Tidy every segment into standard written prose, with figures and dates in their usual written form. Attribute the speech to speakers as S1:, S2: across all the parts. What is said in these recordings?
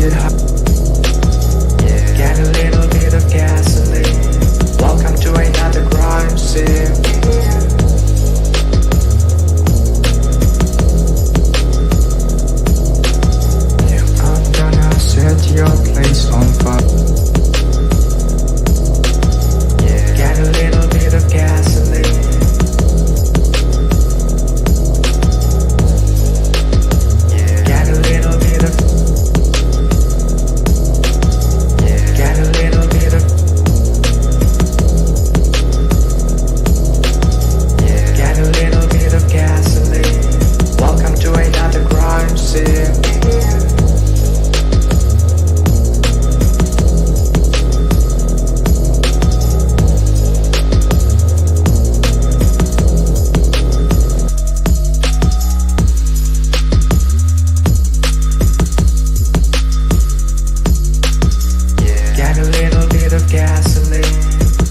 S1: get high. Yeah, get a little bit of gasoline. Welcome to another crime scene. Yeah, I'm gonna set your place on fire. Yeah, get a little bit of gasoline.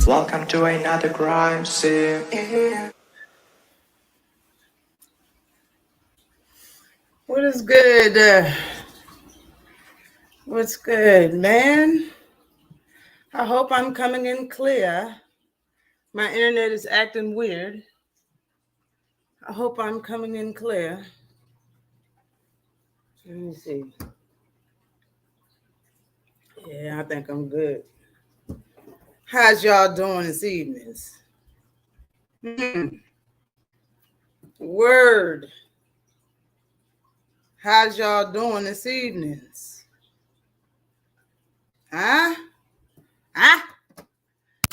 S1: Welcome to another crime scene.
S2: What is good? What's good, man? I hope I'm coming in clear. My internet is acting weird. I hope I'm coming in clear. Let me see. Yeah, I think I'm good. How's y'all doing this evening? Word. How's y'all doing this evening? Huh?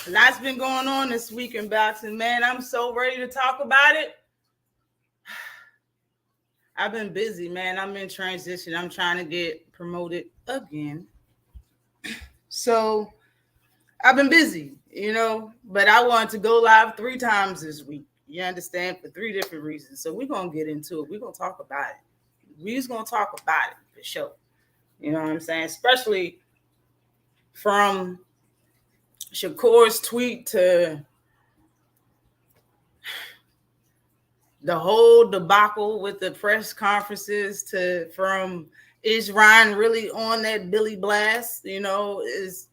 S2: Lots been going on this week in boxing, man. I'm so ready to talk about it. I've been busy, man. I'm in transition. I'm trying to get promoted again. So I've been busy, but I wanted to go live 3 times this week. You understand? For 3 different reasons. So we're going to get into it. We're going to talk about it. We're just going to talk about it for sure. You know what I'm saying? Especially from Shakur's tweet to the whole debacle with the press conferences to from is Ryan really on that Billy Blast, is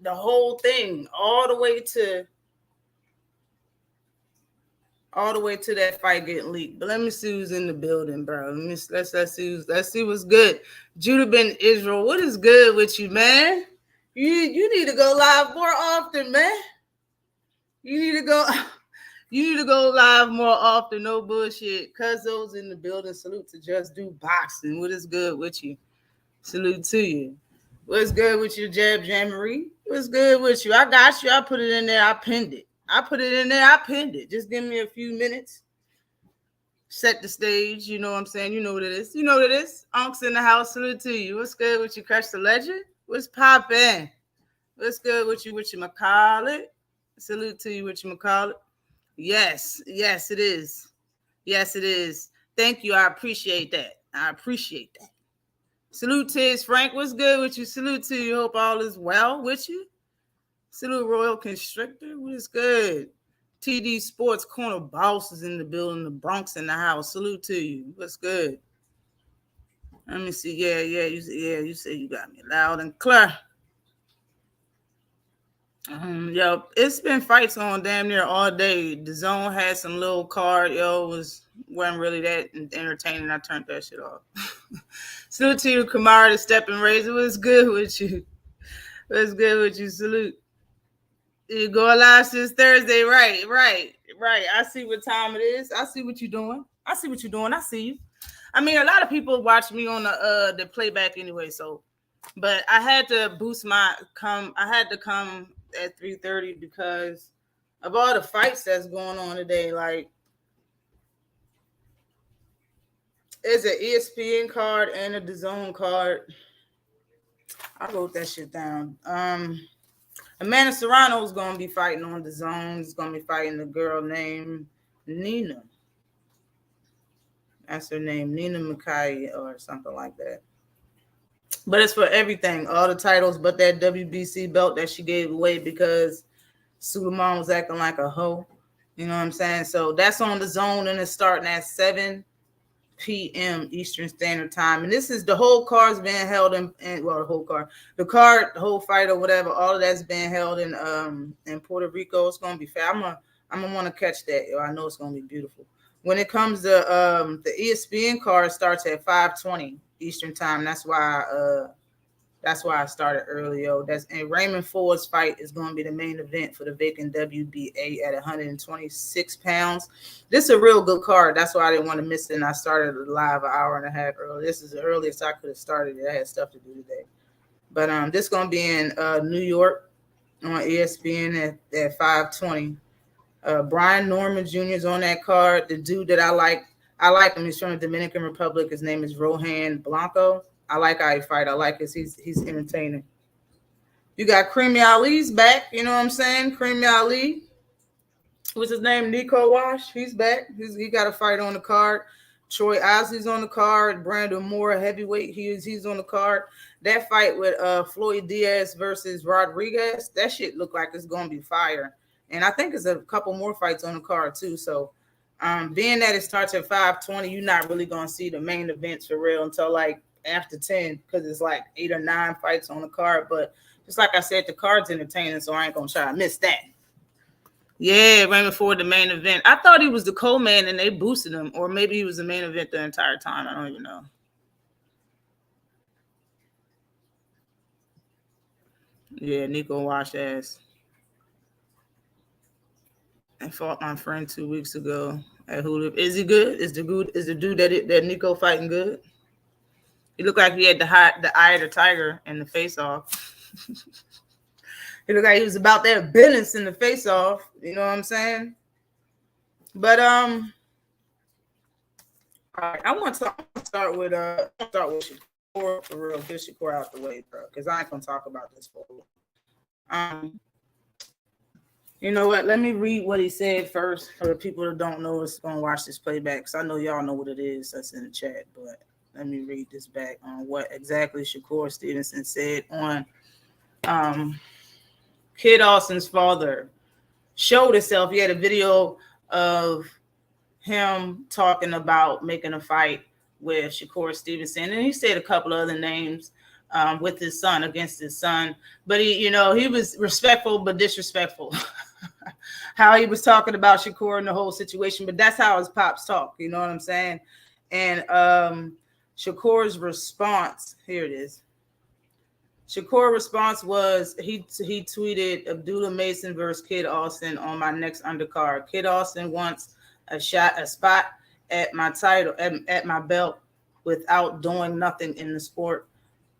S2: the whole thing all the way to that fight getting leaked. But let me see who's in the building, bro. Let's see what's good. Judah Ben Israel, what is good with you, man? You need to go live more often, man. You need to go live more often. No bullshit. Cuzzo's in the building. Salute to Just Do Boxing. What is good with you? Salute to you. What's good with you, Jab Jammery? What's good with you? I got you. I put it in there. I pinned it. Just give me a few minutes. Set the stage. You know what I'm saying? You know what it is. Unks in the house. Salute to you. What's good with you, Crush the Legend? What's poppin'? What's good with you, McCall? Salute to you, McCall. Yes, it is. Yes, it is. Thank you. I appreciate that. Salute to his Frank. What's good with you? Salute to you. Hope all is well with you. Salute Royal Constrictor. What is good? TD Sports Corner Boss is in the building. The Bronx in the house. Salute to you. What's good? Let me see. Yeah. You say you got me loud and clear. Yo, it's been fights on damn near all day. The Zone had some little card. Wasn't really that entertaining. I turned that shit off. Salute to you, Kamara, the Stepping Razor. What's good with you? Salute. You go live since Thursday, right. I see what time it is. I see what you're doing. I see you. I mean, a lot of people watch me on the playback anyway. So, but I had to boost I had to come at 3:30 because of all the fights that's going on today. Like, it's an ESPN card and a DAZN card. I wrote that shit down. Amanda Serrano is going to be fighting on DAZN. He's going to be fighting a girl named Nina. That's her name, Nina Mackay or something like that. But it's for everything, all the titles, but that WBC belt that she gave away because Suleiman was acting like a hoe. You know what I'm saying? So that's on DAZN and it's starting at 7 p.m. Eastern Standard Time. And this is the whole card's being held in well, the whole card, the card, the whole fight or whatever, all of that's being held in Puerto Rico. It's gonna be fair. I'm gonna want to catch that. Yo, I know it's gonna be beautiful. When it comes to the ESPN card starts at 5:20 Eastern Time. That's why I started early, yo. And Raymond Ford's fight is going to be the main event for the vacant WBA at 126 pounds. This is a real good card. That's why I didn't want to miss it. And I started live an hour and a half early. This is the earliest I could have started it. I had stuff to do today. But this is going to be in New York on ESPN at 5:20. Brian Norman Jr. is on that card. The dude that I like him. He's from the Dominican Republic. His name is Rohan Blanco. I like how he fight. I like his. He's entertaining. You got Creamy Ali's back. You know what I'm saying? Creamy Ali. What's his name? Nico Wash. He's back. He got a fight on the card. Troy Osley's on the card. Brandon Moore, heavyweight. He's on the card. That fight with Floyd Diaz versus Rodriguez. That shit look like it's gonna be fire. And I think there's a couple more fights on the card too. So, being that it starts at 5:20, you're not really gonna see the main events for real until like after 10, because it's like 8 or 9 fights on the card. But just like I said, the card's entertaining, so I ain't gonna try to miss that. Yeah, Raymond Ford, the main event. I thought he was the co-man and they boosted him, or maybe he was the main event the entire time. I don't even know. Yeah, Nico Wash ass. I fought my friend 2 weeks ago at Hulu. Is he good? Is the dude that Nico fighting good? He looked like he had the eye of the tiger in the face off. He looked like he was about that business in the face off. You know what I'm saying? But all right, I want to start with Shakur for real. Get Shakur out the way, bro, because I ain't gonna talk about this for you know what? Let me read what he said first for the people that don't know us gonna watch this playback, because I know y'all know what it is that's in the chat, but let me read this back on what exactly Shakur Stevenson said on Kid Austin's father showed himself. He had a video of him talking about making a fight with Shakur Stevenson, and he said a couple other names with his son, against his son. But he was respectful but disrespectful. How he was talking about Shakur and the whole situation, but that's how his pops talk. You know what I'm saying? And Shakur's response, here it is. Shakur's response was he tweeted Abdullah Mason versus Kid Austin on my next undercard. Kid Austin wants a spot at my title, at my belt, without doing nothing in the sport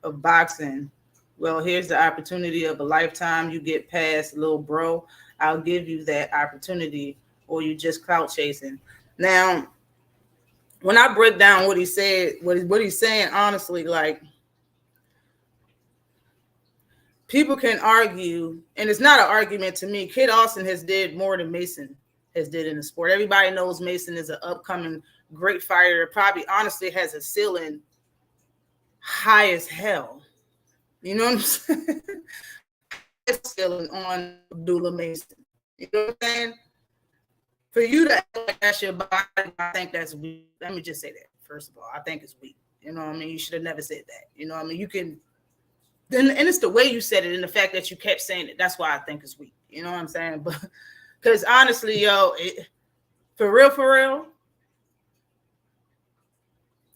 S2: of boxing. Well, here's the opportunity of a lifetime. You get past, little bro. I'll give you that opportunity, or you just clout chasing. Now, when I break down what he said, what he's saying, honestly, like, people can argue, and it's not an argument to me. Kid Austin has did more than Mason has did in the sport. Everybody knows Mason is an upcoming great fighter. Probably, honestly, has a ceiling high as hell. You know what I'm saying? Ceiling on Abdullah Mason. You know what I'm saying? For you to act like that's your body, I think that's weak. Let me just say that. First of all, I think it's weak. You know what I mean? You should have never said that. You know what I mean? You can. And it's the way you said it and the fact that you kept saying it. That's why I think it's weak. You know what I'm saying? But because honestly, yo, for real,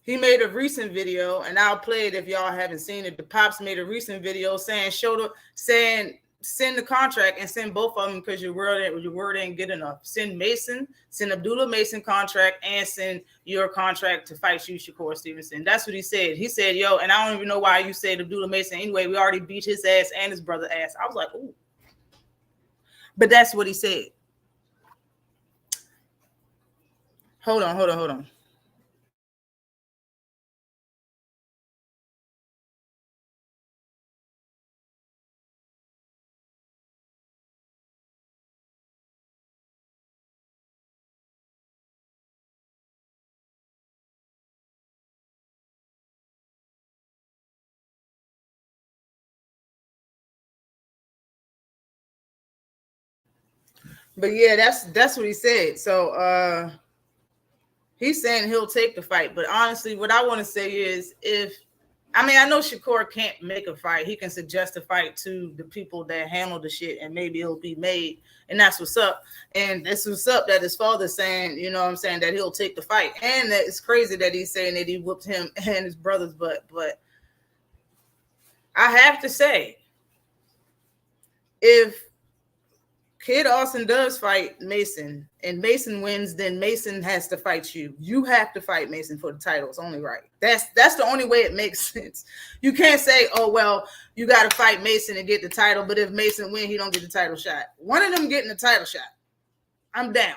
S2: he made a recent video, and I'll play it if y'all haven't seen it. The Pops made a recent video saying send the contract and send both of them, because your word ain't good enough. Send Abdullah Mason contract, and send your contract to fight you, Shakur Stevenson. That's what he said. He said, yo, and I don't even know why you said Abdullah Mason anyway. We already beat his ass and his brother ass. I was like, ooh. But that's what he said. Hold on. But yeah, that's what he said. So He's saying he'll take the fight. But honestly, what I want to say is I know Shakur can't make a fight. He can suggest a fight to the people that handle the shit, and maybe it'll be made. And that's what's up. And that's what's up that his father's saying, you know what I'm saying, that he'll take the fight. And that it's crazy that he's saying that he whooped him and his brother's butt. But I have to say, if Kid Austin does fight Mason and Mason wins, then Mason has to fight you. You have to fight Mason for the title. It's only right. That's the only way it makes sense. You can't say, oh, well, you got to fight Mason and get the title, but if Mason wins, he don't get the title shot. One of them getting the title shot. I'm down.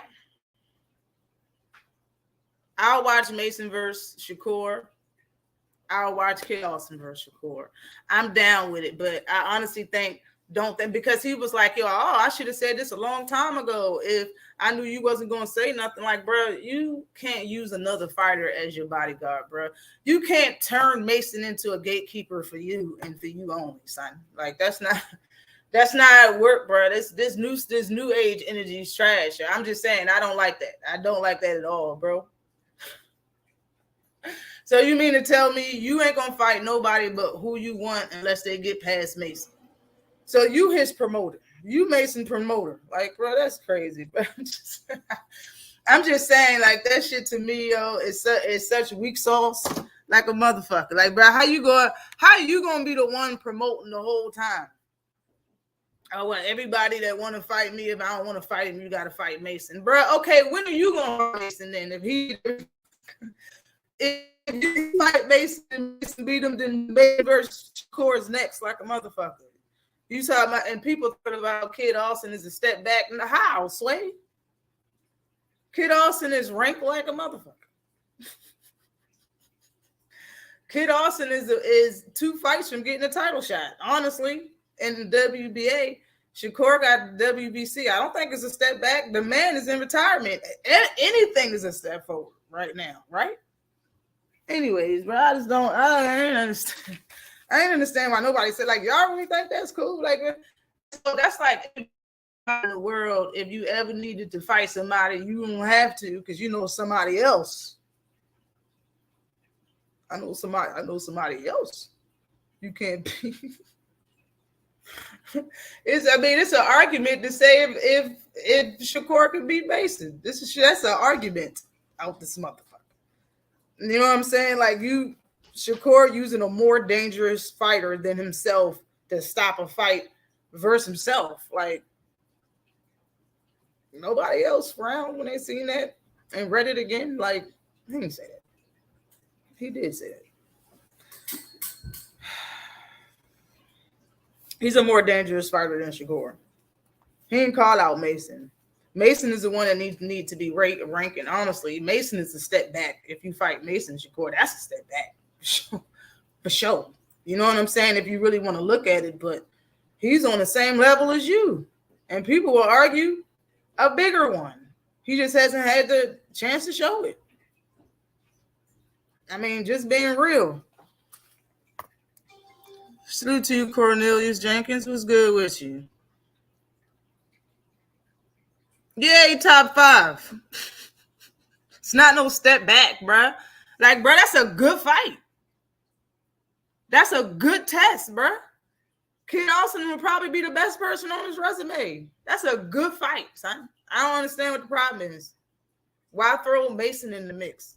S2: I'll watch Mason versus Shakur. I'll watch Kid Austin versus Shakur. I'm down with it, but I honestly don't think, because he was like, yo, I should have said this a long time ago if I knew you wasn't going to say nothing. Like, bro, you can't use another fighter as your bodyguard, bro. You can't turn Mason into a gatekeeper for you and for you only, son. Like, that's not how it work, bro. This new age energy is trash. I'm just saying, I don't like that. I don't like that at all, bro. So you mean to tell me you ain't going to fight nobody but who you want unless they get past Mason? So you his promoter, you Mason promoter, like, bro, that's crazy. But I'm just saying, like, that shit to me, yo, it's such weak sauce, like a motherfucker. Like, bro, how you gonna be the one promoting the whole time? I want everybody that want to fight me. If I don't want to fight him, you got to fight Mason, bro. Okay, when are you gonna fight Mason then? If you fight Mason and Mason beat him, then Mason versus Shakur is next, like a motherfucker. You talking about, and people talking about Kid Austin is a step back in the house, Sway. Kid Austin is ranked like a motherfucker. Kid Austin is 2 fights from getting a title shot, honestly, in the WBA. Shakur got the WBC. I don't think it's a step back. The man is in retirement. Anything is a step forward right now, right? Anyways, bro, I ain't understand. I ain't understand why nobody said, like, y'all really think that's cool? Like, so that's like in the world, if you ever needed to fight somebody, you don't have to because you know somebody else. I know somebody else. You can't be. It's an argument to say if Shakur could beat Mason. That's an argument out this motherfucker. You know what I'm saying? Like, Shakur using a more dangerous fighter than himself to stop a fight versus himself. Like, nobody else frowned when they seen that and read it again. Like, he didn't say that. He did say that. He's a more dangerous fighter than Shakur. He didn't call out Mason. Mason is the one that needs to be ranking. Honestly, Mason is a step back. If you fight Mason Shakur, that's a step back. For sure. You know what I'm saying? If you really want to look at it, but he's on the same level as you. And people will argue a bigger one. He just hasn't had the chance to show it. I mean, just being real. Salute to you, Cornelius Jenkins. What's good with you? Yeah, top 5. It's not no step back, bruh. Like, bruh, that's a good fight. That's a good test, bro. Kid Austin will probably be the best person on his resume. That's a good fight, son. I don't understand what the problem is. Why throw Mason in the mix?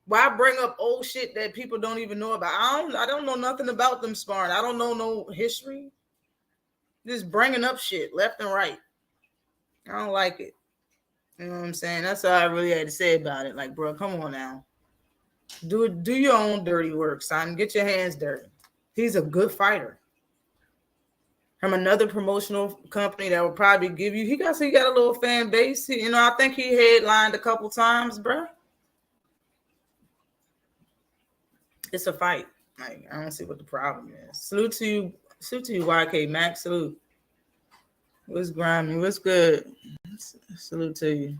S2: Why bring up old shit that people don't even know about? I don't know nothing about them sparring. I don't know no history. Just bringing up shit left and right. I don't like it. You know what I'm saying? That's all I really had to say about it. Like, bro, come on now. Do your own dirty work, son. Get your hands dirty. He's a good fighter. From another promotional company that will probably give you. He got a little fan base. I think he headlined a couple times, bro. It's a fight. Like, I don't see what the problem is. Salute to you, YK Max. Salute. What's grimy? What's good? Salute to you,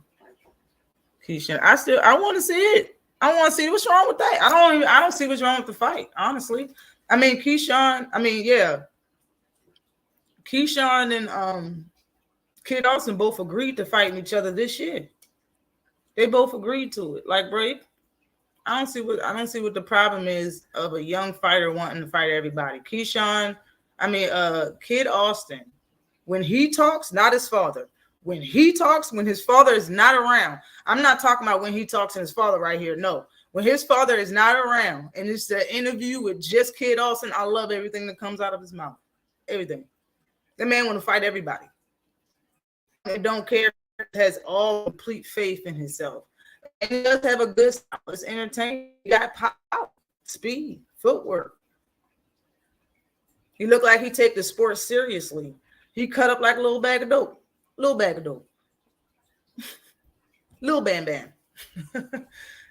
S2: Keisha. I want to see it. I want to see what's wrong with that. I don't see what's wrong with the fight, honestly. I mean, Keyshawn and Kid Austin both agreed to fighting each other this year. They both agreed to it. Like, bro, I don't see what the problem is of a young fighter wanting to fight everybody. Kid Austin, when he talks, not his father. When he talks, when his father is not around. I'm not talking about when he talks and his father right here. No. When his father is not around and it's the interview with just Kid Austin, I love everything that comes out of his mouth. Everything. That man want to fight everybody. And don't care, has all complete faith in himself. And he does have a good style. It's entertaining. He got power, speed, footwork. He looked like he take the sport seriously. He cut up like a little bag of dope. Little bag of dope. Little bam bam.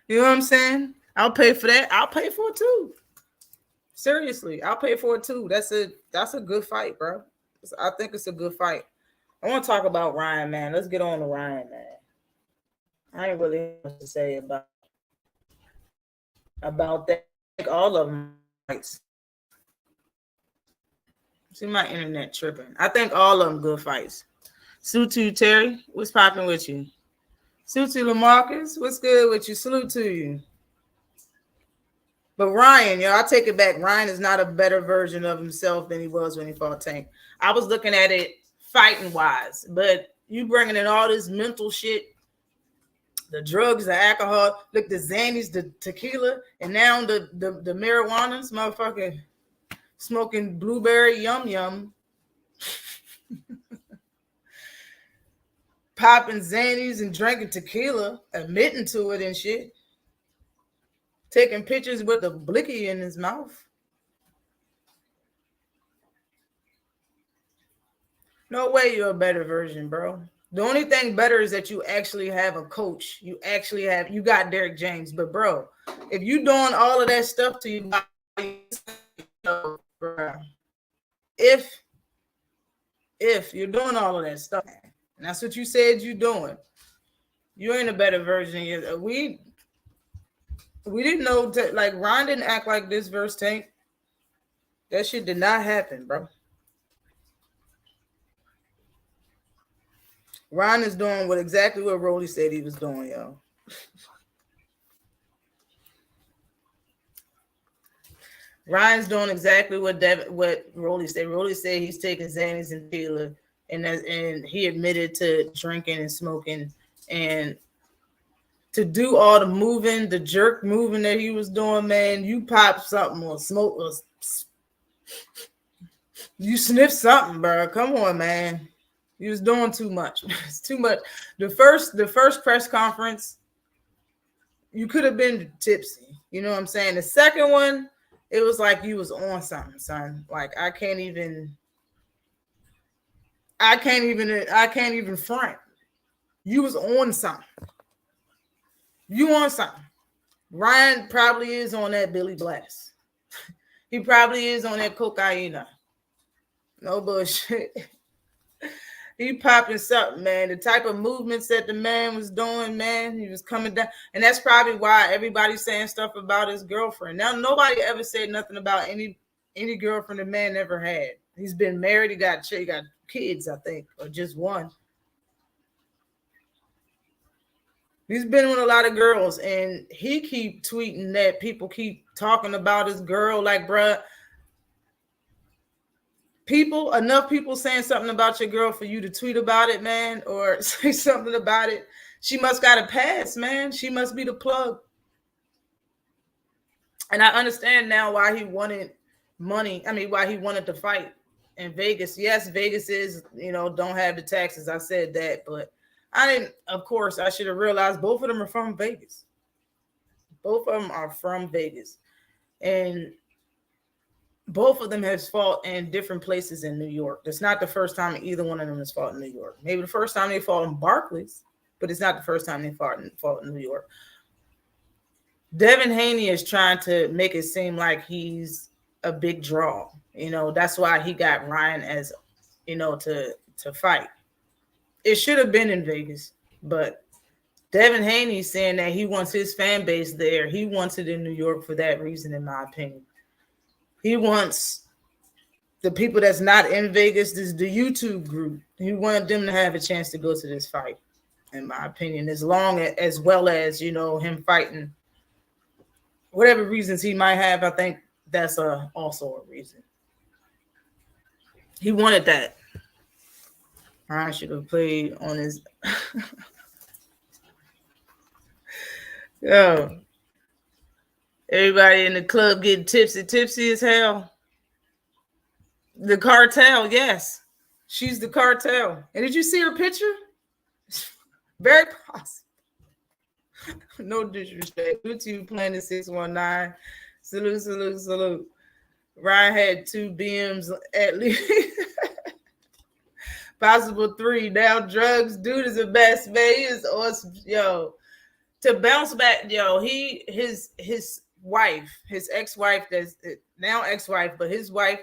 S2: You know what I'm saying? I'll pay for that. I'll pay for it too. Seriously, I'll pay for it too. That's a good fight, bro. I think it's a good fight. I want to talk about Ryan, man. Let's get on to Ryan, man. I ain't really much to say about that. I think all of them fights. See my internet tripping. I think all of them good fights. Sutu Terry, what's popping with you? Sutu Lamarcus, what's good with you? Salute to you. But Ryan, I take it back. Ryan is not a better version of himself than he was when he fought Tank. I was looking at it fighting wise, but you bringing in all this mental shit, the drugs, the alcohol, look, the Xannies, the tequila, and now the marijuana's motherfucking smoking blueberry yum yum, popping Xannies and drinking tequila, admitting to it and shit. Taking pictures with a blicky in his mouth. No way you're a better version, bro. The only thing better is that you actually have a coach. You got Derek James. But, bro, if you doing all of that stuff to you, bro, if you're doing all of that stuff, and that's what you said you're doing, you ain't a better version. We didn't know that, like, Ryan didn't act like this versus Tank. That shit did not happen, bro. Ryan is doing exactly what Rolly said he was doing, yo. Ryan's doing exactly what Rolly said. Rolly said he's taking Xannies and tequila, and he admitted to drinking and smoking and to do all the moving, the jerk moving that he was doing, man. You pop something or smoke or you sniff something, bro. Come on, man. You was doing too much. It's too much. The first press conference, you could have been tipsy. You know what I'm saying? The second one, it was like you was on something, son. Like I can't even front. You was on something. You on something. Ryan probably is on that Billy Blast. He probably is on that cocaine. No bullshit. He popping something, man. The type of movements that the man was doing, man, he was coming down. And that's probably why everybody's saying stuff about his girlfriend. Now, nobody ever said nothing about any girlfriend the man ever had. He's been married. He got kids, I think, or just one. He's been with a lot of girls, and he keep tweeting that people keep talking about his girl. Like, bruh, enough people saying something about your girl for you to tweet about it, man, or say something about it. She must got a pass, man. She must be the plug. And I understand now why he wanted money. I mean, why he wanted to fight in Vegas. Yes, Vegas is, don't have the taxes. I said that, but of course, I should have realized both of them are from Vegas. Both of them are from Vegas. And both of them have fought in different places in New York. It's not the first time either one of them has fought in New York. Maybe the first time they fought in Barclays, but it's not the first time they fought in New York. Devin Haney is trying to make it seem like he's a big draw. That's why he got Ryan as, to fight. It should have been in Vegas, but Devin Haney's saying that he wants his fan base there. He wants it in New York for that reason, in my opinion. He wants the people that's not in Vegas, the YouTube group. He wanted them to have a chance to go to this fight. in my opinion, as well as, you know, him fighting whatever reasons he might have. I think that's also a reason. He wanted that. I should have played on his. Yo, everybody in the club getting tipsy as hell. The cartel, yes, she's the cartel. And did you see her picture? Very possible. No disrespect. Salute to you, Planet 619. Salute. Ryan had 2 BMs at least. Possible 3. Now drugs. Dude is the best, man. He is awesome. Yo. To bounce back, yo, his wife, his ex-wife, that's now ex-wife, but his wife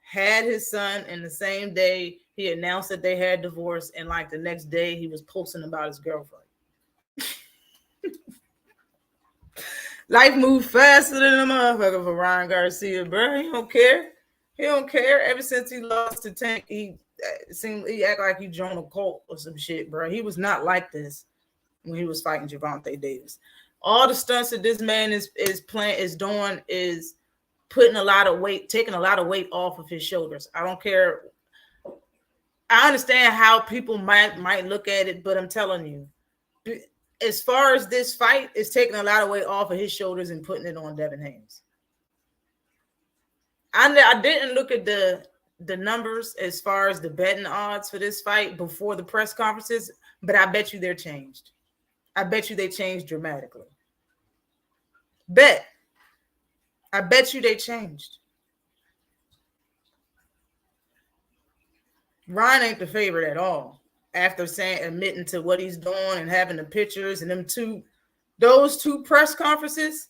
S2: had his son, and the same day he announced that they had divorced, and like the next day he was posting about his girlfriend. Life moved faster than a motherfucker for Ryan Garcia, bro. He don't care. He don't care. Ever since he lost to Tank, he act like he joined a cult or some shit, bro. He was not like this when he was fighting Gervonta Davis. All the stunts that this man is doing is putting a lot of weight, taking a lot of weight off of his shoulders. I don't care. I understand how people might look at it, but I'm telling you, as far as this fight, it's taking a lot of weight off of his shoulders and putting it on Devin Haney. I didn't look at the numbers as far as the betting odds for this fight before the press conferences, but I bet you they're changed. I bet you they changed dramatically. I bet you they changed. Ryan ain't the favorite at all. After admitting to what he's doing and having the pictures and those two press conferences,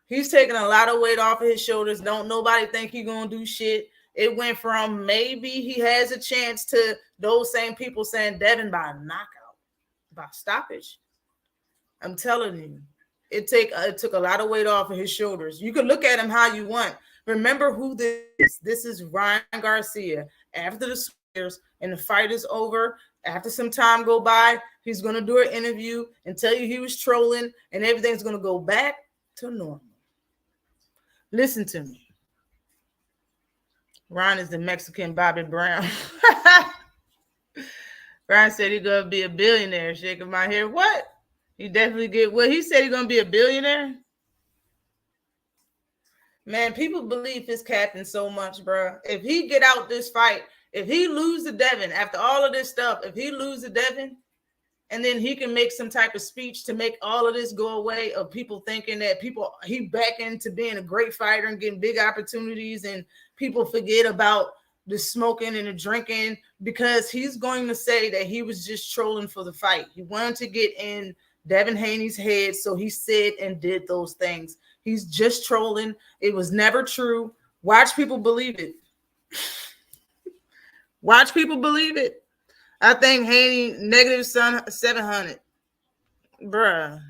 S2: he's taking a lot of weight off of his shoulders. Don't nobody think he's gonna do shit. It went from maybe he has a chance to those same people saying Devin by knockout, by stoppage. I'm telling you, it took a lot of weight off of his shoulders. You can look at him how you want. Remember who this is. This is Ryan Garcia. After the swears and the fight is over, after some time go by, he's going to do an interview and tell you he was trolling and everything's going to go back to normal. Listen to me. Ryan is the Mexican Bobby Brown. Ryan said he's going to be a billionaire. Shaking my head. What? He definitely he said he's going to be a billionaire. Man, people believe his captain so much, bro. If he get out this fight, if he lose to Devin, after all of this stuff, if he lose to Devin, and then he can make some type of speech to make all of this go away of people thinking that he back into being a great fighter and getting big opportunities, and people forget about the smoking and the drinking, because he's going to say that he was just trolling for the fight. He wanted to get in Devin Haney's head, so he said and did those things. He's just trolling. It was never true. Watch people believe it. Watch people believe it. I think Haney negative 700. Bruh.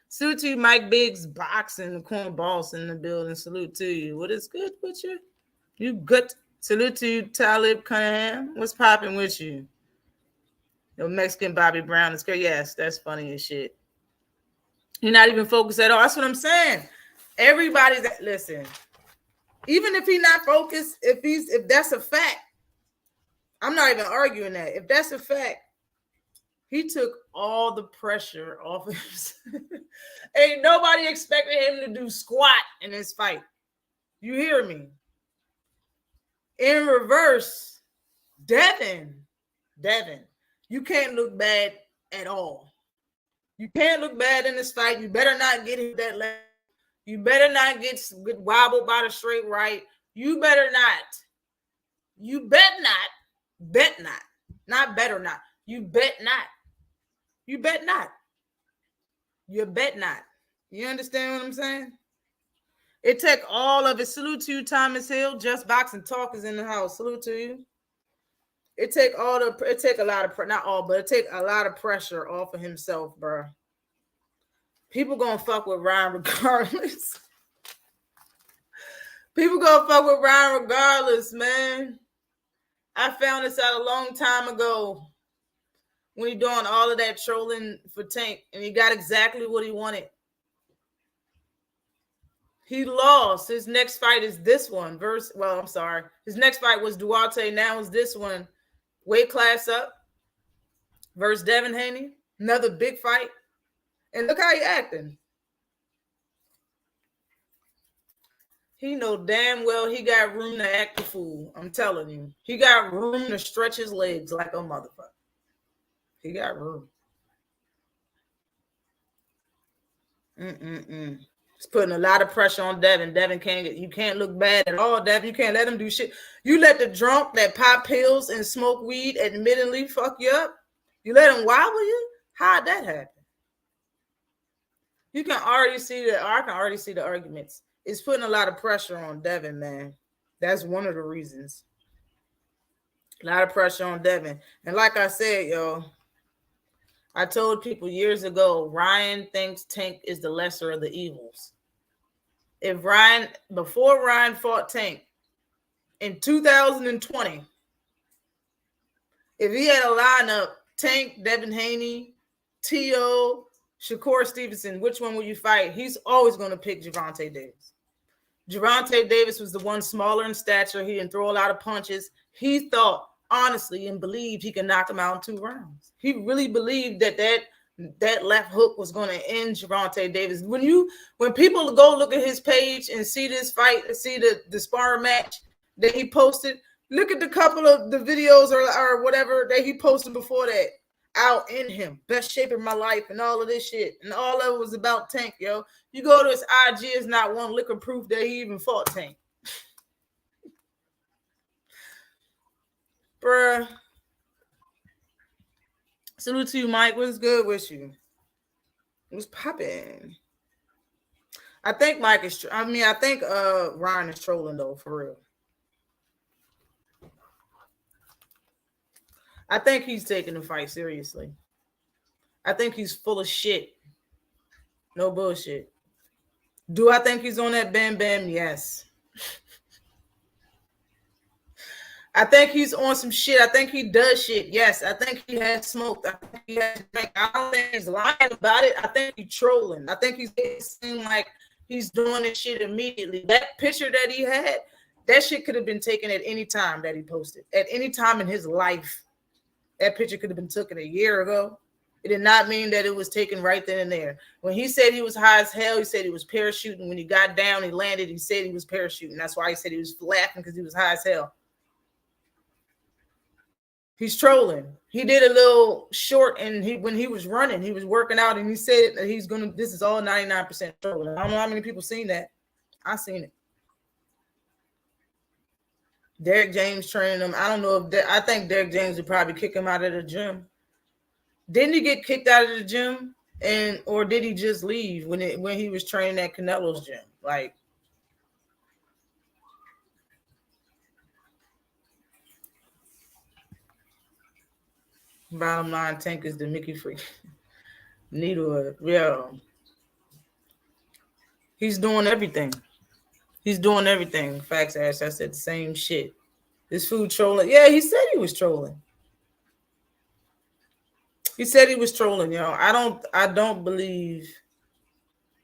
S2: Salute to you, Mike Biggs, boxing, the corner boss in the building. Salute to you. What is good with you? You good? Salute to you, Talib Cunningham. What's popping with you? Your Mexican Bobby Brown is good. Yes, that's funny as shit. You're not even focused at all. That's what I'm saying. Everybody's listen. Even if he's not focused, if that's a fact, I'm not even arguing that. If that's a fact, he took all the pressure off of him. Ain't nobody expected him to do squat in this fight. You hear me? In reverse, Devin, you can't look bad at all. You can't look bad in this fight. You better not get hit that leg. You better not get wobbled by the straight right. You better not. You bet not. Bet not. Not better not. You bet not. You bet not. You bet not. You understand what I'm saying? It take all of it. Salute to you, Thomas Hill. Just Boxing Talk is in the house. Salute to you. It take a lot of, not all, but it take a lot of pressure off of himself, bro. People gonna fuck with Ryan regardless. People gonna fuck with Ryan regardless, man. I found this out a long time ago. when he doing all of that trolling for Tank, and he got exactly what he wanted. He lost. His next fight is this one. His next fight was Duarte. Now is this one. Weight class up versus Devin Haney. Another big fight. And look how he acting. He know damn well he got room to act the fool. I'm telling you. He got room to stretch his legs like a motherfucker. He got room. It's putting a lot of pressure on Devin. Devin you can't look bad at all, Devin. You can't let him do shit. You let the drunk that pop pills and smoke weed admittedly fuck you up. You let him wobble you? How'd that happen? You can already see that. I can already see the arguments. It's putting a lot of pressure on Devin, man. That's one of the reasons. A lot of pressure on Devin. And like I said, yo, I told people years ago, Ryan thinks Tank is the lesser of the evils. Before Ryan fought Tank in 2020, if he had a lineup, Tank, Devin Haney, T.O., Shakur Stevenson, which one will you fight? He's always going to pick Gervonta Davis. Gervonta Davis was the one smaller in stature. He didn't throw a lot of punches. He thought, honestly, and believed he could knock him out in 2 rounds. He really believed that left hook was going to end Gervonta Davis. When people go look at his page and see this fight, see the sparring match that he posted, look at the couple of the videos or whatever that he posted before that. Out in him, best shape of my life, and all of this shit, and all of it was about Tank, yo. You go to his IG, is not one lick of proof that he even fought Tank, bruh. Salute to you, Mike. What's good with you? What's popping? I think Mike is. I think Ryan is trolling though, for real. I think he's taking the fight seriously. I think he's full of shit. No bullshit. Do I think he's on that bam bam? Yes. I think he's on some shit. I think he does shit. Yes. I think he has smoked. I think he has drank. I don't think he's lying about it. I think he's trolling. I think he's seem like he's doing this shit immediately. That picture that he had, that shit could have been taken at any time that he posted. At any time in his life. That picture could have been taken a year ago. It did not mean that it was taken right then and there. When he said he was high as hell, he said he was parachuting. When he got down, he landed, he said he was parachuting. That's why he said he was laughing, because he was high as hell. He's trolling. He did a little short, and when he was running, he was working out, and he said that this is all 99% trolling. I don't know how many people seen that. I seen it. Derek James training him. I don't know I think Derek James would probably kick him out of the gym. Didn't he get kicked out of the gym, or did he just leave when he was training at Canelo's gym? Like, bottom line, Tank is the Mickey Free needle. Yeah, he's doing everything. He's doing everything. Facts, Ash. I said the same shit. This food trolling. Yeah, he said he was trolling. He said he was trolling, yo. I don't believe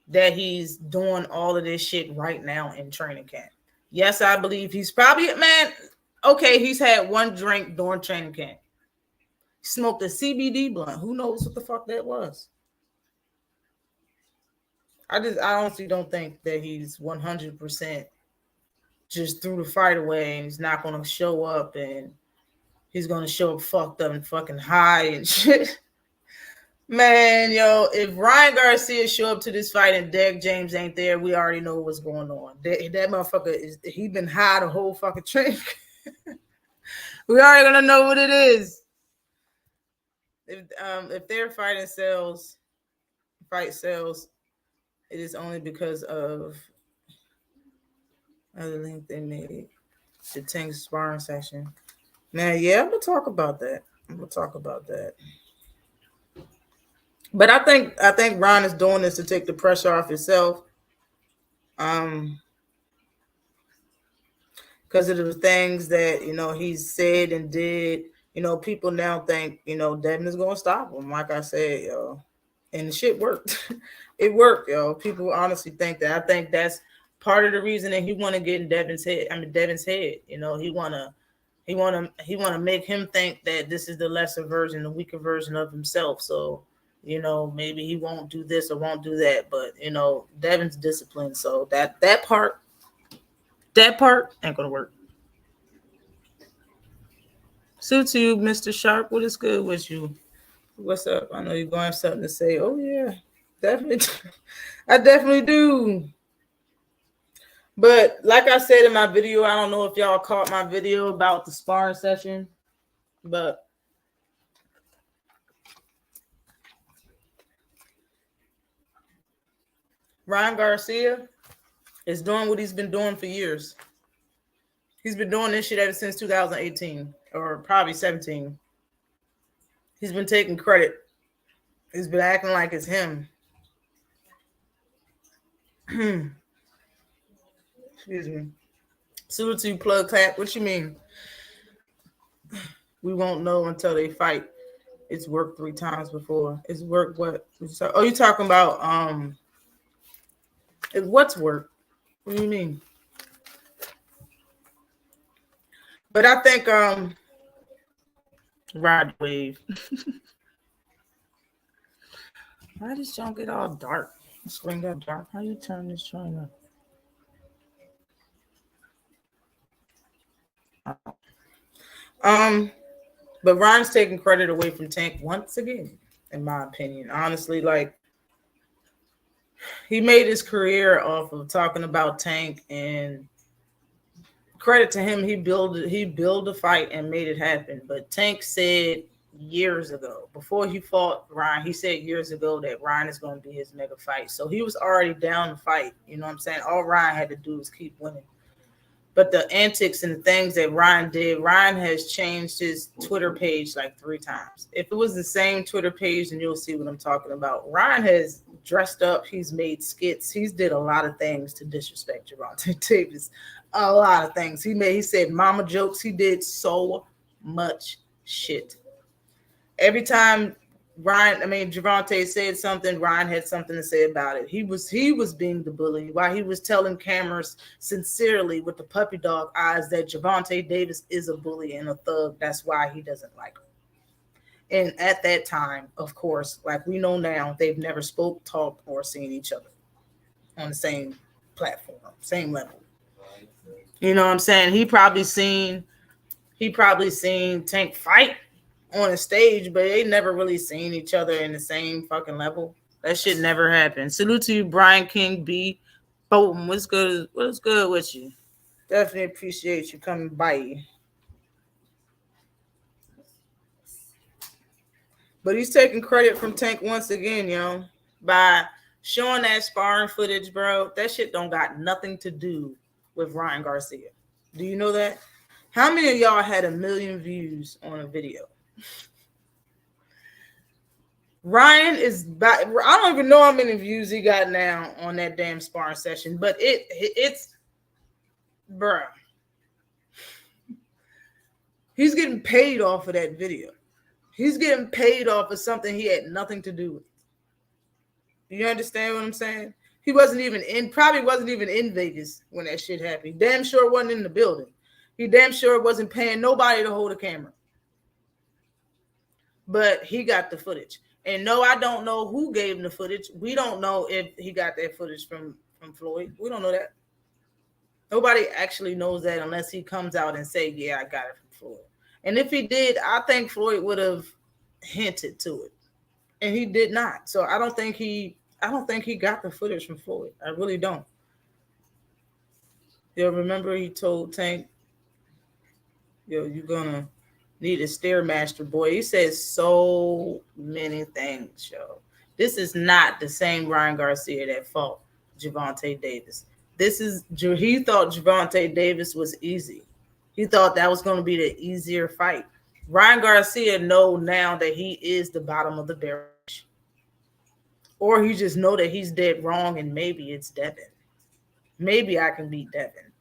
S2: that he's doing all of this shit right now in training camp. Yes, I believe he's probably, man, okay, he's had one drink during training camp. He smoked a CBD blunt. Who knows what the fuck that was? I honestly don't think that he's 100% just threw the fight away and he's not going to show up, and he's going to show up fucked up and fucking high and shit. Man, yo, if Ryan Garcia show up to this fight and Derek James ain't there, we already know what's going on. That motherfucker he been high the whole fucking training. We already gonna know what it is. If their fight sells, it is only because of other link they made, the Tank sparring session. Man, yeah, I'm gonna talk about that. But I think Ron is doing this to take the pressure off himself. Because of the things that, he's said and did People now think, Devin is gonna stop him. Like I said, yo, and the shit worked. It worked, yo. People honestly think that. I think that's part of the reason that he want to get in Devin's head. Devin's head. He wanna make him think that this is the lesser version, the weaker version of himself. So, maybe he won't do this or won't do that. But Devin's disciplined, so that part ain't gonna work. So to you, Mr. Sharp, what is good with you? What's up? I know you're going to have something to say. Oh yeah, definitely. I definitely do. But like I said in my video, I don't know if y'all caught my video about the sparring session, but Ryan Garcia is doing what he's been doing for years. He's been doing this shit ever since 2018 or probably 17. He's been taking credit. He's been acting like it's him. Excuse me. Salute to you, plug clap. What you mean? We won't know until they fight. It's worked 3 times before. It's worked what? Oh, you talking about what's work? What do you mean? But I think Ride Wave. Why does y'all get all dark? Screen got dark. How you turn this joint up? But Ryan's taking credit away from Tank once again, in my opinion. Honestly, like he made his career off of talking about Tank, and credit to him, he built a fight and made it happen. But Tank said years ago, before he fought Ryan, he said years ago that Ryan is going to be his mega fight. So he was already down to fight. You know what I'm saying? All Ryan had to do was keep winning. But the antics and the things that Ryan did, Ryan has changed his Twitter page like 3 times. If it was the same Twitter page, then you'll see what I'm talking about. Ryan has dressed up. He's made skits. He's did a lot of things to disrespect Gervonta Davis. A lot of things. He said mama jokes. He did so much shit. Every time Gervonta said something, Ryan had something to say about it. He was being the bully while he was telling cameras sincerely with the puppy dog eyes that Gervonta Davis is a bully and a thug. That's why he doesn't like him. And at that time, of course, like we know now, they've never spoke, talked, or seen each other on the same platform, same level. You know what I'm saying? He probably seen Tank fight on a stage, but they never really seen each other in the same fucking level. That shit never happened. Salute to you, Brian King B. Bolton. What's good with you? Definitely appreciate you coming by. But he's taking credit from Tank once again, yo, by showing that sparring footage, bro. That shit don't got nothing to do with Ryan Garcia. Do you know that? How many of y'all had 1 million views on a video? Ryan is I don't even know how many views he got now on that damn sparring session, but it's bruh. He's getting paid off of that video. He's getting paid off of something he had nothing to do with. You understand what I'm saying? He probably wasn't even in Vegas when that shit happened. He damn sure wasn't in the building. He damn sure wasn't paying nobody to hold a camera. But he got the footage. And no, I don't know who gave him the footage. We don't know if he got that footage from Floyd. We don't know that. Nobody actually knows that unless he comes out and say, yeah, I got it from Floyd. And if he did, I think Floyd would have hinted to it. And he did not. So I don't think he got the footage from Floyd. I really don't. Yo, remember he told Tank, yo, you're gonna need a Stairmaster, boy. He says so many things, yo. This is not the same Ryan Garcia that fought Gervonta Davis. He thought Gervonta Davis was easy. He thought that was going to be the easier fight. Ryan Garcia know now that he is the bottom of the barrel. Or he just know that he's dead wrong and maybe it's Devin. Maybe I can beat Devin.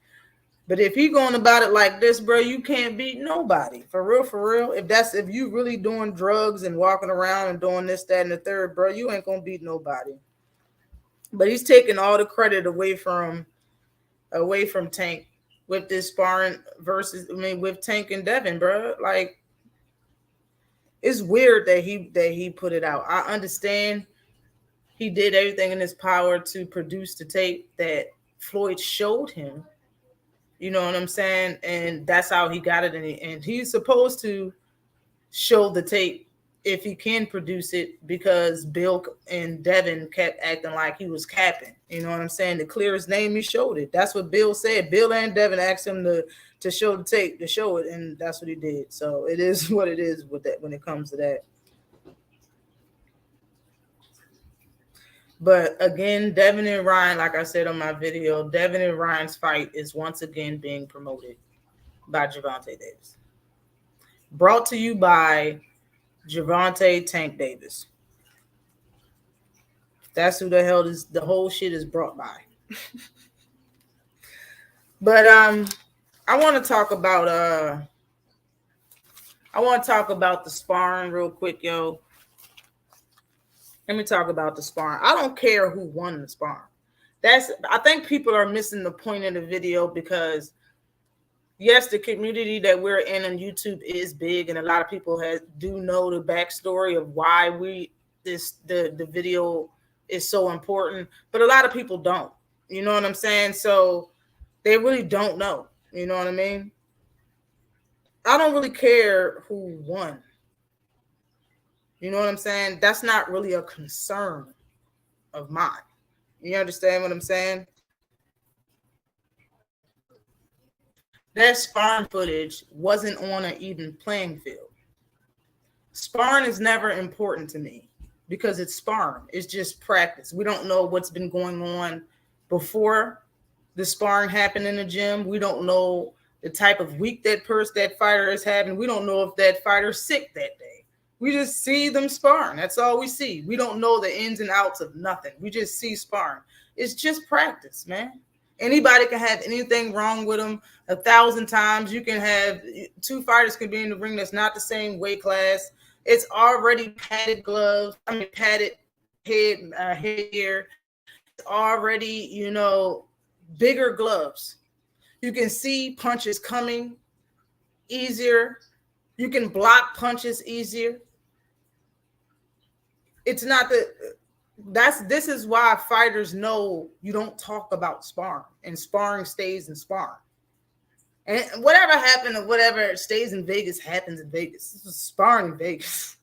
S2: But if he going about it like this, bro, you can't beat nobody. For real, for real. If you really doing drugs and walking around and doing this, that, and the third, bro, you ain't gonna beat nobody. But he's taking all the credit away from Tank with this sparring with Tank and Devin, bro. Like, it's weird that he put it out. I understand he did everything in his power to produce the tape that Floyd showed him. You know what I'm saying? And that's how he got it. And he's supposed to show the tape if he can produce it, because Bill and Devin kept acting like he was capping. You know what I'm saying? To clear his name, he showed it. That's what Bill said. Bill and Devin asked him to show the tape, to show it, and that's what he did. So it is what it is with that when it comes to that. But again, Devin and Ryan, like I said on my video, Devin and Ryan's fight is once again being promoted by Gervonta Davis. Brought to you by Gervonta Tank Davis. That's who the hell the whole shit is brought by. But I want to talk about the sparring real quick, yo. Let me talk about the sparring. I don't care who won the sparring. I think people are missing the point of the video, because yes, the community that we're in on YouTube is big, and a lot of people do know the backstory of why the video is so important, but a lot of people don't. You know what I'm saying? So they really don't know. You know what I mean? I don't really care who won. You know what I'm saying? That's not really a concern of mine. You understand what I'm saying? That sparring footage wasn't on an even playing field. Sparring is never important to me because it's sparring. It's just practice. We don't know what's been going on before the sparring happened in the gym. We don't know the type of week that fighter is having. We don't know if that fighter's sick that day. We just see them sparring. That's all we see. We don't know the ins and outs of nothing. We just see sparring. It's just practice, man. Anybody can have anything wrong with them 1,000 times. You can have two fighters can be in the ring that's not the same weight class. It's already padded gloves. Padded headgear. It's already, bigger gloves. You can see punches coming easier. You can block punches easier. It's not this is why fighters know you don't talk about sparring, and sparring stays in sparring. And whatever happened or whatever stays in Vegas happens in Vegas. This is sparring in Vegas.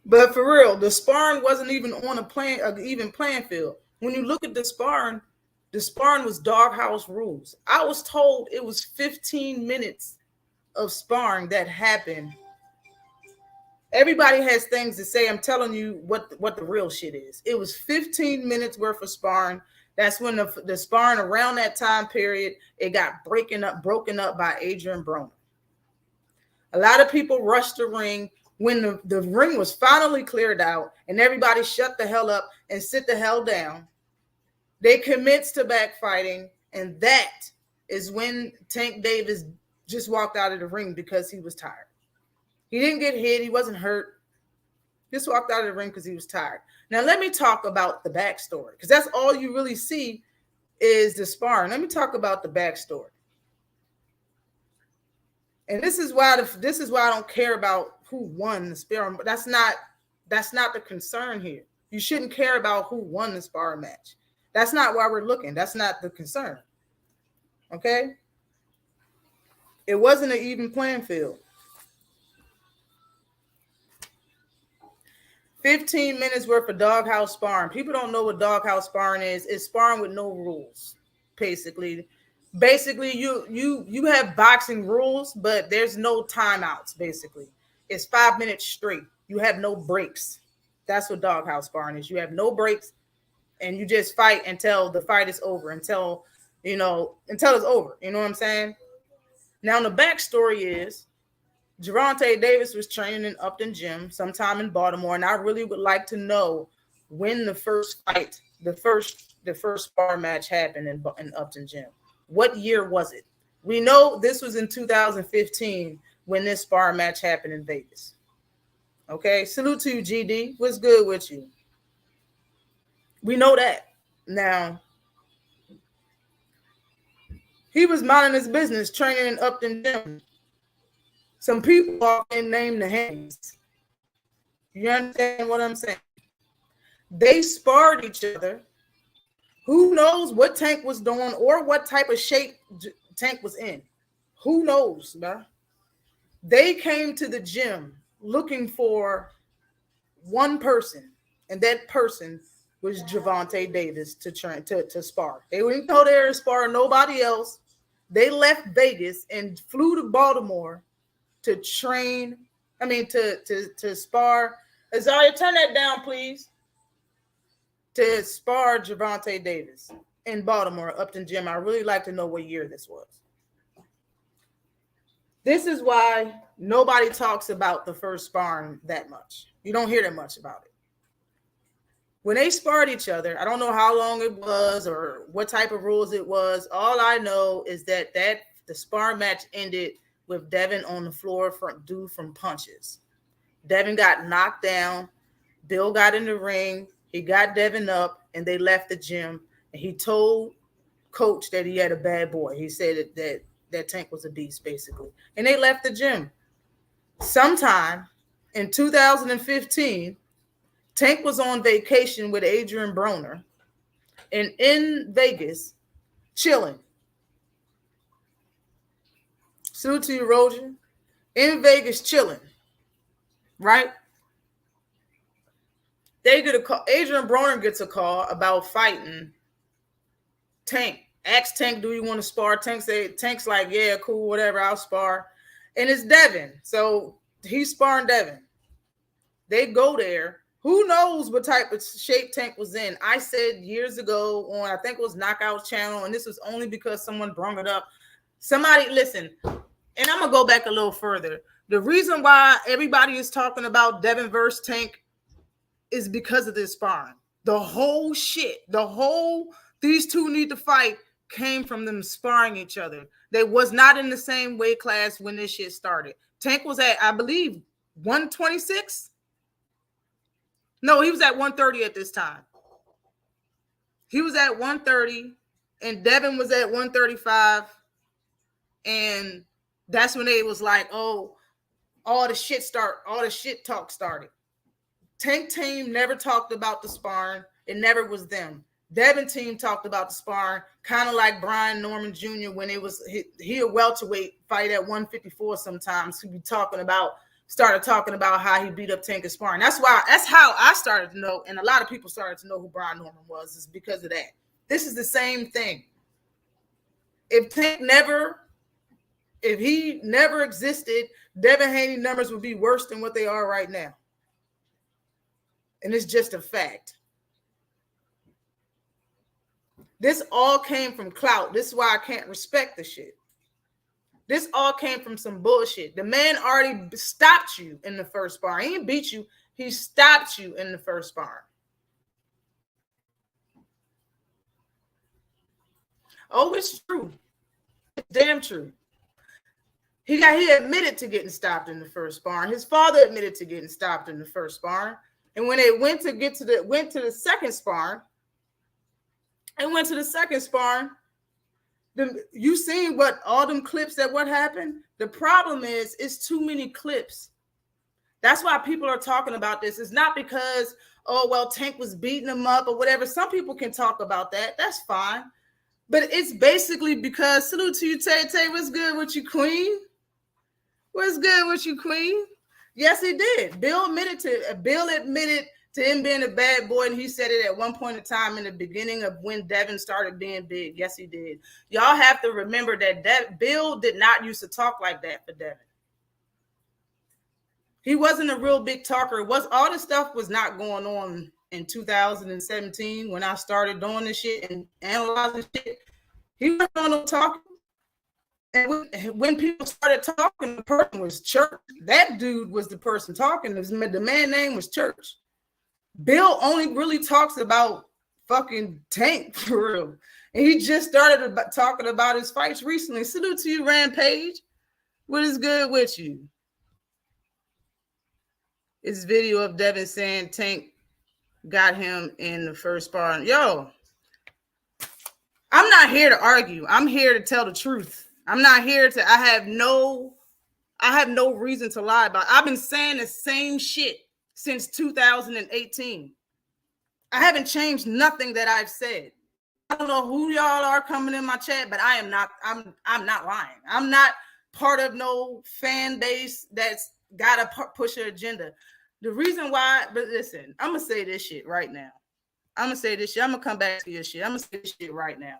S2: But for real, the sparring wasn't even on even playing field. When you look at the sparring was doghouse rules. I was told it was 15 minutes of sparring that happened. Everybody has things to say. I'm telling you what the real shit is. It was 15 minutes worth of sparring. That's when the sparring around that time period, it got broken up by Adrian Broner. A lot of people rushed the ring. When the ring was finally cleared out and everybody shut the hell up and sit the hell down, they commenced to backfighting, and that is when Tank Davis just walked out of the ring because he was tired. He didn't get hit. He wasn't hurt. Just walked out of the ring because he was tired. Now, let me talk about the backstory, because that's all you really see is the sparring. Let me talk about the backstory. And this is why I don't care about who won the sparring. But that's not the concern here. You shouldn't care about who won the sparring match. That's not why we're looking. That's not the concern. Okay? It wasn't an even playing field. 15 minutes worth of doghouse sparring. People don't know what doghouse sparring is. It's sparring with no rules, basically. Basically, you have boxing rules, but there's no timeouts, basically. It's 5 minutes straight. You have no breaks. That's what doghouse sparring is. You have no breaks, and you just fight until the fight is over, until it's over. You know what I'm saying? Now, the backstory is Gervonta Davis was training in Upton Gym sometime in Baltimore, and I really would like to know when the first the first spar match happened in Upton Gym? What year was it? We know this was in 2015 when this spar match happened in Vegas. Okay, salute to you, GD. What's good with you? We know that. Now, he was minding his business, training in Upton Gym. Some people walk in, name the hands. You understand what I'm saying? They sparred each other. Who knows what Tank was doing or what type of shape Tank was in? Who knows, bro? They came to the gym looking for one person, and that person was Gervonta Davis to train to spar. They didn't go there and spar nobody else. They left Vegas and flew to Baltimore to train. I mean, to spar. Azaria, turn that down, please. To spar Gervonta Davis in Baltimore, Upton Gym. I really like to know what year this was. This is why nobody talks about the first sparring that much. You don't hear that much about it. When they sparred each other, I don't know how long it was or what type of rules it was. All I know is that the spar match ended with Devin on the floor due from punches. Devin got knocked down. Bill got in the ring. He got Devin up, and they left the gym. And he told Coach that he had a bad boy. He said that Tank was a beast, basically. And they left the gym. Sometime in 2015, Tank was on vacation with Adrian Broner and in Vegas, chilling. Salute to you, Roger. In Vegas, chilling. Right? They get a call. Adrian Broner gets a call about fighting Tank. Ask Tank, do you want to spar? Tank's like, yeah, cool, whatever, I'll spar. And it's Devin. So he's sparring Devin. They go there. Who knows what type of shape Tank was in? I said years ago on, I think it was Knockout Channel, and this was only because someone brought it up. Somebody, listen, and I'm going to go back a little further. The reason why everybody is talking about Devin versus Tank is because of this sparring. These two need to fight came from them sparring each other. They was not in the same weight class when this shit started. Tank was at, I believe, 126. No, he was at 130 at this time. He was at 130, and Devin was at 135. And that's when it was like, oh, all the shit talk started. Tank team never talked about the sparring. It never was them. Devin team talked about the sparring, kind of like Brian Norman Jr. when it was he a welterweight fight at 154 sometimes. He'd be started talking about how he beat up Tank in sparring. That's how I started to know, and a lot of people started to know who Brian Norman was, is because of that. This is the same thing. If he never existed, Devin Haney numbers would be worse than what they are right now. And it's just a fact. This all came from clout. This is why I can't respect the shit. This all came from some bullshit. The man already stopped you in the first sparring. He didn't beat you. He stopped you in the first sparring. Oh, it's true. It's damn true. He admitted to getting stopped in the first sparring. His father admitted to getting stopped in the first sparring. And when they went to the second sparring, you seen what all them clips that what happened? The problem is it's too many clips. That's why people are talking about this. It's not because, oh, well, Tank was beating him up or whatever. Some people can talk about that. That's fine. But it's basically because, salute to you, Tay Tay. What's good with you, Queen? What's good with you, Queen? Yes, he did. Bill admitted to him being a bad boy, and he said it at one point in time in the beginning of when Devin started being big. Yes, he did. Y'all have to remember that Bill did not used to talk like that for Devin. He wasn't a real big talker. All this stuff was not going on in 2017 when I started doing this shit and analyzing shit. He wasn't on no talking. And when people started talking, the person was Church. That dude was the person talking. The man name was Church. Bill only really talks about fucking Tank for real. And he just started talking about his fights recently. Salute to you, Rampage. What is good with you? It's video of Devin saying Tank got him in the first spar. Yo, I'm not here to argue. I'm here to tell the truth. I'm not here to, I have no reason to lie about it. I've been saying the same shit since 2018. I haven't changed nothing that I've said. I don't know who y'all are coming in my chat, but I'm not lying. I'm not part of no fan base that's got to push an agenda. The reason why, but listen, I'm going to say this shit right now. I'm going to say this shit. I'm going to come back to your shit. I'm going to say this shit right now.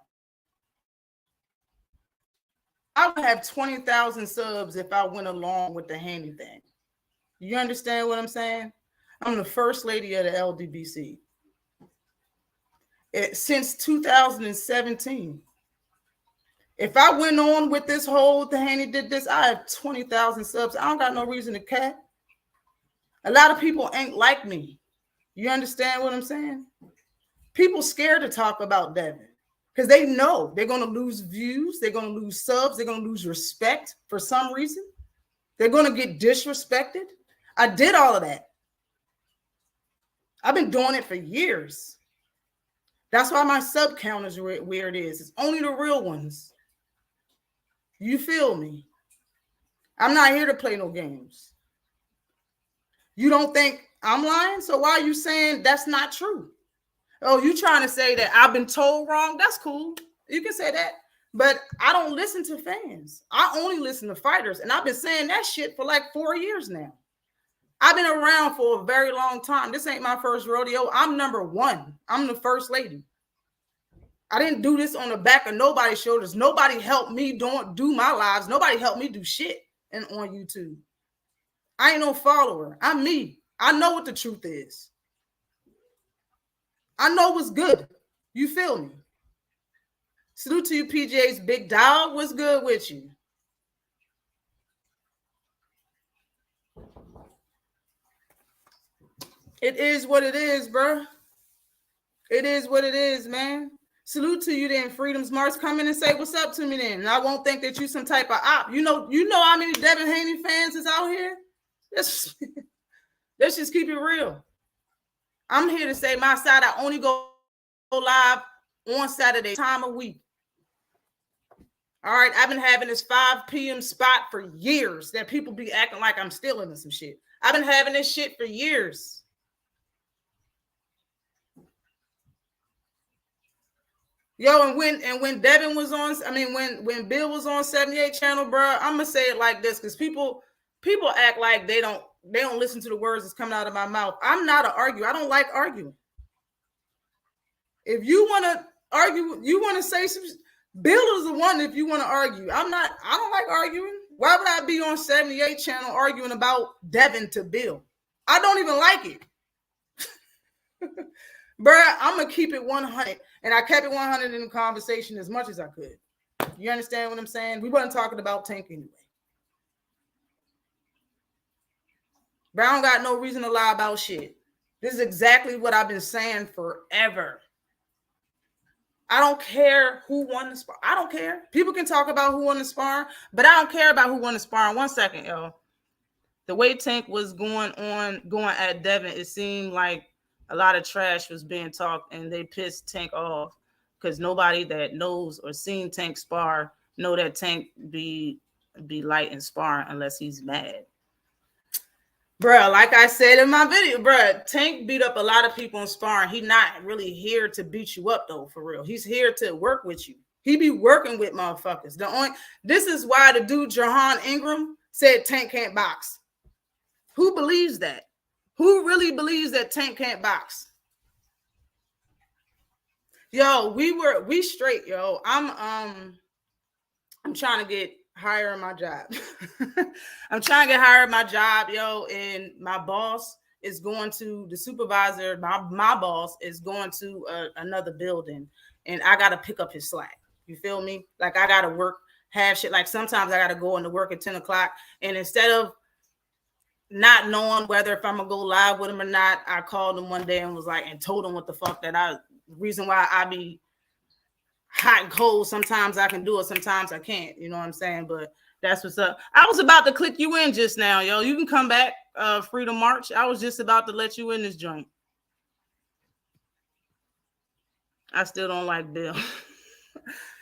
S2: I would have 20,000 subs if I went along with the handy thing. You understand what I'm saying? I'm the first lady of the LDBC. Since 2017. If I went on with this whole the handy did this, I have 20,000 subs. I don't got no reason to cat. A lot of people ain't like me. You understand what I'm saying? People scared to talk about Devin because they know they're going to lose views. They're going to lose subs. They're going to lose respect for some reason. They're going to get disrespected. I did all of that. I've been doing it for years. That's why my sub count is where it is. It's only the real ones. You feel me? I'm not here to play no games. You don't think I'm lying? So why are you saying that's not true? Oh, you trying to say that I've been told wrong? That's cool. You can say that. But I don't listen to fans. I only listen to fighters. And I've been saying that shit for like 4 years now. I've been around for a very long time. This ain't my first rodeo. I'm number one. I'm the first lady. I didn't do this on the back of nobody's shoulders. Nobody helped me do my lives. Nobody helped me do shit on YouTube. I ain't no follower. I'm me. I know what the truth is. I know what's good. You feel me? Salute to you, PJ's big dog. What's good with you? It is what it is, bro. It is what it is, man. Salute to you then, Freedom's Mars. Come in and say what's up to me then. And I won't think that you some type of op. You know how many Devin Haney fans is out here? Let's just keep it real. I'm here to say my side. I only go live on Saturday, time of week. All right, I've been having this 5 p.m. spot for years that people be acting like I'm still into some shit. I've been having this shit for years. Yo, and when Devin was on, when Bill was on 78 channel, bro, I'm gonna say it like this because people act like they don't listen to the words that's coming out of my mouth. I'm not an arguer. I don't like arguing. If you want to argue, you want to say some. Bill is the one. If you want to argue, I don't like arguing. Why would I be on 78 channel arguing about Devin to Bill? I don't even like it. Bruh, I'm going to keep it 100. And I kept it 100 in the conversation as much as I could. You understand what I'm saying? We wasn't talking about Tank anyway. But I don't got no reason to lie about shit. This is exactly what I've been saying forever. I don't care who won the spar. I don't care. People can talk about who won the spar, but I don't care about who won the spar. 1 second, yo. The way Tank was going at Devin, it seemed like a lot of trash was being talked, and they pissed Tank off because nobody that knows or seen Tank spar know that Tank be light in sparring unless he's mad. Bruh, like I said in my video, bruh, Tank beat up a lot of people in sparring. He's not really here to beat you up, though, for real. He's here to work with you. He be working with motherfuckers. This is why the dude, Jahan Ingram, said Tank can't box. Who believes that? Who really believes that Tank can't box? Yo, we straight, yo. I'm trying to get higher in my job. I'm trying to get higher in my job, yo, and my boss is going to the supervisor. My boss is going to another building, and I got to pick up his slack. You feel me? Like I got to work half shit. Like sometimes I got to go into work at 10 o'clock, and instead of not knowing whether if I'm gonna go live with him or not, I called him one day and was like, and told him what the fuck that reason why I be hot and cold. Sometimes I can do it, sometimes I can't. You know what I'm saying? But that's what's up. I was about to click you in just now, yo. You can come back, Freedom March. I was just about to let you in this joint. I still don't like Bill.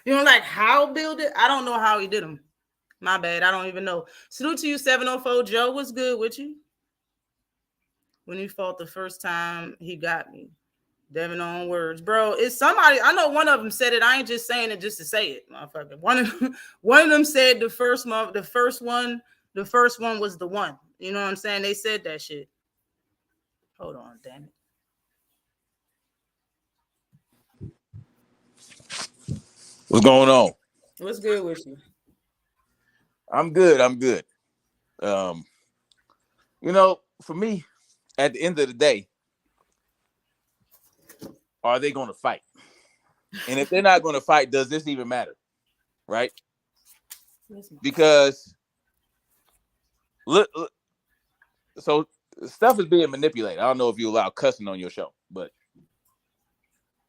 S2: You don't like how Bill did? I don't know how he did them. My bad. I don't even know. Salute to you, 704 Joe. What's good with you? When he fought the first time, he got me. Devin on words, bro. It's somebody. I know one of them said it. I ain't just saying it just to say it, motherfucker. One of them said the first one was the one. You know what I'm saying? They said that shit. Hold on, damn it.
S3: What's going on?
S2: What's good with you?
S3: I'm good. You know, for me, at the end of the day, are they going to fight? And if they're not going to fight, does this even matter? Right? Because look, so stuff is being manipulated. I don't know if you allow cussing on your show, but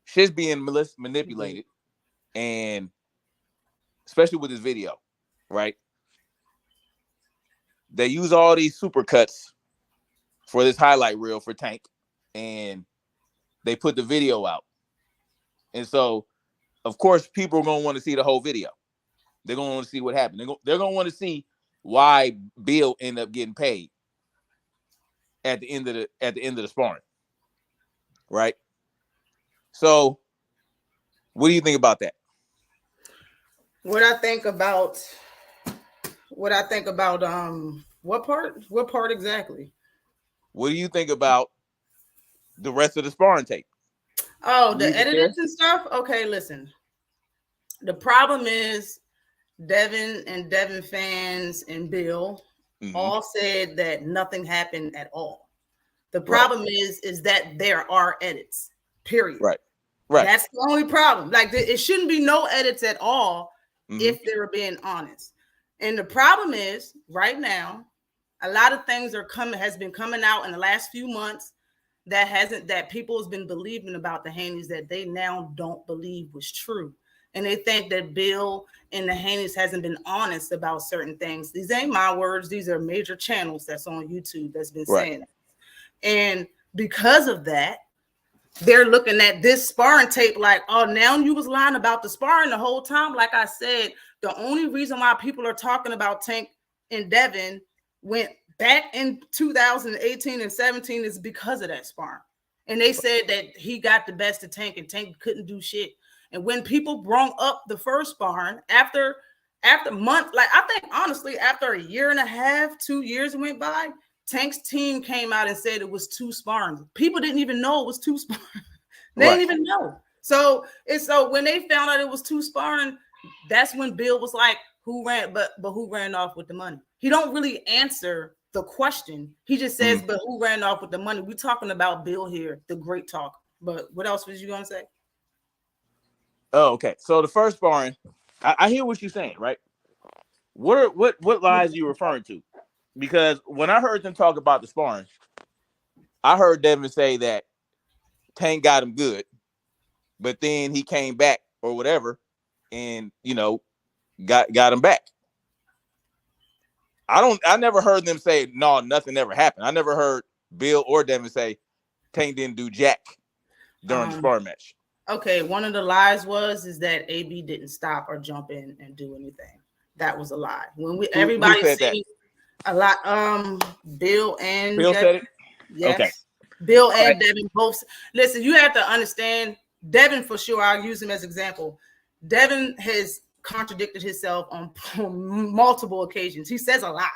S3: shit's being manipulated, and especially with this video, right? They use all these super cuts for this highlight reel for Tank, and they put the video out. And so, of course, people are going to want to see the whole video. They're going to want to see what happened. They're going to want to see why Bill ended up getting paid at the end of the sparring, right? So, what do you think about that?
S2: What I think about what part exactly?
S3: What do you think about the rest of the sparring tape?
S2: Oh, the editors and stuff? Okay, listen. The problem is Devin and Devin fans and Bill all said that nothing happened at all. The problem is that there are edits, period.
S3: Right.
S2: That's the only problem. Like, it shouldn't be no edits at all if they were being honest. And the problem is right now, a lot of things has been coming out in the last few months that people has been believing about the Haneys that they now don't believe was true. And they think that Bill and the Haneys hasn't been honest about certain things. These ain't my words. These are major channels that's on YouTube that's been saying it. And because of that, they're looking at this sparring tape like, oh, now you was lying about the sparring the whole time. Like I said, the only reason why people are talking about Tank and Devin went back in 2018 and 17 is because of that sparring. And they said that he got the best of Tank and Tank couldn't do shit. And when people brought up the first sparring after months, like I think honestly, after a year and a half, 2 years went by, Tank's team came out and said it was 2 sparring. People didn't even know it was 2 sparring. They didn't even know. So when they found out it was 2 sparring, that's when Bill was like, who ran off with the money? He don't really answer the question. He just says, but who ran off with the money? We're talking about Bill here, the great talk. But what else was you gonna say?
S3: Oh, okay. So the first sparring, I hear what you're saying, right? What lies are you referring to? Because when I heard them talk about the sparring, I heard Devin say that Tank got him good, but then he came back or whatever, and got him back. I never heard them say no, nothing ever happened. I never heard Bill or Devin say Tank didn't do jack during the sparring match.
S2: Okay, one of the lies is that AB didn't stop or jump in and do anything. That was a lie. When everybody said that? A lot. Bill
S3: Devin
S2: said it. Yes. Okay. Bill and Devin both. Listen, you have to understand Devin for sure. I'll use him as an example. Devin has contradicted himself on multiple occasions. He says a lot.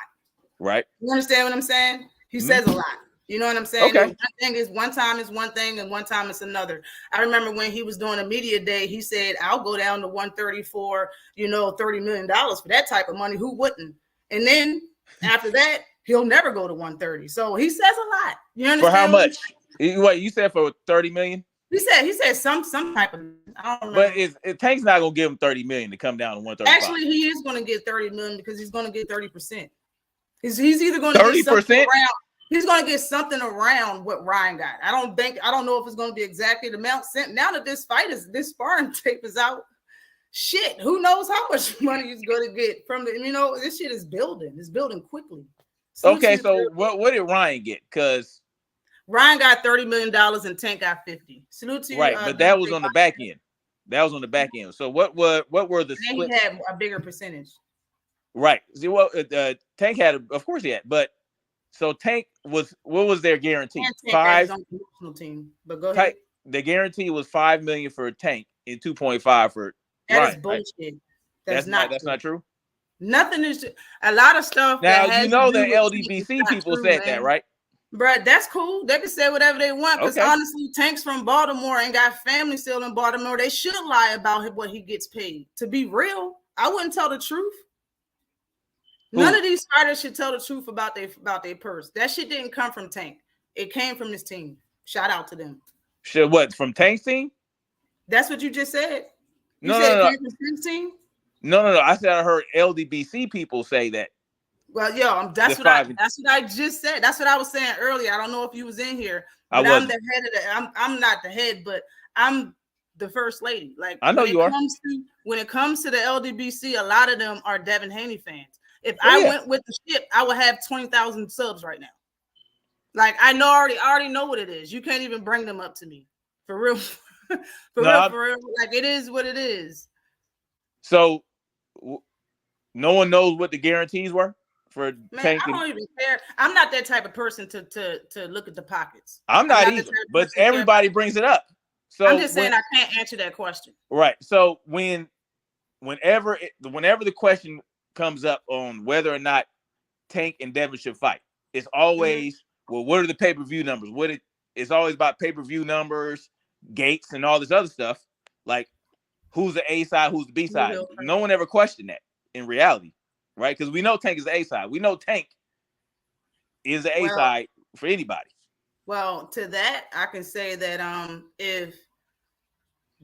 S3: Right.
S2: You understand what I'm saying? He says a lot. You know what I'm saying?
S3: Okay.
S2: One thing is one time is one thing and one time it's another. I remember when he was doing a media day, he said, I'll go down to 130 for, $30 million for that type of money. Who wouldn't? And then after that, he'll never go to 130. So he says a lot. You understand?
S3: For how much? What you said for 30 million?
S2: He said some type of, I don't know.
S3: But Tank's not gonna give him 30 million to come down to 135.
S2: Actually, he is gonna get 30 million because he's gonna get 30%. He's either gonna
S3: 30%.
S2: He's going to get something around what Ryan got. I don't know if it's going to be exactly the amount sent. Now that this sparring tape is out, shit, who knows how much money he's going to get from the, this shit is building. It's building quickly.
S3: Okay, so what did Ryan get? Because
S2: Ryan got $30 million and Tank got 50. Salute to you.
S3: Right, but that was on the back end. That was on the back end. So what were the splits?
S2: He had a bigger percentage.
S3: Right. See, well, Tank had, of course he had, but so Tank what was their guarantee?
S2: $5 on the promotional team. But go ahead.
S3: The guarantee was $5 million for Tank and 2.5 for
S2: That
S3: Ryan,
S2: is bullshit.
S3: Right?
S2: That's
S3: not true.
S2: Nothing is a lot of stuff.
S3: Now that the LDBC people said that, right?
S2: Bruh, that's cool. They can say whatever they want because honestly, Tank's from Baltimore and got family still in Baltimore. They should lie about what he gets paid. To be real, I wouldn't tell the truth. None of these fighters should tell the truth about their purse. That shit didn't come from Tank. It came from his team. Shout out to them.
S3: Shit, what, from Tank's team?
S2: That's what you just said.
S3: No.
S2: It came from Tank's team?
S3: No. I said I heard LDBC people say that.
S2: Well, yo, that's what I just said. That's what I was saying earlier. I don't know if you was in here. But I'm the head of I'm not the head, but I'm the first lady. Like
S3: I know you are.
S2: When it comes to the LDBC, a lot of them are Devin Haney fans. If I went with the ship, I would have 20,000 subs right now. Like I already know what it is. You can't even bring them up to me. For real. For real. Like it is what it is.
S3: So no one knows what the guarantees were for Tank.
S2: I don't even care. I'm not that type of person to look at the pockets.
S3: I'm not either, but everybody brings it up. So
S2: I'm just saying I can't answer that question.
S3: Right. So whenever the question comes up on whether or not Tank and Devin should fight, it's always well, what are the pay-per-view numbers? It's always about pay-per-view numbers, gates, and all this other stuff. Like who's the A side, who's the B side. No one ever questioned that in reality, right? Because we know Tank is the A side. We know Tank is the A side for anybody. Well,
S2: to that, I can say that if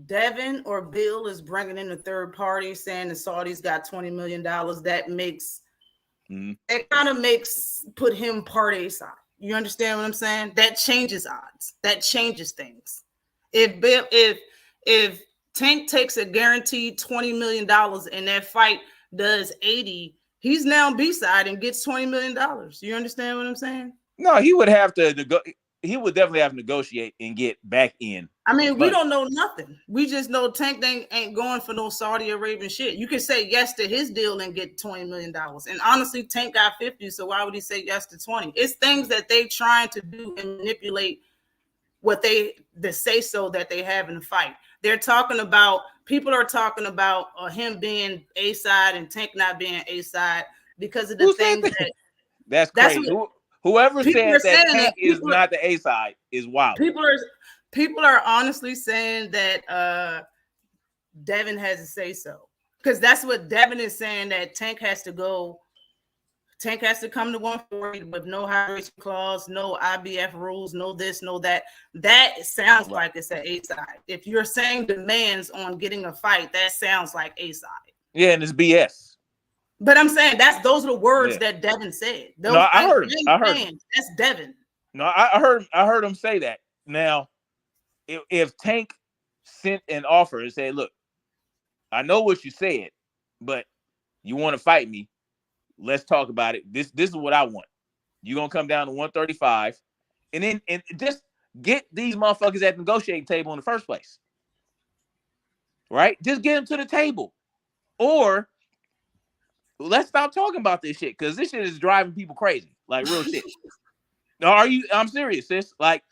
S2: Devin or Bill is bringing in a third party saying the Saudis got $20 million, that makes it kind of put him part A side. You understand what I'm saying? That changes odds. That changes things. If Tank takes a guaranteed $20 million and that fight does 80, he's now B side and gets $20 million. You understand what I'm saying?
S3: No, he would have to he would definitely have to negotiate and get back in.
S2: I mean, we don't know nothing. We just know Tank ain't going for no Saudi Arabian shit. You can say yes to his deal and get $20 million. And honestly, Tank got 50, so why would he say yes to 20? It's things that they trying to do and manipulate what the say-so that they have in the fight. People are talking about him being A side and Tank not being A side because of the things that.
S3: That's crazy. Whoever said that Tank is not the A side is wild.
S2: People are honestly saying that Devin has to say so. Because that's what Devin is saying, that Tank has to go. Tank has to come to 140 with no high-risk clause, no IBF rules, no this, no that. That sounds like it's an A side. If you're saying demands on getting a fight, that sounds like A side.
S3: Yeah, and it's BS.
S2: But I'm saying those are the words that Devin said.
S3: I heard him.
S2: That's Devin.
S3: No, I heard him say that. Now, if Tank sent an offer and said, "Look, I know what you said, but you want to fight me? Let's talk about it. This is what I want. You're gonna come down to 135, and just get these motherfuckers at the negotiating table in the first place, right? Just get them to the table, or let's stop talking about this shit because this shit is driving people crazy, like real shit. I'm serious, sis. Like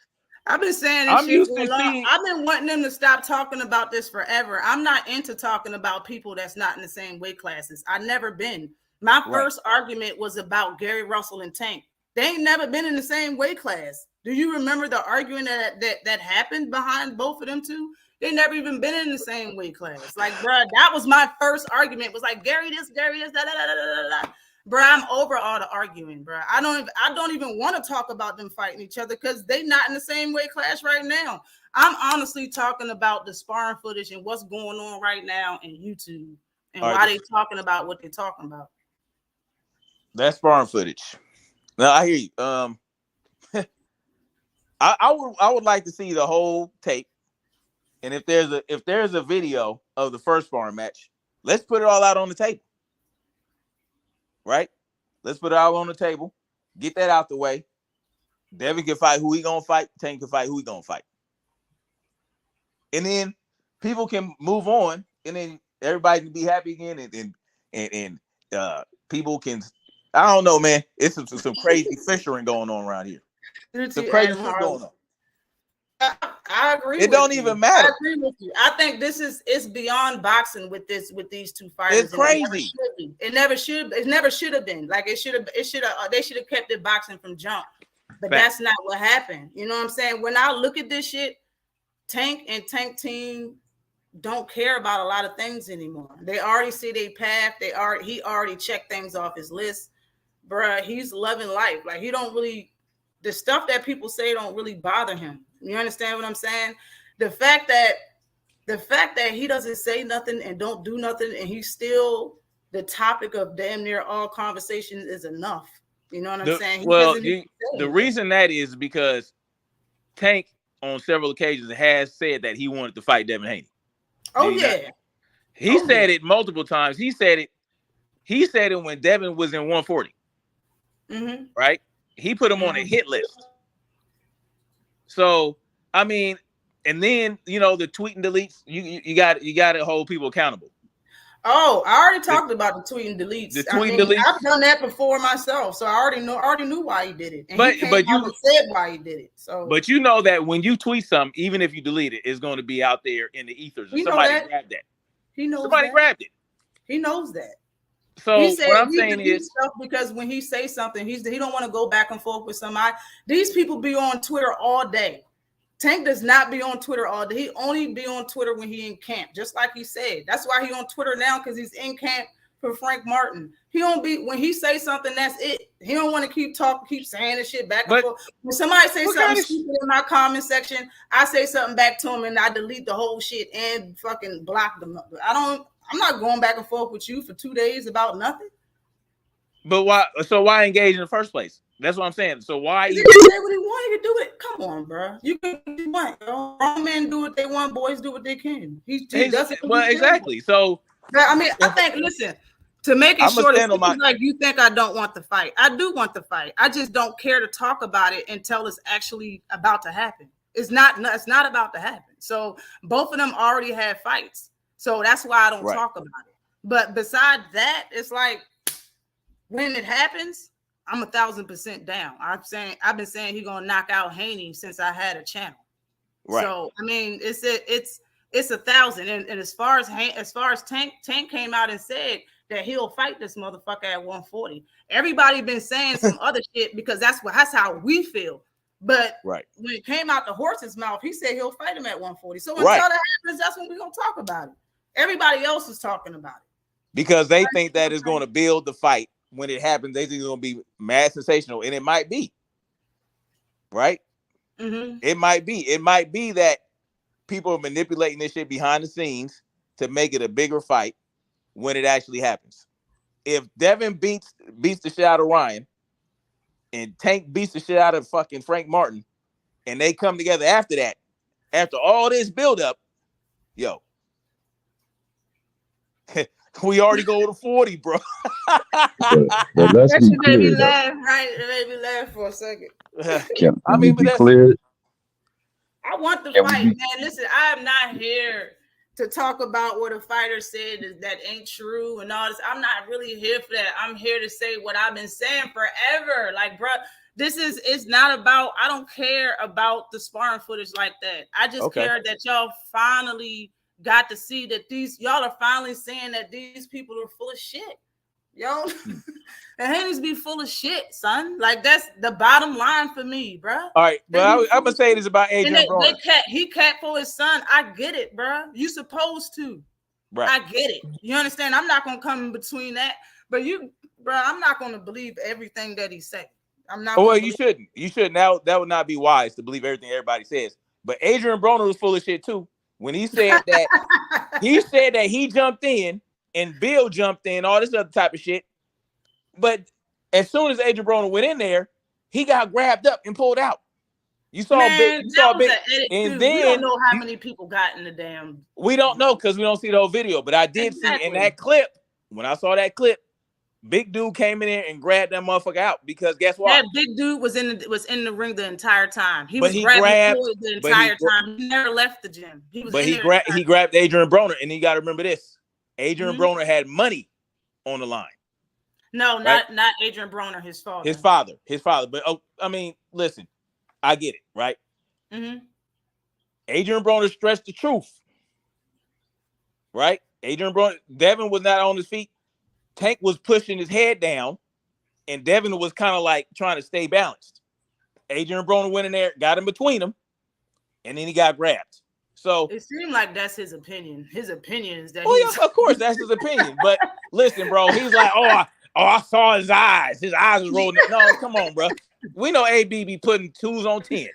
S2: I've been saying this shit for a long. I've been wanting them to stop talking about this forever. I'm not into talking about people that's not in the same weight classes. I've never been. My first argument was about Gary Russell and Tank. They ain't never been in the same weight class. Do you remember the arguing that happened behind both of them two? They never even been in the same weight class. Like, bro, that was my first argument. Was like Gary this, da da da da da. Bro, I'm over all the arguing, bro. I don't even want to talk about them fighting each other because they not in the same weight class right now. I'm honestly talking about the sparring footage and what's going on right now in YouTube and why they talking about what they're talking about.
S3: That's sparring footage. Now I hear you. I would like to see the whole tape. And if there's a video of the first sparring match, let's put it all out on the table. Right? Let's put it all on the table. Get that out the way. Devin can fight who he gonna fight. Tank can fight who he gonna fight. And then people can move on, and then everybody can be happy again, and people can. I don't know, man. It's some crazy fishing going on around here. Some crazy shit going on.
S2: I agree.
S3: It don't even matter.
S2: I agree with you. I think it's beyond boxing with these two fighters.
S3: It's crazy.
S2: It never should have been. Like they should have kept it boxing from jump. But that's not what happened. You know what I'm saying? When I look at this shit, Tank and Tank team don't care about a lot of things anymore. They already see their path. He already checked things off his list. Bruh, he's loving life. Like he don't really, the stuff that people say don't really bother him. You understand what I'm saying? The fact that he doesn't say nothing and don't do nothing, and he's still the topic of damn near all conversations is enough. You know what I'm saying?
S3: The reason that is because Tank on several occasions has said that he wanted to fight Devin Haney.
S2: Oh yeah.
S3: He said it multiple times. He said it when Devin was in 140. Mm-hmm. Right? He put him on a hit list. So, I mean, and then, the tweet and deletes, you got to hold people accountable.
S2: Oh, I already talked about the tweet and deletes.
S3: Deletes.
S2: I've done that before myself, so I already knew why he did it. And
S3: but
S2: you said why he did it. So,
S3: but you know that when you tweet something, even if you delete it, it's going to be out there in the ethers. Somebody grabbed that.
S2: He knows.
S3: Somebody grabbed it.
S2: He knows that.
S3: So what I'm saying is,
S2: because when he says something, he don't want to go back and forth with somebody. These people be on Twitter all day. Tank does not be on Twitter all day. He only be on Twitter when he in camp, just like he said. That's why he on Twitter now, because he's in camp for Frank Martin. He don't be, when he say something, that's it. He don't want to keep saying this shit back and forth. When somebody say something stupid in my comment section, I say something back to him and I delete the whole shit and fucking block them. I'm not going back and forth with you for 2 days about nothing.
S3: But why? So why engage in the first place? That's what I'm saying. So why?
S2: He did what he wanted to do it. Come on, bro. You can do what? Grown men do what they want. Boys do what they can. He does it.
S3: Well, exactly. So
S2: I mean, I think. Listen, to make it short, it's like you think I don't want the fight. I do want the fight. I just don't care to talk about it until it's actually about to happen. It's not about to happen. So both of them already had fights. So that's why I don't talk about it. But besides that, it's like when it happens, I'm 1,000% down. I've been saying he's gonna knock out Haney since I had a channel. Right. So I mean, it's 1,000. And as far as Tank came out and said that he'll fight this motherfucker at 140. Everybody been saying some other shit because that's how we feel. But when it came out the horse's mouth, he said he'll fight him at 140. So until that happens, that's when we're gonna talk about it. Everybody else is talking about it
S3: because they think that is going to build the fight. When it happens, they think it's going to be mad sensational, and it might be, right? Mm-hmm. It might be that people are manipulating this shit behind the scenes to make it a bigger fight when it actually happens. If Devin beats the shit out of Ryan, and Tank beats the shit out of fucking Frank Martin, and they come together after that, after all this buildup, yo. We already go to 40, bro.
S2: That made me laugh, right? It made me laugh for a second. I want the fight, man. Listen, I am not here to talk about what a fighter said that ain't true and all this. I'm not really here for that. I'm here to say what I've been saying forever. Like, bro, it's not about, I don't care about the sparring footage like that. I just care that y'all finally got to see that y'all are finally saying that these people are full of shit. Yo, and Haney's be full of shit, son. Like that's the bottom line for me, bro. All
S3: right, but I'm gonna say this about Adrian Broner.
S2: He cat for his son. I get it, bro. You supposed to. Right. I get it. You understand? I'm not gonna come in between that. But I'm not gonna believe everything that he said. I'm not.
S3: Well, you shouldn't. You shouldn't. That would not be wise to believe everything everybody says. But Adrian Broner was full of shit too. When he said that he jumped in and Bill jumped in, all this other type of shit. But as soon as Adrian Broner went in there, he got grabbed up and pulled out. You saw
S2: Man,
S3: a bit, you saw a bit, and
S2: too.
S3: then
S2: we don't know how many people got in the damn.
S3: We don't know because we don't see the whole video. But I did see in that clip, when I saw that clip, big dude came in there and grabbed that motherfucker out because guess what?
S2: That big dude was in the ring the entire time. He grabbing the entire time. He never left the gym. He
S3: grabbed Adrian Broner, and you got to remember this: Adrian Broner had money on the line.
S2: No, right? not Adrian Broner, his father.
S3: His father. But I mean, listen, I get it, right?
S2: Mm-hmm.
S3: Adrian Broner stretched the truth, right? Adrian Broner, Devin was not on his feet. Tank was pushing his head down, and Devin was kind of like trying to stay balanced. Adrian Broner went in there, got in between them, and then he got grabbed. So
S2: it seemed like that's his opinion. His opinion is that.
S3: Well, yeah, of course, that's his opinion. But listen, bro, he's like, I saw his eyes. His eyes was rolling. No, come on, bro. We know AB be putting 2s on 10s.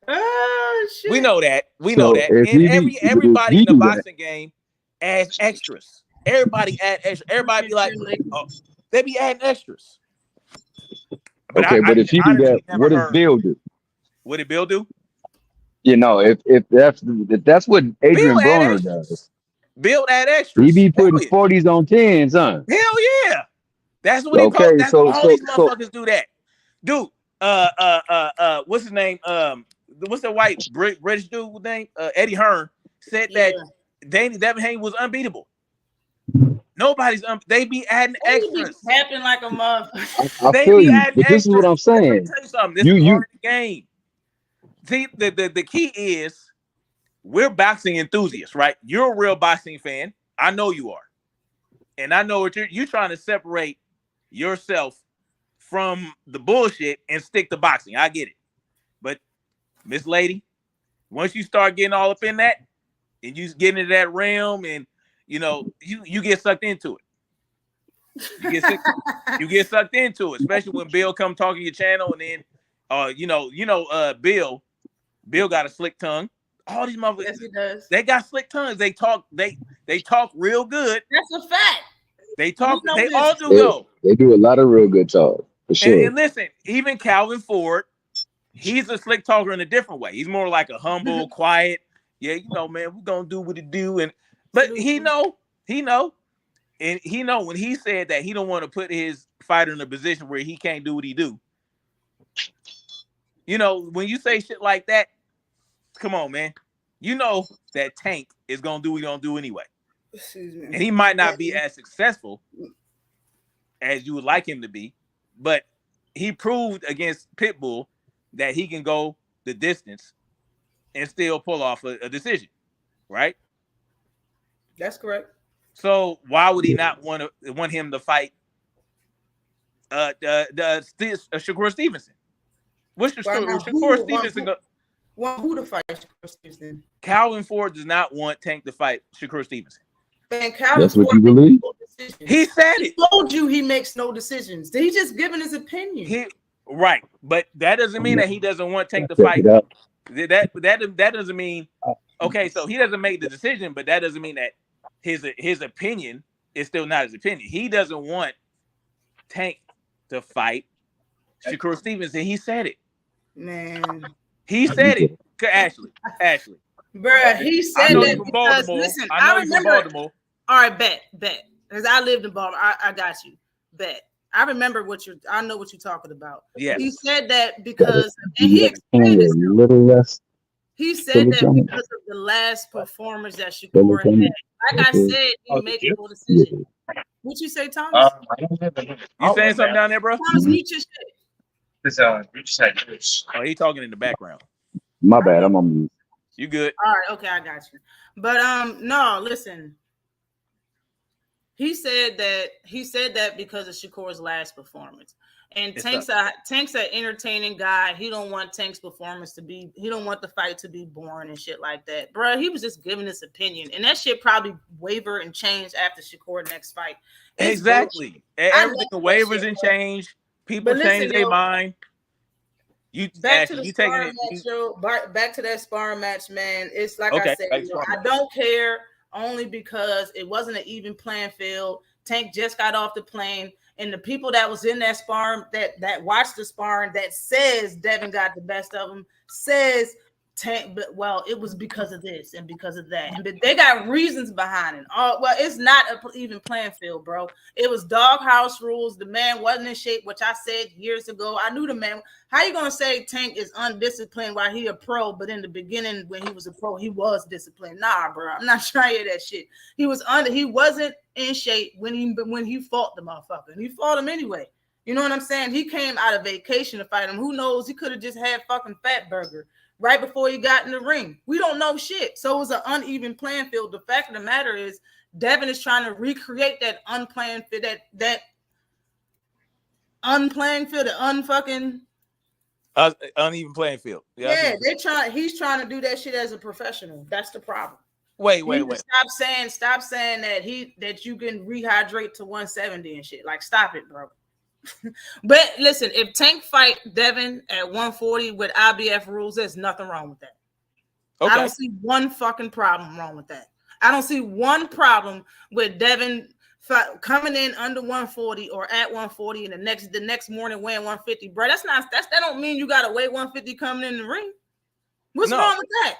S2: Oh shit.
S3: We know that. And everybody in the boxing game adds extras. Everybody add extra. Everybody be like, oh, they be adding extras.
S4: But if he do that, what does Bill do?
S3: What did Bill do?
S4: You know, if that's what Adrian Broner does.
S3: Bill add extras.
S4: He be putting 40s on 10s, huh?
S3: Hell yeah. That's what he calls. That's all these motherfuckers do that. Dude, what's his name? What's that white British dude name? Eddie Hearn said that Devin Haney was unbeatable. Nobody's they be adding extras.
S2: Tapping like a motherfucker.
S4: I feel you, but this is what I'm saying.
S3: Let me tell you something. This is part of the game. See, the key is we're boxing enthusiasts, right? You're a real boxing fan. I know you are. And I know what you're trying to separate yourself from the bullshit and stick to boxing. I get it. But Miss Lady, once you start getting all up in that and you get into that realm and you know, you get sucked into it. You get sucked into it, especially when Bill come talking your channel and then Bill got a slick tongue. All these motherfuckers,
S2: yes, he does.
S3: They got slick tongues. They talk real good.
S2: That's a fact.
S3: They talk. They all do though.
S4: They do a lot of real good talk for sure.
S3: And listen, even Calvin Ford, he's a slick talker in a different way. He's more like a humble, quiet. Yeah, you know, man, we're gonna do what it do. But he know, and he know when he said that he don't want to put his fighter in a position where he can't do what he do. You know, when you say shit like that, come on, man. You know that Tank is gonna do what he gonna do anyway. And he might not be as successful as you would like him to be, but he proved against Pitbull that he can go the distance and still pull off a decision, right?
S2: That's correct. So
S3: why would he not want him to fight Shakur Stevenson? What's Shakur Stevenson?
S2: Who to fight Shakur Stevenson?
S3: Calvin Ford does not want Tank to fight Shakur Stevenson.
S2: Man, Calvin
S4: That's
S2: Ford
S4: what you believe?
S3: He said it.
S2: He told you he makes no decisions. He's just giving his opinion.
S3: Right, but that doesn't mean that he doesn't want Tank to fight. That doesn't mean okay. So he doesn't make the decision, but that doesn't mean that his opinion is still not his opinion. He doesn't want Tank to fight Shakur Stevenson. He said it.
S2: Man,
S3: he said it. Ashley,
S2: bruh, he said that because listen, I remember. All right, bet, because I lived in Baltimore. I got you. Bet. I remember I know what you're talking about.
S3: Yeah.
S2: He said that because, and he explained it. He said that because of the last performance that Shakur had. Like I said, he made no decision. What you say, Thomas?
S3: You saying something down there, bro?
S2: Thomas, mute your shit.
S5: You just had yours.
S3: Oh, he talking in the background.
S4: My bad. I'm on mute.
S3: You good?
S2: All right. Okay, I got you. But no, listen. He said that because of Shakur's last performance. And Tank's an entertaining guy. He don't want Tank's performance to be, he don't want the fight to be boring and shit like that. Bro, he was just giving his opinion. And that shit probably waver and change after Shakur's next fight.
S3: Exactly. Everything wavers and change. People change their mind.
S2: Back to that sparring match, man. It's like I said, I don't care only because it wasn't an even playing field. Tank just got off the plane, and the people that was in that sparring, that watched the sparring, that says Devin got the best of him, says Tank, but well, it was because of this and because of that. But they got reasons behind it. Well, it's not an even playing field, bro. It was doghouse rules. The man wasn't in shape, which I said years ago. I knew the man. How you gonna say Tank is undisciplined while he a pro, but in the beginning when he was a pro, he was disciplined? Nah, bro. I'm not trying to hear that shit. He wasn't in shape when he fought the motherfucker. And he fought him anyway. You know what I'm saying? He came out of vacation to fight him. Who knows? He could have just had fucking Fat Burger right before he got in the ring. We don't know shit. So it was an uneven playing field. The fact of the matter is Devin is trying to recreate that unplaying field, that unplaying field, the unfucking
S3: uneven playing field.
S2: Yeah, he's trying to do that shit as a professional. That's the problem.
S3: Wait.
S2: Stop saying that you can rehydrate to 170 and shit. Like, stop it, bro. But listen, if Tank fight Devin at 140 with IBF rules, there's nothing wrong with that. Okay. I don't see one fucking problem wrong with that. I don't see one problem with Devin coming in under 140 or at 140 and the next morning weighing 150, bro. That don't mean you gotta weigh 150 coming in the ring. What's wrong with that?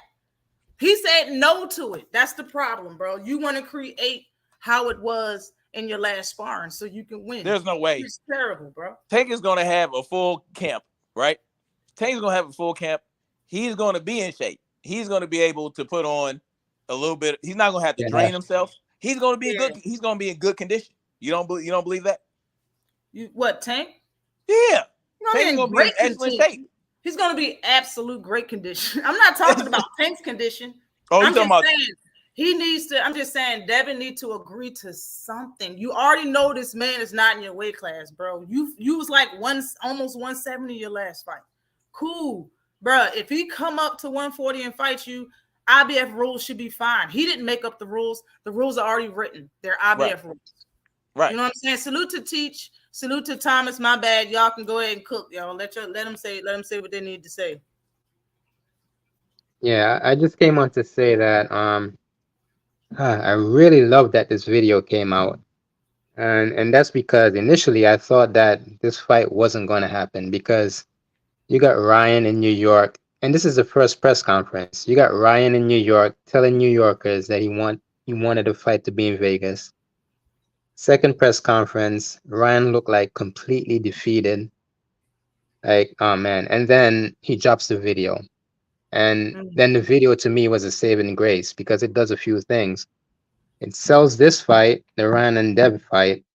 S2: He said no to it. That's the problem, bro. You want to create how it was in your last sparring so you can win.
S3: There's no way.
S2: It's terrible, bro.
S3: Tank is going to have a full camp, right? Tank's going to have a full camp. He's going to be in shape. He's going to be able to put on a little bit. He's not going to have to drain himself. He's going to be He's going to be in good condition. You don't believe that?
S2: Tank?
S3: Yeah. Tank's going to be in excellent shape.
S2: He's going to be absolute great condition. I'm not talking about Tank's condition.
S3: I'm talking about
S2: he needs to. I'm just saying, Devin needs to agree to something. You already know this man is not in your weight class, bro. You was like almost 170 your last fight. Cool, bro. If he come up to 140 and fight you, IBF rules should be fine. He didn't make up the rules. The rules are already written. They're IBF rules.
S3: Right.
S2: You know what I'm saying? Salute to Teach. Salute to Thomas. My bad. Y'all can go ahead and cook, y'all. Let them say what they need to say.
S5: Yeah, I just came on to say that I really love that this video came out. And that's because initially I thought that this fight wasn't going to happen because you got Ryan in New York, and this is the first press conference. You got Ryan in New York telling New Yorkers that he wanted the fight to be in Vegas. Second press conference, Ryan looked like completely defeated. Like, oh man. And then he drops the video. And then the video to me was a saving grace because it does a few things. It sells this fight, the Ryan and Dev fight,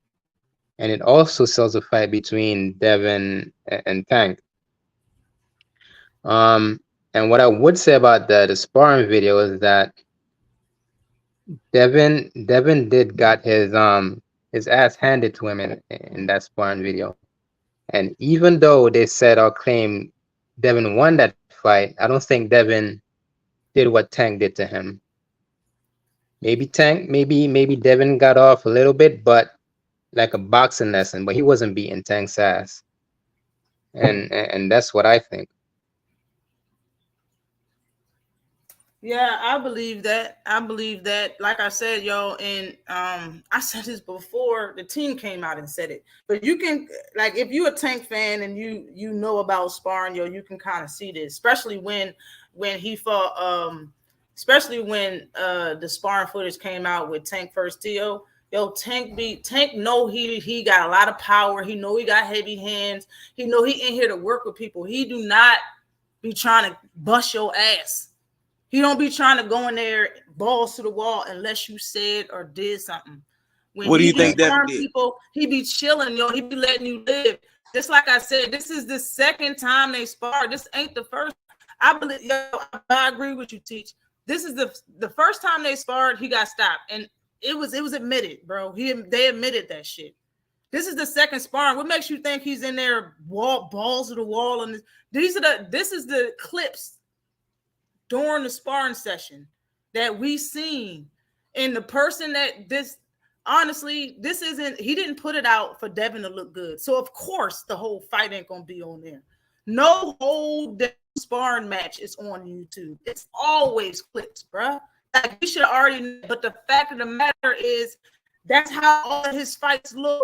S5: and it also sells a fight between Devin and Tank. And what I would say about the sparring video is that Devin did got his ass handed to him in that sparring video. And even though they said or claimed Devin won that fight, I don't think Devin did what Tank did to him. Maybe Devin got off a little bit, but like a boxing lesson, but he wasn't beating Tank's ass. And that's what I think.
S2: Yeah, I believe that. Like I said, yo, and I said this before the team came out and said it. But you can, like, if you're a Tank fan and you know about sparring, yo, you can kind of see this, especially when he fought, especially when the sparring footage came out with Tank versus Tio. Yo, Tank know he got a lot of power. He know he got heavy hands. He know he in here to work with people. He do not be trying to bust your ass. He don't be trying to go in there balls to the wall unless you said or did something. When
S3: what do you think that
S2: people, he be chilling, yo. He be letting you live. Just like I said, this is the second time they sparred. This ain't the first. I believe, yo, I agree with you, Teach. This is the first time they sparred. He got stopped, and it was admitted, bro. They admitted that shit. This is the second sparring. What makes you think he's in there balls to the wall? And this is the clips during the sparring session that we seen. And the person that this isn't, he didn't put it out for Devin to look good. So of course the whole fight ain't gonna be on there. No whole sparring match is on YouTube. It's always clips, bro. Like, you should already know. But the fact of the matter is That's how all of his fights look.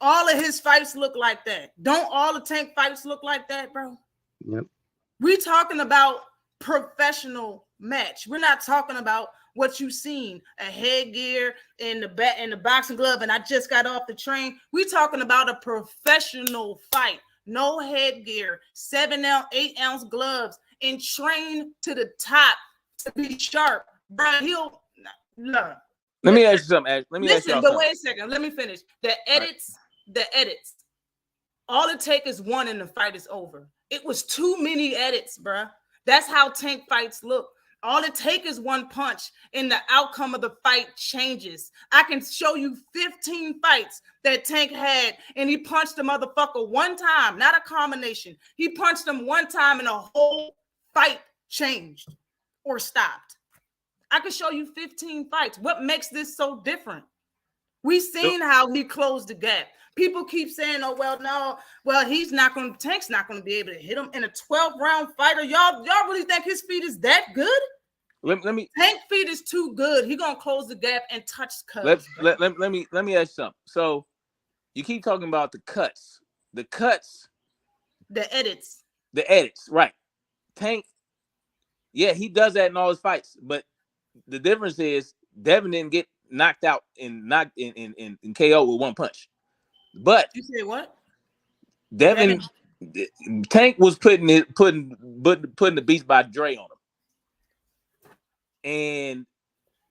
S2: All of his fights look like that. Don't all the Tank fights look like that, bro?
S5: Yep.
S2: We talking about professional match. We're not talking about what you've seen, a headgear and the boxing glove, and I just got off the train. We talking about a professional fight. No headgear, 7-ounce, 8-ounce gloves, and train to the top to be sharp. Bro, he'll no.
S3: Let me ask you something. Ash. Let me ask you
S2: Listen, but
S3: something.
S2: wait a second. Let me finish. The edits. All it takes is one and the fight is over. It was too many edits, bruh. That's how Tank fights look. All it takes is one punch and the outcome of the fight changes. I can show you 15 fights that Tank had and he punched the motherfucker one time, not a combination. He punched him one time and the whole fight changed or stopped. I can show you 15 fights. What makes this so different? We've seen how he closed the gap. People keep saying, "Oh well, no, well Tank's not going to be able to hit him in a 12-round fight." Or y'all really think his feet is that good?
S3: Let me.
S2: Tank feet is too good. He gonna close the gap and touch cuts.
S3: Let me ask you something. So you keep talking about the cuts, the edits, right? Tank, yeah, he does that in all his fights, but the difference is Devin didn't get knocked out and knocked in KO with one punch. But
S2: you say what?
S3: Devin Tank was putting the beast by Dre on him, and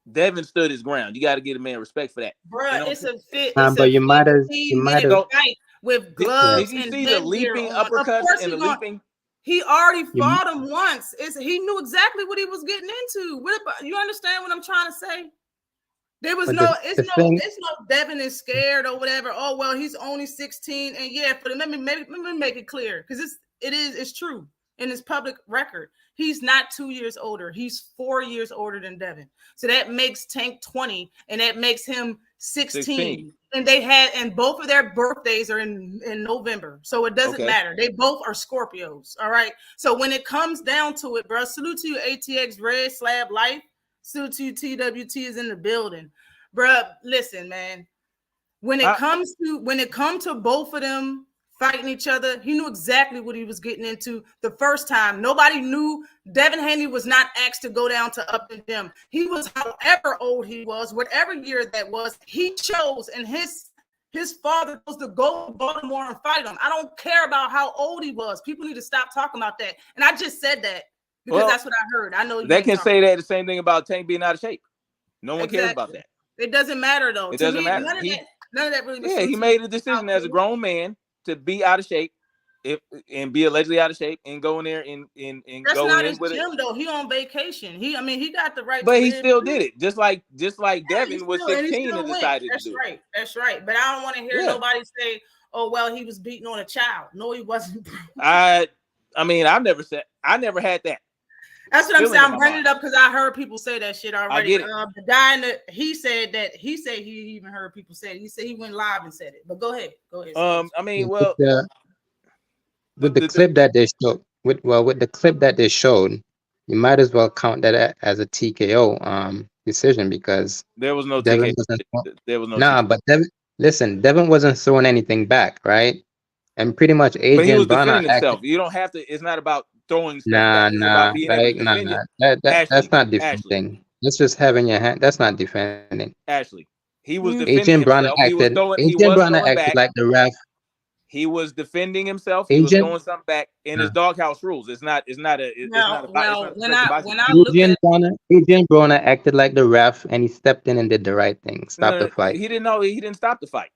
S3: Devin stood his ground. You got to give a man respect for that,
S2: bro.
S3: You know?
S2: It's a fit.
S5: But you might have
S2: fight with gloves.
S3: Did you
S2: and
S3: see the leaping uppercuts and the leaping?
S2: He already fought him once. He knew exactly what he was getting into. You understand what I'm trying to say? There was it's no Devin is scared or whatever. Oh well, he's only 16, and yeah. Let me make it clear because it's true in his public record. He's not 2 years older. He's 4 years older than Devin. So that makes Tank 20, and that makes him 16. And both of their birthdays are in November. So it doesn't matter. They both are Scorpios. All right. So when it comes down to it, bro, salute to you, ATX Red Slab Life. Salute to you, TWT is in the building. Bro, listen, man. When it comes to both of them fighting each other, he knew exactly what he was getting into the first time. Nobody knew. Devin Haney was not asked to go down to up and down. He was, however old he was, whatever year that was, he chose, and his father was to go to Baltimore and fight him. I don't care about how old he was. People need to stop talking about that. And I just said that because that's what I heard. I know
S3: they can say that the same thing about Tank being out of shape. No one cares about that.
S2: It doesn't matter though.
S3: It doesn't matter.
S2: None of that really.
S3: Yeah, he made a decision as a grown man to be out of shape, and be allegedly out of shape, and go in there and
S2: that's
S3: go
S2: not
S3: in
S2: his
S3: with
S2: gym
S3: it.
S2: Though. He on vacation. He got the right.
S3: But he still did it, just like Devin was
S2: still,
S3: 16 and decided to do it.
S2: That's right. But I don't want to hear nobody say, "Oh well, he was beating on a child." No, he wasn't.
S3: I never had that.
S2: That's what I'm saying. I'm bringing it up because I heard people say that shit already.
S3: I get it.
S2: The guy he said he even heard people say it. He said he went live and said it. But go ahead.
S5: I mean, well, with the clip that they showed, with the clip that they showed, you might as well count that as a TKO decision because
S3: there was no TKO. There was no.
S5: Nah,
S3: TKO.
S5: but Devin wasn't throwing anything back, right? And pretty much Adrian
S3: But he was
S5: Broner
S3: defending himself. You don't have to. It's not about throwing stuff back.
S5: That's not defending. That's just having your hand. That's not defending.
S3: Ashley, he was defending himself.
S5: Adrian Broner acted like the ref.
S3: He was defending himself. He was throwing something back in his doghouse rules. It's not. When I look
S5: at Adrian Broner acted like the ref, and he stepped in and did the right thing. Stop the fight.
S3: He didn't know. He didn't stop the fight.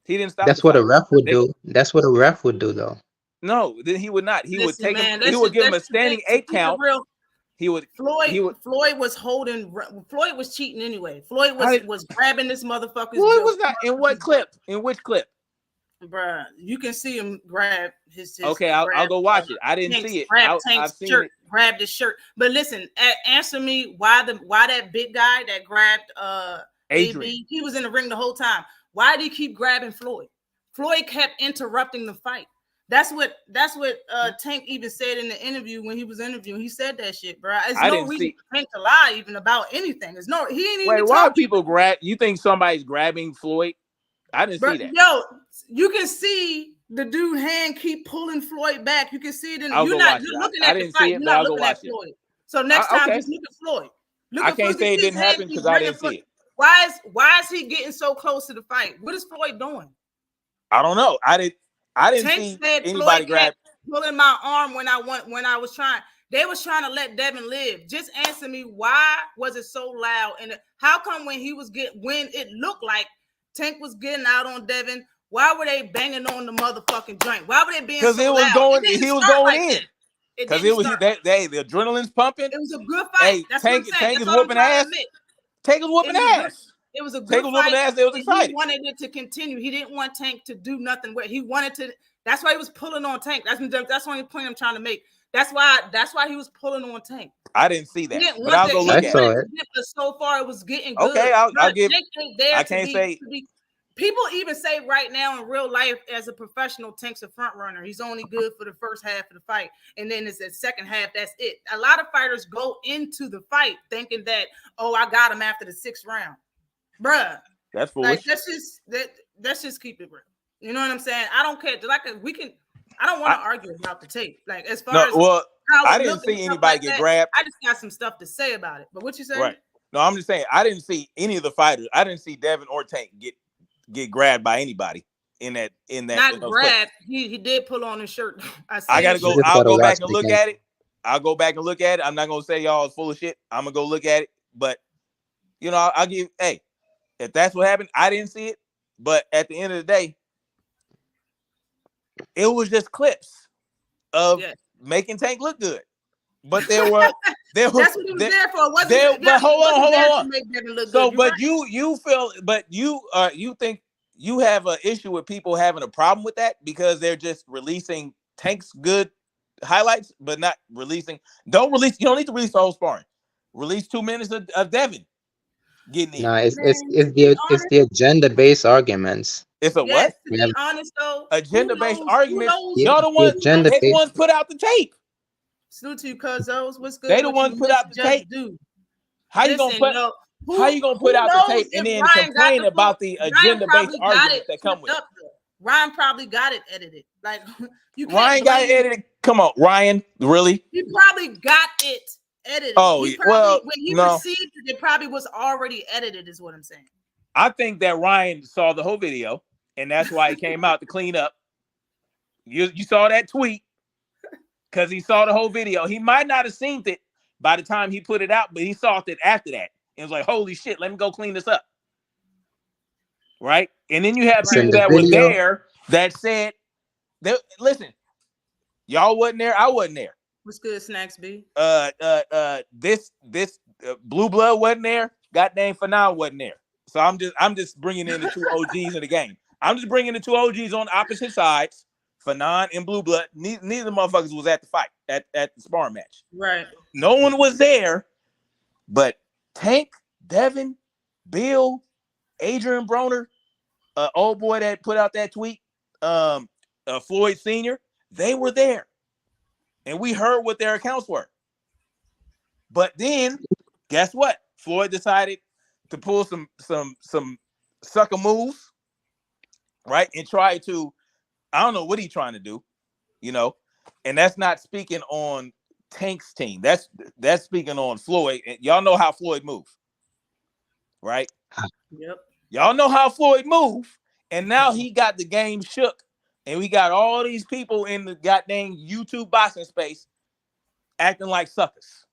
S3: He didn't stop.
S5: That's what a ref would do. That's what a ref would do, though.
S3: No, then he would not. He would take him. He would give him a standing 8 count.
S2: Floyd was holding. Floyd was cheating anyway. Floyd was grabbing this motherfucker's.
S3: Floyd was not. In what clip? In which clip?
S2: Bruh, you can see him grab his
S3: okay, I'll go watch it. I didn't see it. I've seen
S2: shirt,
S3: it.
S2: Grabbed his shirt. But listen, answer me why that big guy that grabbed
S3: Adrian.
S2: he was in the ring the whole time. Why did he keep grabbing Floyd? Floyd kept interrupting the fight. That's what Tank even said in the interview when he was interviewing. He said that shit, bro. There's
S3: I
S2: no
S3: didn't
S2: reason
S3: see.
S2: for Tank to lie even about anything. There's no. He ain't
S3: Wait,
S2: even
S3: why are
S2: talking.
S3: people grab? You think somebody's grabbing Floyd? I didn't see that.
S2: Yo, you can see the dude hand keep pulling Floyd back. You can see it in.
S3: I'll go watch it.
S2: You're looking
S3: I
S2: at the
S3: didn't
S2: fight.
S3: see it,
S2: You're
S3: but
S2: not
S3: I'll go
S2: looking at
S3: watch it.
S2: Floyd. So next time,
S3: Okay.
S2: just look at Floyd. Look
S3: I
S2: at
S3: can't
S2: Floyd.
S3: say it
S2: His
S3: didn't
S2: hand
S3: happen
S2: keep
S3: because I
S2: bringing
S3: didn't see
S2: Floyd.
S3: it.
S2: Why is he getting so close to the fight? What is Floyd doing?
S3: I don't know. I didn't
S2: Tank
S3: see
S2: said
S3: anybody
S2: Floyd
S3: grab.
S2: kept pulling my arm when I was trying. They was trying to let Devin live. Just answer me, why was it so loud? And how come when it looked like Tank was getting out on Devin, why were they banging on the motherfucking joint? Why were they being so
S3: Because it was
S2: loud?
S3: going. He was going in. Because it was
S2: Start.
S3: the adrenaline's pumping.
S2: It was a good fight.
S3: Hey,
S2: That's
S3: Tank,
S2: what I'm saying.
S3: Tank
S2: That's
S3: is
S2: all I'm
S3: whooping
S2: trying to
S3: ass.
S2: admit.
S3: Tank is whooping ass.
S2: It was a good
S3: Tank was whooping
S2: fight.
S3: ass. They was excited.
S2: He wanted it to continue. He didn't want Tank to do nothing. Where he wanted to. That's why he was pulling on Tank. That's the only point I'm trying to make. That's why he was pulling on Tank.
S3: I didn't see that, but I'll go look at it.
S2: But so far, it was getting good.
S3: Okay, I'll give.
S2: Tank ain't there
S3: I can't say.
S2: People even say right now in real life, as a professional, Tank's a front runner. He's only good for the first half of the fight, and then it's the second half. That's it. A lot of fighters go into the fight thinking that, oh, I got him after the 6th round, bruh.
S3: That's foolish.
S2: Like let's just keep it real. You know what I'm saying? I don't care. I don't want to argue about the tape. Like as far as
S3: I didn't see anybody get grabbed.
S2: I just got some stuff to say about it. But what you say?
S3: Right. No, I'm just saying I didn't see any of the fighters. I didn't see Devin or Tank get grabbed by anybody in that.
S2: Not grabbed. He did pull on his shirt.
S3: I gotta go. I'll go back and look at it. I'll go back and look at it. I'm not gonna say y'all is full of shit. I'm gonna go look at it. But you know, I'll give. Hey, if that's what happened, I didn't see it. But at the end of the day, it was just clips of making Tank look good. But there were
S2: that's what he was there for.
S3: But hold on. So, but
S2: right.
S3: you feel, but you think you have an issue with people having a problem with that because they're just releasing Tank's good highlights, but not releasing. You don't need to release the whole sparring. Release 2 minutes of Devin getting in.
S5: No, it's the agenda-based arguments.
S3: It's a what?
S2: To be honest though,
S3: agenda-based arguments. Y'all the ones put out the tape.
S2: Salute to you, cuzos. What's good?
S3: They the ones put out the tape. How you gonna put out the tape and then complain about the agenda-based arguments that come with it?
S2: Ryan probably got it edited. Like
S3: Ryan got it edited. Come on, Ryan, really?
S2: He probably got it edited.
S3: Oh,
S2: when he received it, it probably was already edited, is what I'm saying.
S3: I think that Ryan saw the whole video, and that's why he came out to clean up. You saw that tweet because he saw the whole video. He might not have seen it by the time he put it out, but he saw it after that. And was like, holy shit, let me go clean this up. Right? And then you have people that were there that said, listen, y'all wasn't there, I wasn't there.
S2: What's good, Snacks B?
S3: This Blue Blood wasn't there. Goddamn Fanon wasn't there. So I'm just bringing in the two OGs in the game. I'm just bringing the two OGs on opposite sides, Fanon and Blue Blood. Neither motherfuckers was at the fight, at the sparring match.
S2: Right.
S3: No one was there, but Tank, Devin, Bill, Adrian Broner, old boy that put out that tweet, Floyd Sr., they were there. And we heard what their accounts were. But then, guess what? Floyd decided to pull some sucker moves, right? And try to, I don't know what he's trying to do, you know. And that's not speaking on Tank's team. That's speaking on Floyd. And y'all know how Floyd moves, right?
S2: Yep.
S3: Y'all know how Floyd moves. And now he got the game shook. And we got all these people in the goddamn YouTube boxing space acting like suckers.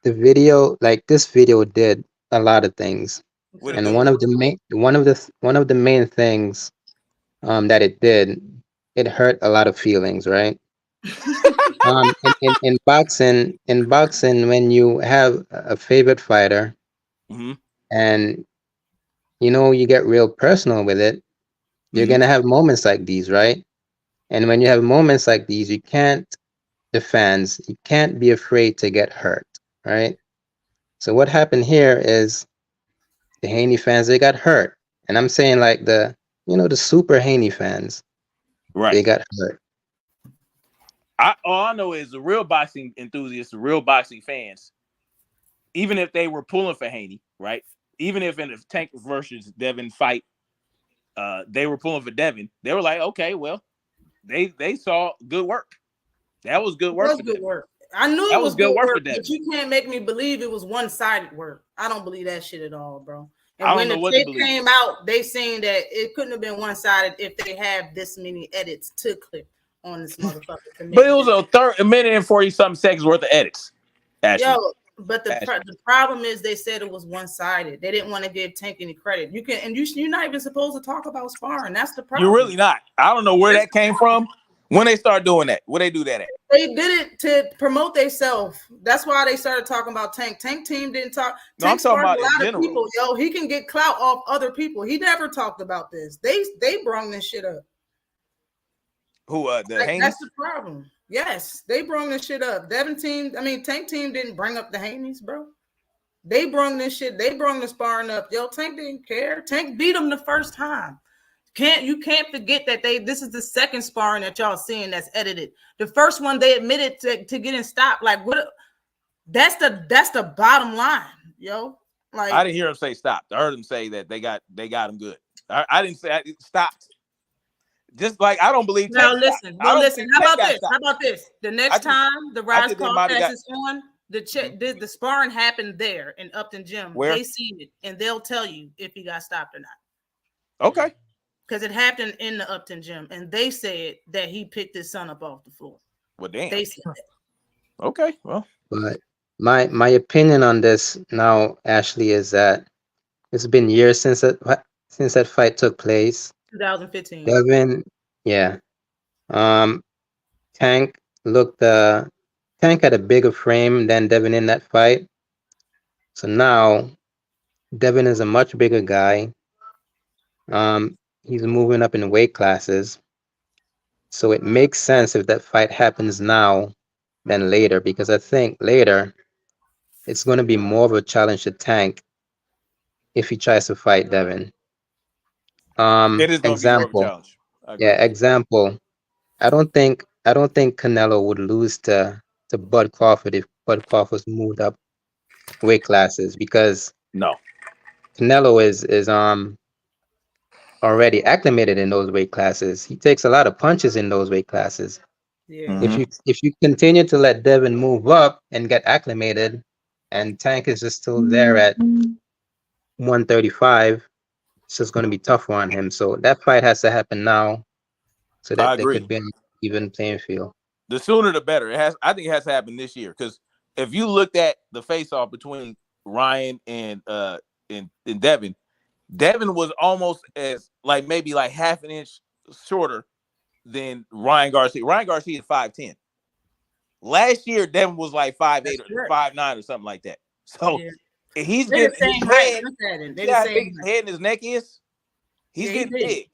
S5: This video did a lot of things. And one of the main things that it did, it hurt a lot of feelings, right? in boxing, when you have a favorite fighter, and you get real personal with it, you're gonna have moments like these, right? And when you have moments like these, you can't be afraid to get hurt, right? So what happened here is the Haney fans, they got hurt. And I'm saying like the super Haney fans,
S3: Right.
S5: They got hurt.
S3: All I know is the real boxing enthusiasts, the real boxing fans, even if they were pulling for Haney, right? Even if in a Tank versus Devin fight, they were pulling for Devin, they were like, okay, well, they saw good work. That was good
S2: It
S3: work
S2: was
S3: for
S2: good
S3: Devin.
S2: work. I knew
S3: That
S2: it
S3: was
S2: was
S3: good
S2: good
S3: work for
S2: work,
S3: Devin.
S2: but you can't make me believe it was one-sided work. I don't believe that shit at all, bro. And
S3: I don't
S2: when
S3: know
S2: the
S3: what to
S2: tape
S3: believe.
S2: came out, they saying that it couldn't have been one-sided if they have this many edits to clip on this motherfucker.
S3: But it was a minute and 40-something seconds worth of edits. Ashley.
S2: Yo, but the problem is they said it was one-sided. They didn't want to give Tank any credit. You can, and you're not even supposed to talk about sparring. That's the problem.
S3: You're really not. I don't know where that came from. When they start doing that, where they do that at?
S2: They did it to promote themselves. That's why they started talking about Tank. Tank team didn't talk.
S3: No,
S2: Tank
S3: I'm talking about
S2: a
S3: in
S2: lot
S3: general.
S2: of people. Yo, he can get clout off other people. He never talked about this. They brung this shit up.
S3: Who
S2: That's the problem. Yes, they brung this shit up. Tank team didn't bring up the Haneys, bro. They brung this shit. They brung the sparring up. Yo, Tank didn't care. Tank beat him the first time. You can't forget that this is the second sparring that y'all seeing that's edited. The first one they admitted to getting stopped. Like what? That's the bottom line, yo. Like
S3: I didn't hear him say stopped. I heard him say that they got him good. I didn't say stopped. Just like I don't believe.
S2: Now listen. How about this? The next time the Rise podcast is on, the sparring happened there in Upton Gym.
S3: Where?
S2: They see it and they'll tell you if he got stopped or not.
S3: Okay.
S2: Because it happened in the Upton Gym, and they said that he picked his son up off the floor.
S3: Well, damn.
S2: They said that.
S3: Okay, well.
S5: But my opinion on this now, Ashley, is that it's been years since that fight took place.
S2: 2015.
S5: Devin, yeah. Tank had a bigger frame than Devin in that fight. So now Devin is a much bigger guy. He's moving up in weight classes. So it makes sense if that fight happens now than later, because I think later it's going to be more of a challenge to Tank if he tries to fight Devin.
S3: It is going to be more of a challenge.
S5: Example. I don't think Canelo would lose to Bud Crawford if Bud Crawford's moved up weight classes, because
S3: no,
S5: Canelo is already acclimated in those weight classes. He takes a lot of punches in those weight classes.
S2: Yeah.
S5: If you continue to let Devin move up and get acclimated, and Tank is just still there at 135, it's just going to be tougher on him. So that fight has to happen now, so that there could be an even playing field.
S3: The sooner the better. I think it has to happen this year, because if you looked at the face-off between Ryan and Devin, Devin was almost as maybe half an inch shorter than Ryan Garcia. Ryan Garcia is 5'10". Last year, Devin was 5'8" or 5'9" or something like that. So he's getting his head. See how big his head and his neck is? He's getting big.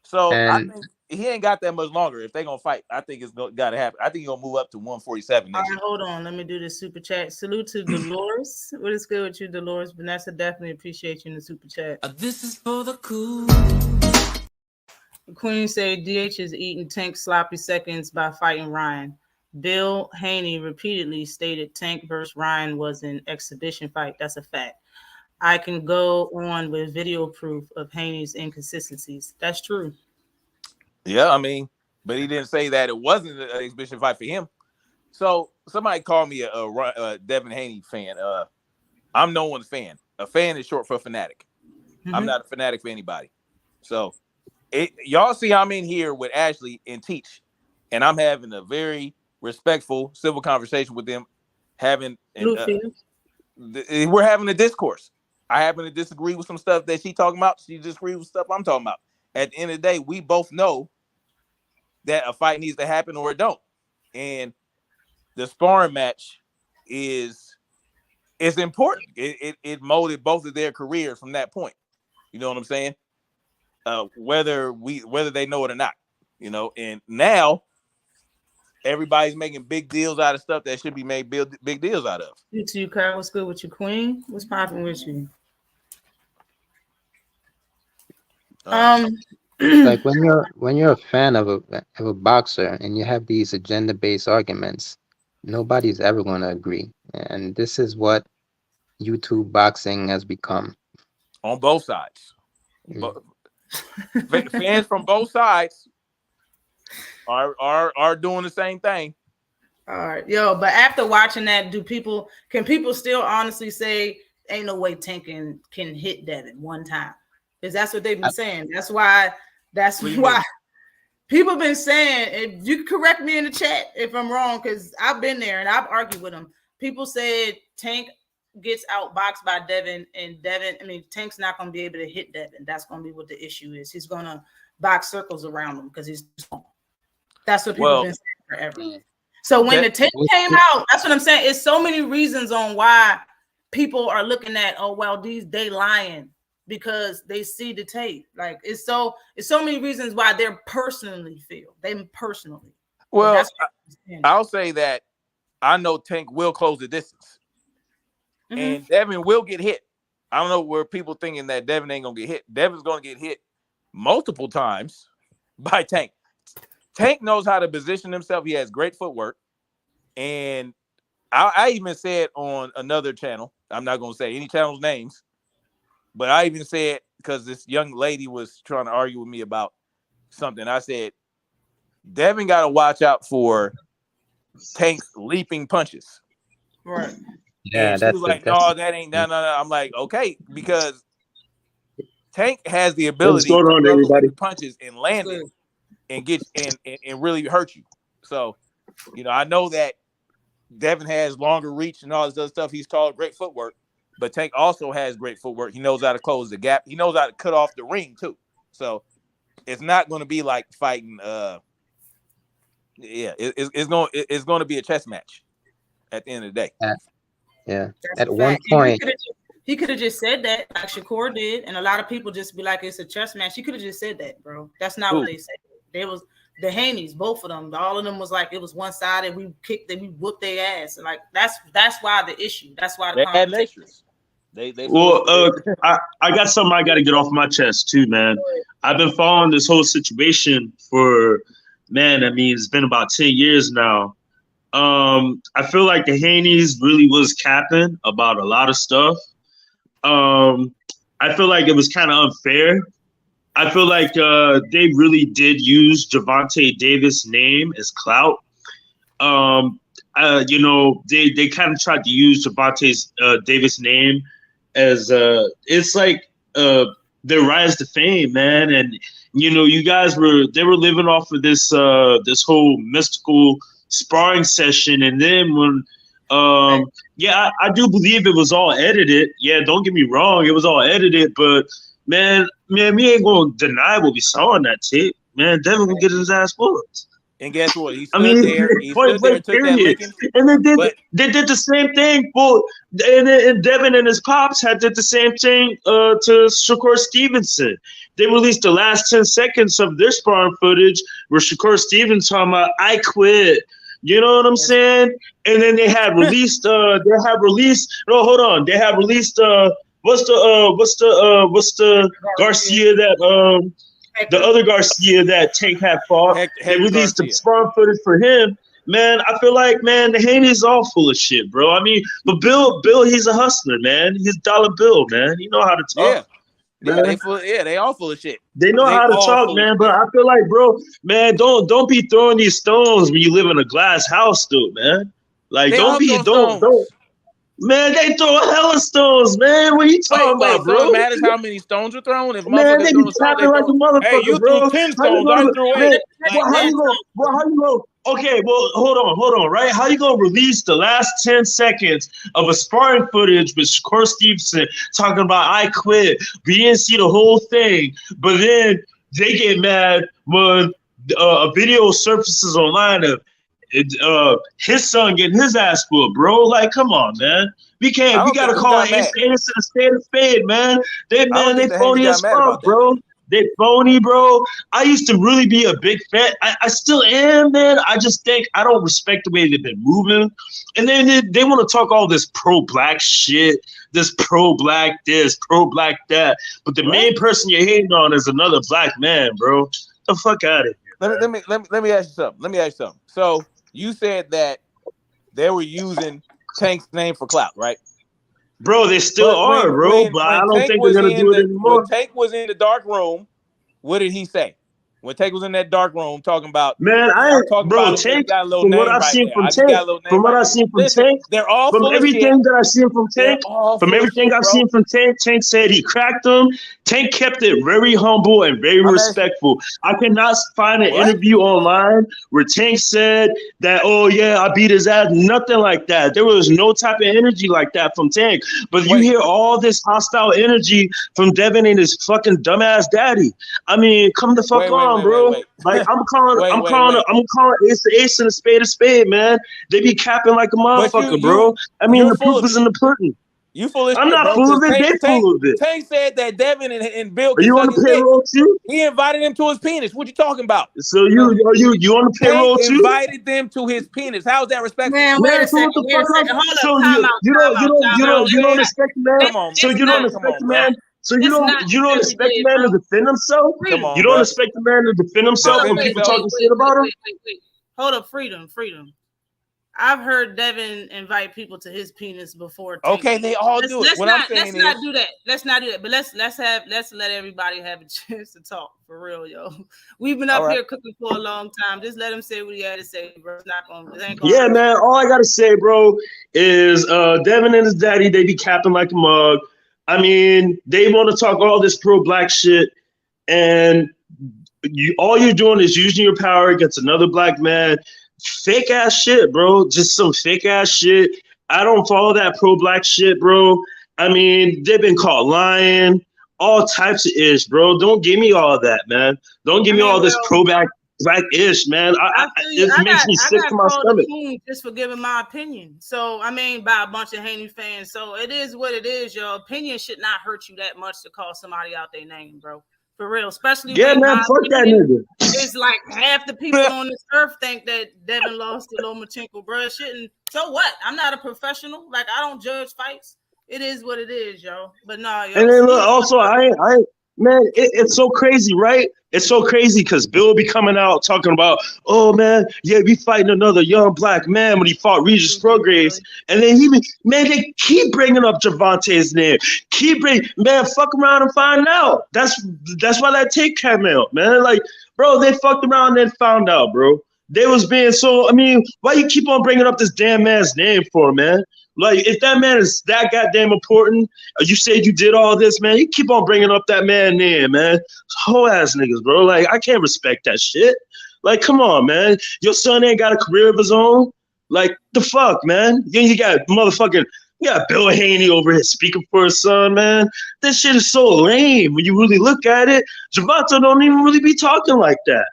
S3: So I think he ain't got that much longer. If they're gonna fight, I think it's got to happen. I think he's gonna move up to 147 next year.
S2: Hold on, let me do this super chat. Salute to Dolores. What is good with you, Dolores? Vanessa, definitely appreciate you in the super chat.
S6: This is for the cool.
S2: The Queen say DH is eating Tank sloppy seconds by fighting Ryan. Bill Haney repeatedly stated Tank versus Ryan was an exhibition fight. That's a fact. I can go on with video proof of Haney's inconsistencies. That's true.
S3: Yeah, but he didn't say that it wasn't an exhibition fight for him. So somebody called me a Devin Haney fan. I'm no one's fan. A fan is short for fanatic. Mm-hmm. I'm not a fanatic for anybody. So y'all see I'm in here with Ashley and Teach, and I'm having a very respectful, civil conversation with them. We're having a discourse. I happen to disagree with some stuff that she's talking about. She disagrees with stuff I'm talking about. At the end of the day, we both know that a fight needs to happen or it don't. And the sparring match is important. It molded both of their careers from that point. You know what I'm saying? Whether they know it or not. And now everybody's making big deals out of stuff that should be made big deals out of.
S2: You too, Kyle. What's good with you, Queen? What's popping with you?
S5: It's like when you're a fan of a boxer and you have these agenda-based arguments, nobody's ever going to agree. And this is what YouTube boxing has become.
S3: On both sides. Fans from both sides are doing the same thing.
S2: All right, yo, but after watching that, can people still honestly say ain't no way Tank can hit Devin one time? Because that's what they've been saying. That's why people been saying, if you can correct me in the chat if I'm wrong, because I've been there and I've argued with them. People said Tank gets outboxed by Devin, and Tank's not going to be able to hit Devin. That's going to be what the issue is. He's going to box circles around him because he's small. That's what people have been saying forever. So when the tape came out, that's what I'm saying. It's so many reasons on why people are looking at, oh, well, they lying because they see the tape. Like it's so many reasons why they personally.
S3: Well, I'll say that I know Tank will close the distance. Mm-hmm. And Devin will get hit. I don't know where people thinking that Devin ain't gonna get hit. Devin's gonna get hit multiple times by Tank. Tank knows how to position himself. He has great footwork. And I even said on another channel, I'm not going to say any channel's names, but I even said, because this young lady was trying to argue with me about something, I said, Devin got to watch out for Tank's leaping punches.
S2: Right.
S3: Yeah, and she was like, no, that ain't, no. I'm like, okay, because Tank has the ability to throw punches and land it. And get and really hurt you. So, I know that Devin has longer reach and all this other stuff. He's tall, great footwork, but Tank also has great footwork. He knows how to close the gap. He knows how to cut off the ring too. So it's not going to be like fighting. It's going to be a chess match at the end of the day.
S5: Yeah. At one point,
S2: he could have just said that, like Shakur did, and a lot of people just be like, "It's a chess match." He could have just said that, bro. That's not what they said. There was the Haney's, both of them. All of them was like it was one sided. We kicked them, we whooped their ass. And like that's why the issue. That's why
S3: they had extras.
S7: I got something I got to get off my chest too, man. I've been following this whole situation for it's been about 10 years now. I feel like the Haney's really was capping about a lot of stuff. I feel like it was kind of unfair. I feel like they really did use Gervonta Davis' name as clout. They kind of tried to use Gervonta Davis' name as it's like their rise to fame, man. And you guys were living off of this whole mystical sparring session, and then when I do believe it was all edited. Yeah, don't get me wrong, it was all edited, but man, we ain't gonna deny what we saw on that tape. Man, Devin will get his ass whooped.
S3: And guess what? He stood there. He stood there and took that licking.
S7: And they did the same thing. And Devin and his pops did the same thing to Shakur Stevenson. They released the last 10 seconds of their sparring footage where Shakur Stevenson talking about, I quit. You know what I'm saying? And then they had released. No, hold on. They had released. What's the Garcia that the other Garcia that Tank had fought? They released the sparring footage for him. Man, I feel like, the Haney's all full of shit, bro. I mean, but Bill, he's a hustler, man. He's Dollar Bill, man. You know how to talk.
S3: They all full of shit.
S7: They know how to talk, man. But I feel like, bro, man, don't be throwing these stones when you live in a glass house, dude, man. Like, don't. Man, they throw hella stones, man. What are you talking about, bro?
S3: So it matters how many stones are thrown. If
S7: man, they be tapping like a motherfucker,
S3: hey, you
S7: bro.
S3: threw 10 stones, I threw 8.
S7: How you go? Okay, well, hold on, right? How you gonna release the last 10 seconds of a sparring footage with Shakur Stevenson talking about I quit? We didn't see the whole thing, but then they get mad when a video surfaces online of his son getting his ass whooped, bro. Like, come on, man. We gotta call it innocent a spade, man. They phony as fuck, bro. They phony, bro. I used to really be a big fan. I still am, man. I just think I don't respect the way they've been moving. And then they want to talk all this pro-black shit, this pro-black this, pro-black that. But the main person you're hating on is another black man, bro. Get the fuck out of here.
S3: Let me ask you something. So you said that they were using Tank's name for clout, right?
S7: Bro, they still are, bro. But I don't think they're gonna do it anymore.
S3: When Tank was in the dark room, what did he say? When Tank was in that dark room talking about,
S7: man, Tank. From what I've seen from Tank,
S3: they're all
S7: from
S3: full
S7: everything
S3: of shit.
S7: that I've seen from Tank, Tank said he cracked them. Tank kept it very humble and very respectful. I cannot find an interview online where Tank said that, oh yeah, I beat his ass. Nothing like that. There was no type of energy like that from Tank. But you hear all this hostile energy from Devin and his fucking dumbass daddy. I mean, come the fuck on. Bro, like I'm calling ace and a spade, man. They be capping like a motherfucker, bro. I mean, the proof is in the pudding.
S3: You full of
S7: I'm
S3: shit,
S7: not
S3: bro,
S7: full of it. They full of it.
S3: Tank said that Devin and Bill.
S7: Are you on the payroll too?
S3: He invited him to his penis. What you talking about?
S7: So you on the payroll
S3: Tank
S7: too?
S3: Invited them to his penis. How's that respectful?
S2: Man, wait a second. Hold up.
S7: You don't respect the man.
S3: Come on,
S7: so you don't respect the man. So you don't expect the man to defend himself?
S3: Come on,
S7: you don't expect the man to defend himself when people talking shit about him?
S2: Wait. Hold up, freedom. I've heard Devin invite people to his penis before.
S3: Okay, they all do it.
S2: Let's not do that. But let's let everybody have a chance to talk for real, yo. We've been up here cooking for a long time. Just let him say what he had to say, bro. It's not gonna.
S7: Yeah, man. All I gotta say, bro, is Devin and his daddy, they be capping like a mug. I mean, they want to talk all this pro-black shit, and all you're doing is using your power against another black man. Fake ass shit, bro. Just some fake ass shit. I don't follow that pro-black shit, bro. I mean, they've been caught lying, all types of ish, bro. Don't give me all that, man. Don't give me all this pro-black ish, man. It makes me sick to my stomach.
S2: Just for giving my opinion. So I mean, by a bunch of Haney fans. So it is what it is. Your opinion should not hurt you that much to call somebody out their name, bro. For real, especially
S7: man, fuck that nigga.
S2: It's like half the people on this earth think that Devin lost to Lomachenko, bro. Shouldn't. So what? I'm not a professional. Like I don't judge fights. It is what it is, yo. But no, yo.
S7: And then look, also, man, it's so crazy, right? It's so crazy because Bill be coming out talking about, oh man, yeah, we fighting another young black man when he fought Regis Prograis, and then they keep bringing up Gervonta's name, man, fuck around and find out. That's why that tape came out, man. Like, bro, they fucked around and found out, bro. They was being so. I mean, why you keep on bringing up this damn man's name for, man? Like, if that man is that goddamn important, you said you did all this, man, you keep on bringing up that man's name, man. Whole ass niggas, bro. Like, I can't respect that shit. Like, come on, man. Your son ain't got a career of his own. Like, the fuck, man. Then you got Bill Haney over here speaking for his son, man. This shit is so lame when you really look at it. Gervonta don't even really be talking like that.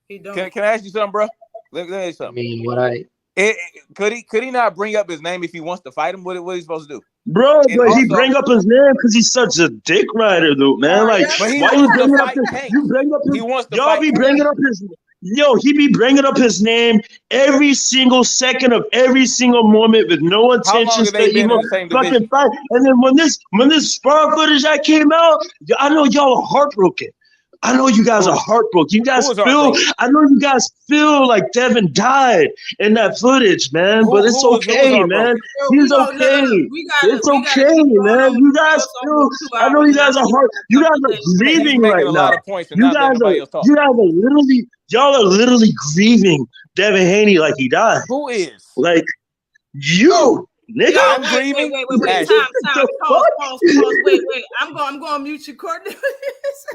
S2: He don't.
S3: Can I ask you something, bro? Let me ask you something.
S5: I mean,
S3: Could he not bring up his name if he wants to fight him? What is he supposed to do?
S7: Bro, and but also, he bring up his name because he's such a dick rider, dude, man. Like, why you bringing up his? You bring up his. He wants to y'all be bringing up his. Yo, he be bringing up his name every single second of every single moment with no intentions to even fucking fight. And then when this spar footage that came out, I know y'all are heartbroken. I know you guys are heartbroken. I know you guys feel like Devin died in that footage, man. But it's okay, man. He's okay. It's okay, man. You guys feel. I know you guys are You guys are grieving right now. Y'all are literally grieving Devin Haney like he died.
S3: Who is?
S7: Like you. Nigga,
S2: I'm grieving. Wait. Time. Pause. Wait. I'm going to mute you, Courtney.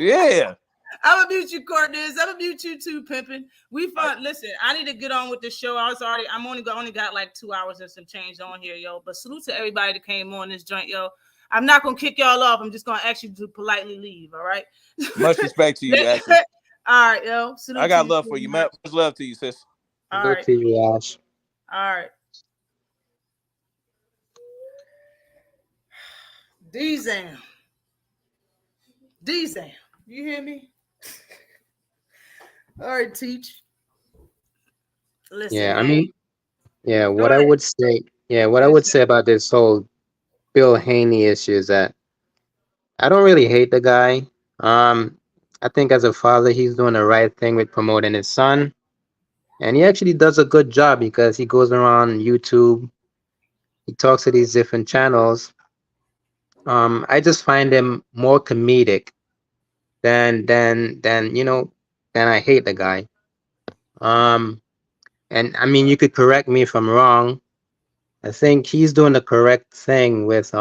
S3: Yeah.
S2: I'm gonna mute you, Courtney. I'm gonna mute you too, pimping. Listen, I need to get on with the show. I'm only got like 2 hours and some change on here, yo. But salute to everybody that came on this joint, yo. I'm not gonna kick y'all off. I'm just gonna ask you to politely leave. All right.
S3: Much respect to you, Ashley.
S2: All right, yo.
S3: I got love for you, man. Much love to you, sis.
S2: All right.
S5: To you, Ash.
S2: All right. D-Zam. You hear me? All right, teach. Listen,
S5: Yeah, I
S2: man.
S5: mean, yeah,
S2: Go
S5: what I
S2: ahead.
S5: would say, what I
S2: Yes,
S5: would
S2: sir.
S5: say about this whole Bill Haney issue is that I don't really hate the guy. Um, I think as a father, he's doing the right thing with promoting his son, and he actually does a good job because he goes around YouTube, he talks to these different channels. I just find him more comedic than than I hate the guy. Um, and I mean, you could correct me if I'm wrong. I think he's doing the correct thing with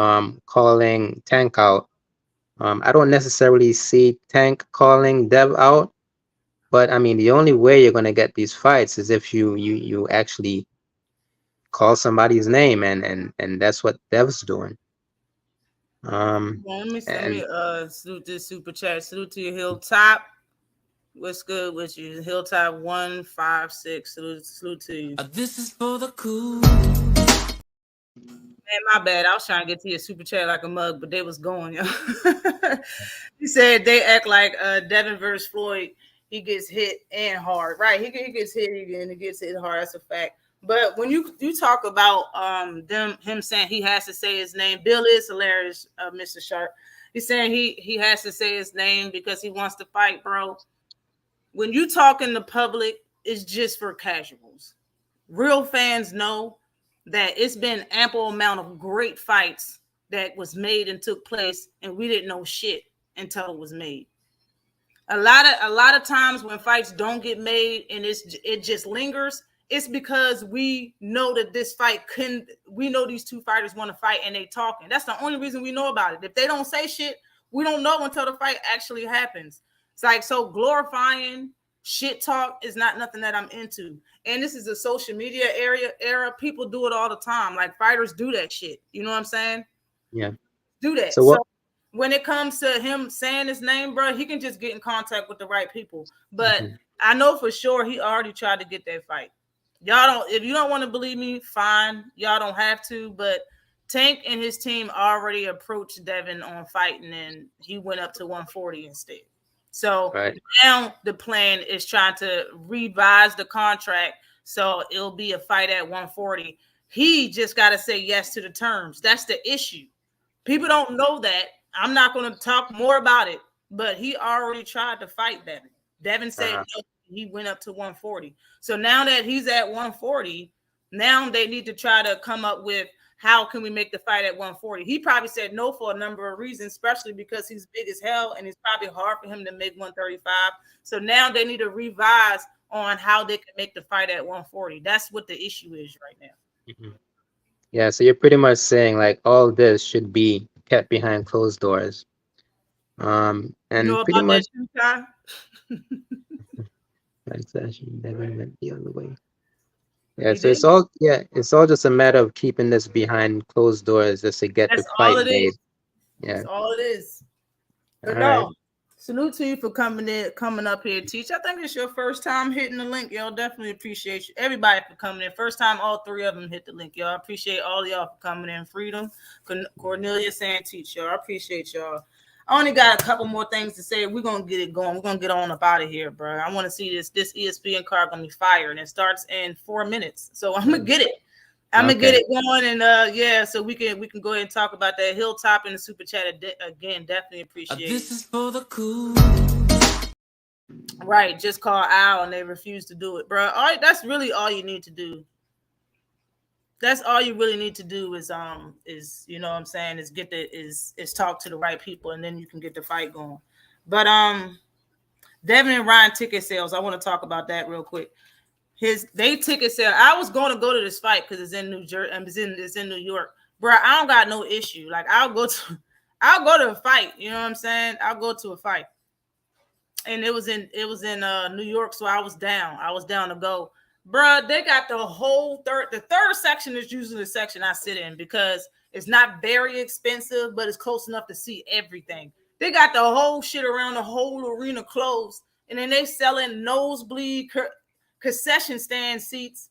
S5: calling Tank out. I don't necessarily see Tank calling Dev out, but I mean, the only way you're gonna get these fights is if you actually call somebody's name, and that's what Dev's doing.
S2: Let me
S5: And
S2: salute this super chat. Salute to your Hilltop. What's good with you? Hilltop 156. Salute to you.
S6: This is for the cool.
S2: Man, my bad. I was trying to get to your super chat like a mug, but they was going, yo. He said they act like Devin versus Floyd. He gets hit and hard, right? He gets hit again. He gets hit hard. That's a fact. But when you talk about him saying he has to say his name, Bill is hilarious, Mr. Sharp. He's saying he has to say his name because he wants to fight, bro. When you talk in the public, it's just for casuals. Real fans know that it's been ample amount of great fights that was made and took place, and we didn't know shit until it was made. A lot of times when fights don't get made and it just lingers, it's because we know that this fight couldn't. We know these two fighters want to fight and they talking. That's the only reason we know about it. If they don't say shit, we don't know until the fight actually happens. It's like, so glorifying shit talk is not nothing that I'm into. And this is a social media era. People do it all the time. Like, fighters do that shit. You know what I'm saying?
S5: yeah,
S2: Do that.
S5: so what?
S2: So when it comes to him saying his name, bro, he can just get in contact with the right people. But
S5: Mhm.
S2: I know for sure he already tried to get that fight. Y'all don't, if you don't want to believe me, fine. Y'all don't have to. But Tank and his team already approached Devin on fighting, and he went up to 140 instead. So
S5: Right.
S2: now the plan is trying to revise the contract so it'll be a fight at 140. He just got to say yes to the terms. That's the issue. People don't know that. I'm not going to talk more about it, but he already tried to fight Devin. Devin said
S5: Uh-huh.
S2: no. He went up to 140. So now that he's at 140, now they need to try to come up with how can we make the fight at 140. He probably said no for a number of reasons, especially because he's big as hell and it's probably hard for him to make 135. So now they need to revise on how they can make the fight at 140. That's what the issue is right now.
S5: Mhm. Yeah, so you're pretty much saying like all this should be kept behind closed doors.
S2: You know
S5: And pretty
S2: about that
S5: much
S2: too, Kai?
S5: transaction never went the other way. Yeah,
S2: You
S5: so
S2: did?
S5: it's all just a matter of keeping this behind closed doors just to get the
S2: That's all
S5: fight
S2: it
S5: made.
S2: is.
S5: Yeah.
S2: That's all it is.
S5: All
S2: But
S5: right.
S2: no, salute to you for coming up here, Teach. I think it's your first time hitting the link, y'all. Definitely appreciate you, everybody, for coming in. First time all three of them hit the link, y'all. I appreciate all y'all for coming in. Freedom, Cornelius, and Teach, y'all. I appreciate y'all. I only got a couple more things to say. We're gonna get it going. We're gonna get on up out of here, bro. I want to see this ESPN card gonna be fire, and it starts in 4 minutes. So I'm gonna get it. I'm gonna get
S5: Okay.
S2: it going, and yeah, so we can go ahead and talk about that. Hilltop in the super chat again. Definitely appreciate
S6: This
S2: it.
S6: is for the cool.
S2: Right, just call Al, and they refuse to do it, bro. All right, that's really all you need to do. That's all you really need to do is you know what I'm saying, is get the is talk to the right people, and then you can get the fight going. But Devin and Ryan ticket sales. I want to talk about that real quick. They ticket sale. I was going to go to this fight because it's in New Jersey. It's in New York, bro. I don't got no issue. Like, I'll go to a fight. You know what I'm saying? I'll go to a fight. And it was in New York, so I was down. To go, bro. They got the whole third. The third section is usually the section I sit in because it's not very expensive, but it's close enough to see everything. They got the whole shit around the whole arena closed, and then they selling nosebleed concession stand seats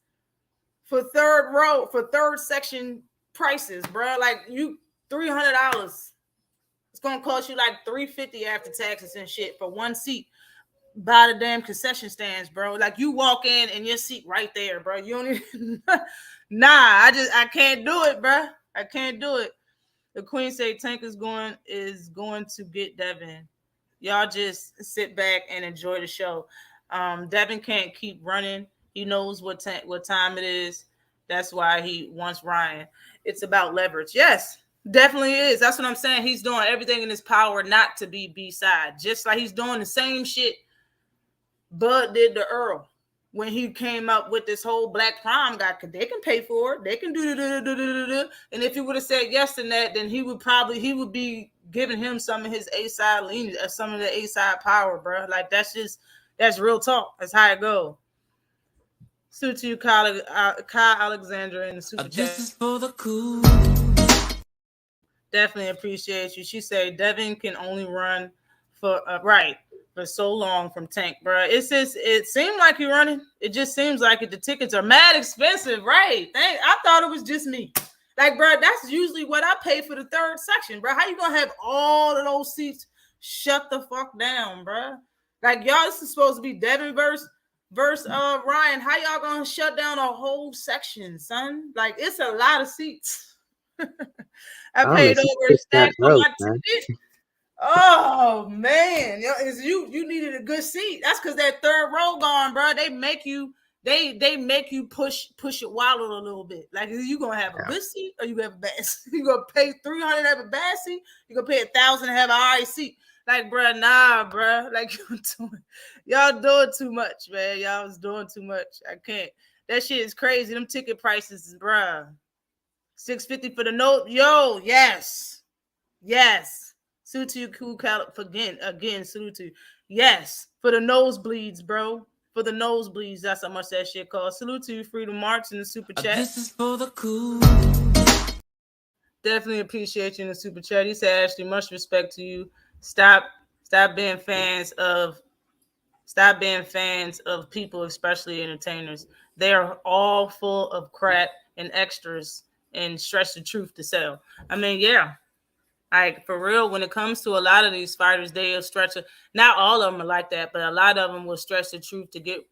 S2: for third section prices, bro. Like, you $300. It's gonna cost you like $350 after taxes and shit for one seat by the damn concession stands, bro. Like you walk in and your seat right there, bro. You don't even I can't do it, bro. I can't do it. The Queen say Tank is going to get Devin. Y'all just sit back and enjoy the show. Devin can't keep running. He knows what time it is. That's why he wants Ryan. It's about leverage. Yes, definitely is. That's what I'm saying. He's doing everything in his power not to be B-side. Just like he's doing the same shit Bud did to Earl when he came up with this whole Black Prom guy. They can pay for it. They can do. And if he would have said yes to that, then he would be giving him some of his A-side lean, some of the A-side power, bro. Like that's real talk. That's how it go. Suit to you, Kyle Alexander in the super chat.
S6: This is for the cool.
S2: Definitely appreciate you. She said Devin can only run for so long from Tank, bro. It seemed like you're running. It just seems like it. The tickets are mad expensive, right? I thought it was just me. Like, bro, that's usually what I pay for the third section, bro. How you gonna have all of those seats? Shut the fuck down, bro. Like, y'all, this is supposed to be Devin versus Ryan. How y'all gonna shut down a whole section, son? Like, it's a lot of seats. I paid over a stack for my ticket. Oh man, you needed a good seat. That's because that third row gone, bro. They make you push it wild a little bit. Like you gonna have a good seat or you gonna have a bad seat. You gonna pay $300 to have a bad seat. You gonna pay $1,000 to have an alright seat. Like, bro, nah, bro. Like y'all doing too much, man. Y'all was doing too much. I can't. That shit is crazy. Them ticket prices, bro. $650 for the note. Yo, yes. Salute to you, cool again. Salute to you. Yes, for the nosebleeds, bro. For the nosebleeds, that's how much that shit costs. Salute to you, Freedom March in the super chat.
S6: This is for the cool.
S2: Definitely appreciate you in the super chat. He said, Ashley, much respect to you. Stop being fans of people, especially entertainers. They are all full of crap and extras and stretch the truth to sell. I mean, yeah. Like, for real, when it comes to a lot of these fighters, they'll stretch it. Not all of them are like that, but a lot of them will stretch the truth to get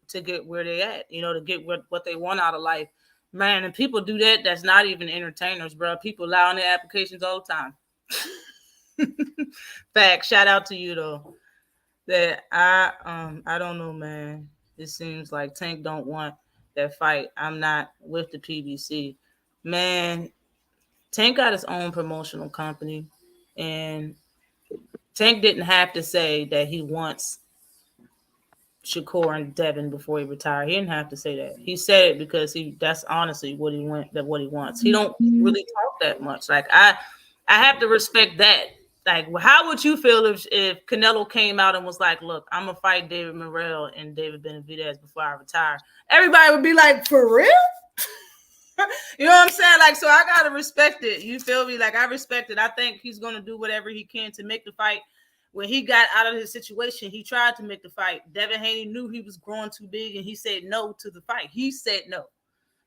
S2: where they at, to get what they want out of life. Man, and people do that. That's not even entertainers, bro. People lie on their applications all the time. Fact. Shout out to you, though. That I don't know, man. It seems like Tank don't want that fight. I'm not with the PBC. Man, Tank got his own promotional company. And Tank didn't have to say that he wants Shakur and Devin before he retired. He didn't have to say that. He said it because that's honestly what he wants. He don't really talk that much. Like I have to respect that. Like, how would you feel if Canelo came out and was like, look, I'm gonna fight David Morrell and David Benavidez before I retire? Everybody would be like, for real? You know what I'm saying? Like, so I gotta respect it. You feel me? Like, I respect it. I think he's gonna do whatever he can to make the fight. When he got out of his situation, he tried to make the fight. Devin Haney knew he was growing too big, and he said no to the fight. He said no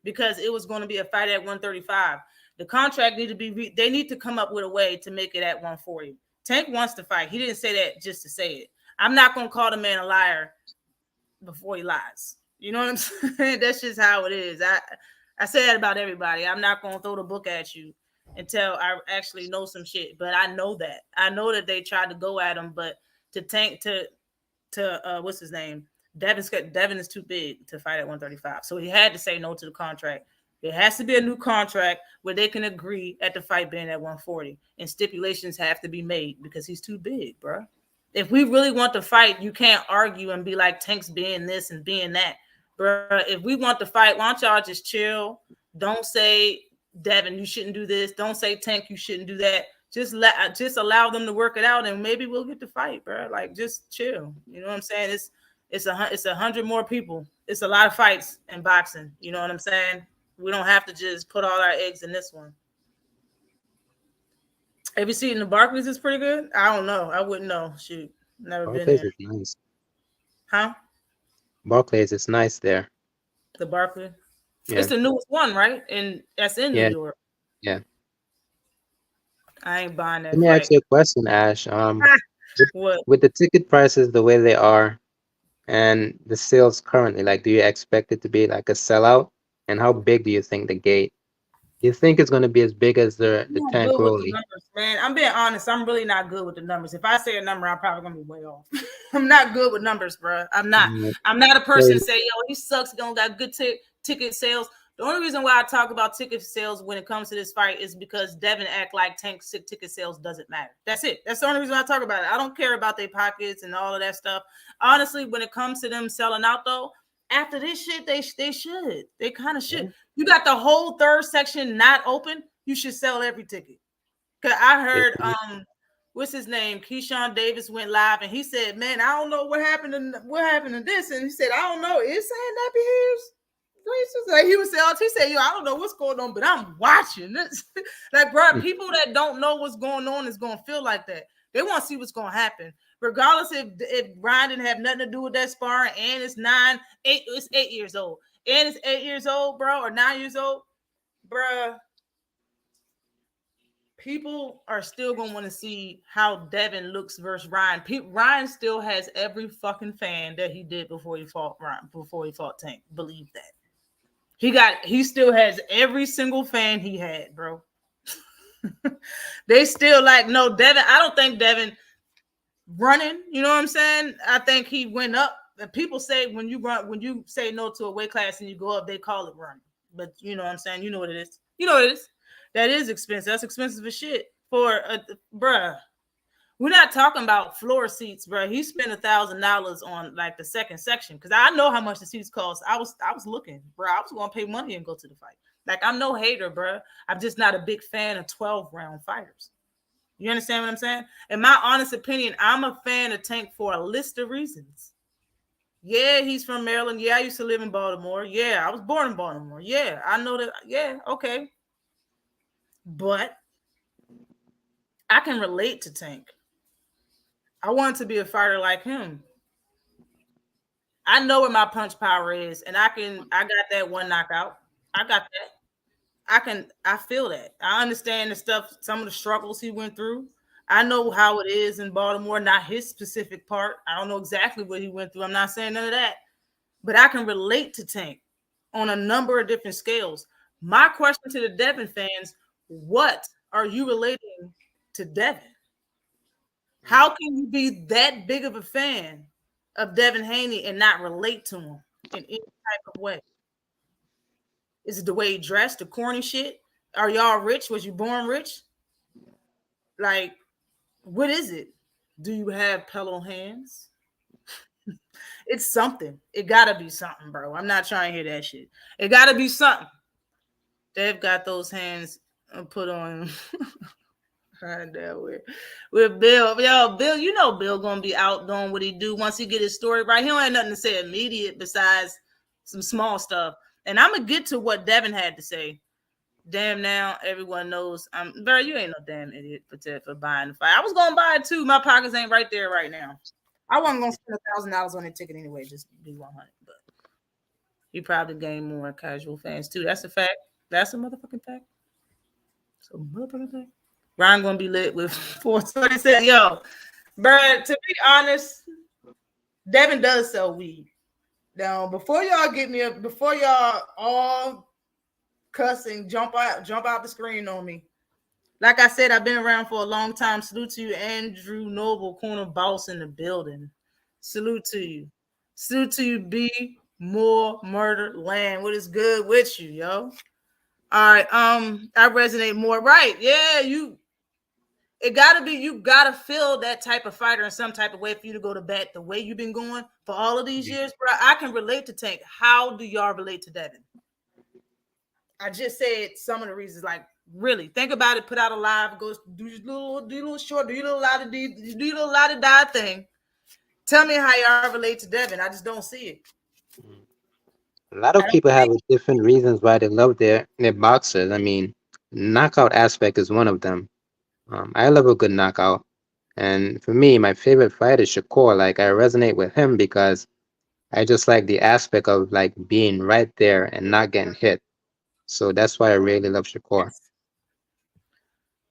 S2: because it was going to be a fight at 135. The contract need to be. They need to come up with a way to make it at 140. Tank wants to fight. He didn't say that just to say it. I'm not gonna call the man a liar before he lies. You know what I'm saying? That's just how it is. I say that about everybody. I'm not going to throw the book at you until I actually know some shit. But I know that. I know that they tried to go at him, but to Tank to what's his name? Devin is too big to fight at 135. So he had to say no to the contract. There has to be a new contract where they can agree at the fight being at 140. And stipulations have to be made because he's too big, bro. If we really want to fight, you can't argue and be like Tank's being this and being that. Bro, if we want to fight, why don't y'all just chill? Don't say, Devin, you shouldn't do this. Don't say, Tank, you shouldn't do that. Just allow them to work it out, and maybe we'll get the fight, bro. Like, just chill. You know what I'm saying? It's 100 more people. It's a lot of fights in boxing. You know what I'm saying? We don't have to just put all our eggs in this one. Have you seen the Barclays? Is pretty good. I don't know. I wouldn't know. Shoot, never been there.
S5: Barclays is nice.
S2: Huh?
S5: Barclays is nice there.
S2: The Barclays. Yeah.
S5: Yeah.
S2: It's the newest one, right? And that's in New York.
S5: Yeah.
S2: I ain't buying
S5: Let
S2: that
S5: me ask
S2: fight.
S5: you a question, Ash. With,
S2: What?
S5: with the ticket prices the way they are and the sales currently, like, do you expect it to be like a sellout? And how big do you think the gate? Do you think it's going to be as big as the
S2: I'm not
S5: tank
S2: good with the
S5: rolly?
S2: numbers, man. I'm being honest. I'm really not good with the numbers. If I say a number, I'm probably gonna be way off. I'm not good with numbers, bro. I'm not.
S5: Mm,
S2: I'm not a person
S5: so,
S2: to say, yo, he sucks. He don't got good ticket sales. The only reason why I talk about ticket sales when it comes to this fight is because Devin act like Tank's ticket sales doesn't matter. That's it. That's the only reason I talk about it. I don't care about their pockets and all of that stuff. Honestly, when it comes to them selling out, though, after this shit, they should. They kind of should. You got the whole third section not open. You should sell every ticket. Cause I heard what's his name? Keyshawn Davis went live and he said, man, I don't know what happened to this. And he said, I don't know. Is saying nappy hairs racist? Like he was saying, he said, yo, I don't know what's going on, but I'm watching this. Like, bro, people that don't know what's going on is gonna feel like that. They want to see what's gonna happen. Regardless if Ryan didn't have nothing to do with that sparring and it's 8 years old. And it's 8 years old, bro, or 9 years old, bro. People are still gonna want to see how Devin looks versus Ryan. Ryan still has every fucking fan that he did before he fought Ryan, before he fought Tank. Believe that. He still has every single fan he had, bro. They still like, no, Devin. I don't think Devin running, you know what I'm saying? I think he went up. People say when you say no to a weight class and you go up, they call it running. But you know what I'm saying? You know what it is. You know what it is. That is expensive. That's expensive as shit for bruh. We're not talking about floor seats, bruh. He spent $1,000 on like the second section because I know how much the seats cost. I was looking, bruh. I was gonna pay money and go to the fight. Like I'm no hater, bruh. I'm just not a big fan of 12-round fighters. You understand what I'm saying? In my honest opinion, I'm a fan of Tank for a list of reasons. Yeah, he's from Maryland. Yeah, I used to live in Baltimore. Yeah, I was born in Baltimore. Yeah, I know that. Yeah, okay. But I can relate to Tank. I want to be a fighter like him. I know where my punch power is, and I got that one knockout. I got that. I feel that. I understand the stuff, some of the struggles he went through. I know how it is in Baltimore, not his specific part. I don't know exactly what he went through. I'm not saying none of that. But I can relate to Tank on a number of different scales. My question to the Devin fans, what are you relating to Devin? How can you be that big of a fan of Devin Haney and not relate to him in any type of way? Is it the way he dressed, the corny shit? Are y'all rich? Was you born rich? Like, what is it? Do you have pillow hands? It's something. It gotta be something, bro. I'm not trying to hear that shit. It gotta be something. They've got those hands put on right there with Bill. Yo, Bill, you know Bill gonna be out doing what he do once he get his story right. He don't have nothing to say immediate besides some small stuff. And I'm gonna get to what Devin had to say. Damn, now everyone knows bro, you ain't no damn idiot for buying the fight. I was gonna buy it too. My pockets ain't right there right now. I wasn't gonna spend $1,000 on a ticket anyway, just be 100. But you probably gain more casual fans too. That's a fact. That's a motherfucking fact. So motherfucking fact. Ryan gonna be lit with 427. Yo, bro, to be honest, Devin does sell weed. Now, before y'all get me up, before y'all all cussing, jump out the screen on me. Like I said, I've been around for a long time. Salute to you, Andrew Noble, corner boss in the building. Salute to you. Salute to you, B. More Murder Land. What is good with you, yo? All right. I resonate more. Right. Yeah, you gotta feel that type of fighter in some type of way for you to go to bat the way you've been going for all of these years, bro. I can relate to Tank. How do y'all relate to Devin? I just said some of the reasons, like really think about it, put out a live, go do your little short, do your little lot of die thing. Tell me how y'all relate to Devin. I just don't see it.
S5: A lot of people have different reasons why they love their boxers. I mean, knockout aspect is one of them. I love a good knockout. And for me, my favorite fighter is Shakur. Like, I resonate with him because I just like the aspect of like being right there and not getting hit. So that's why I really love Shakur.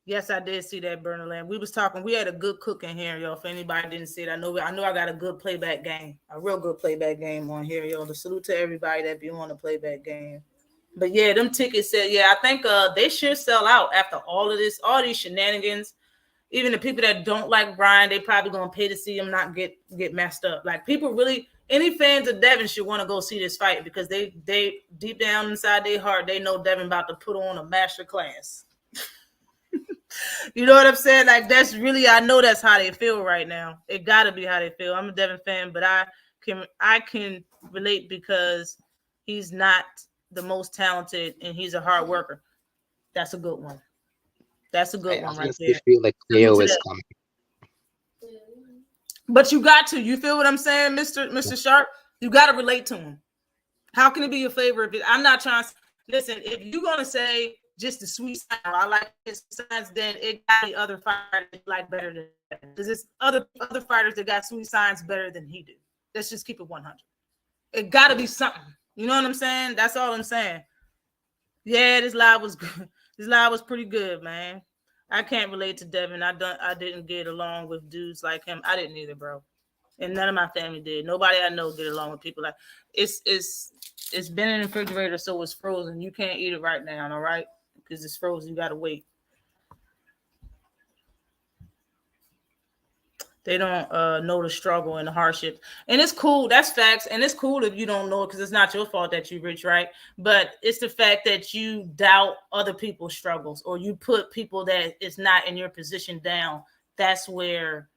S2: Yes, I did see that Burner Land. We was talking. We had a good cook in here, y'all. If anybody didn't see it, I know I got a good playback game, a real good playback game on here, y'all. To salute to everybody that be on the playback game. But yeah, them tickets said, yeah, I think they should sell out after all of this, all these shenanigans. Even the people that don't like Brian, they probably gonna pay to see him not get messed up. Like people really, any fans of Devin should want to go see this fight because they deep down inside their heart, they know Devin about to put on a master class. You know what I'm saying? Like that's really, I know that's how they feel right now. It gotta be how they feel. I'm a Devin fan, but I can relate because he's not the most talented and he's a hard worker. That's a good one. That's a good one right there.
S5: Feel like Cleo is coming.
S2: But you got to. You feel what I'm saying, Mr. Sharp? You got to relate to him. How can it be your favorite? I'm not trying to listen. If you're gonna say just the sweet sign, I like his signs, then it got the other fighters like better than that. Because it's other fighters that got sweet signs better than he do. Let's just keep it 100. It got to be something. You know what I'm saying? That's all I'm saying. Yeah, this live was good. This live was pretty good, man. I can't relate to Devin. I didn't get along with dudes like him. I didn't either, bro. And none of my family did. Nobody I know get along with people like it's been in the refrigerator, so it's frozen. You can't eat it right now, all right? Because it's frozen. You gotta wait. They don't know the struggle and the hardship. And it's cool. That's facts. And it's cool if you don't know it because it's not your fault that you're rich, right? But it's the fact that you doubt other people's struggles or you put people that is not in your position down. That's where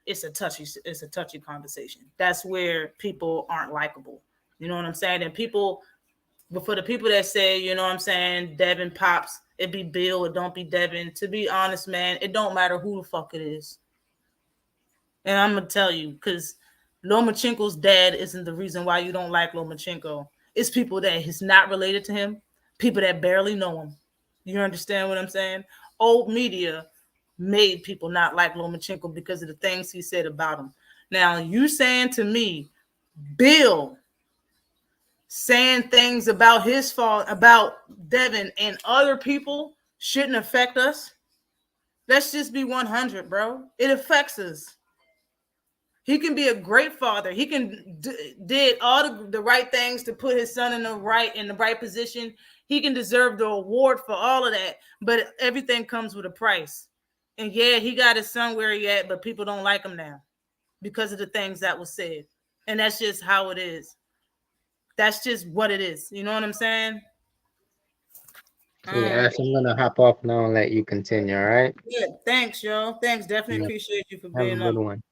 S2: it's a touchy conversation. That's where people aren't likable. You know what I'm saying? And but for the people that say, you know what I'm saying, Devin pops, it be Bill, it don't be Devin. To be honest, man, it don't matter who the fuck it is. And I'm going to tell you, because Lomachenko's dad isn't the reason why you don't like Lomachenko. It's people that is not related to him, people that barely know him. You understand what I'm saying? Old media made people not like Lomachenko because of the things he said about him. Now, you saying to me, Bill saying things about his fault, about Devin and other people shouldn't affect us? Let's just be 100, bro. It affects us. He can be a great father. He can did all the right things to put his son in the right position. He can deserve the award for all of that. But everything comes with a price. And yeah, he got his son where he at, but people don't like him now because of the things that was said. And that's just how it is. That's just what it is. You know what I'm saying?
S5: Yeah, so I'm gonna hop off now and let you continue. All right.
S2: Yeah. Thanks, yo. Thanks. Definitely appreciate you for being
S5: Have a good
S2: up.
S5: one.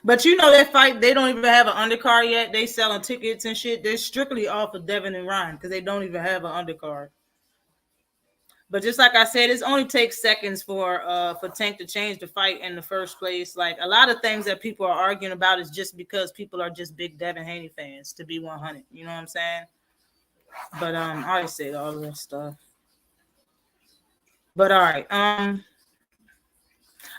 S2: But you know that fight, they don't even have an undercard yet. They selling tickets and shit. They're strictly off of Devin and Ryan because they don't even have an undercard. But just like I said, it only takes seconds for Tank to change the fight in the first place. Like a lot of things that people are arguing about is just because people are just big Devin Haney fans, to be 100. You know what I'm saying? But I always say all of that stuff. But all right.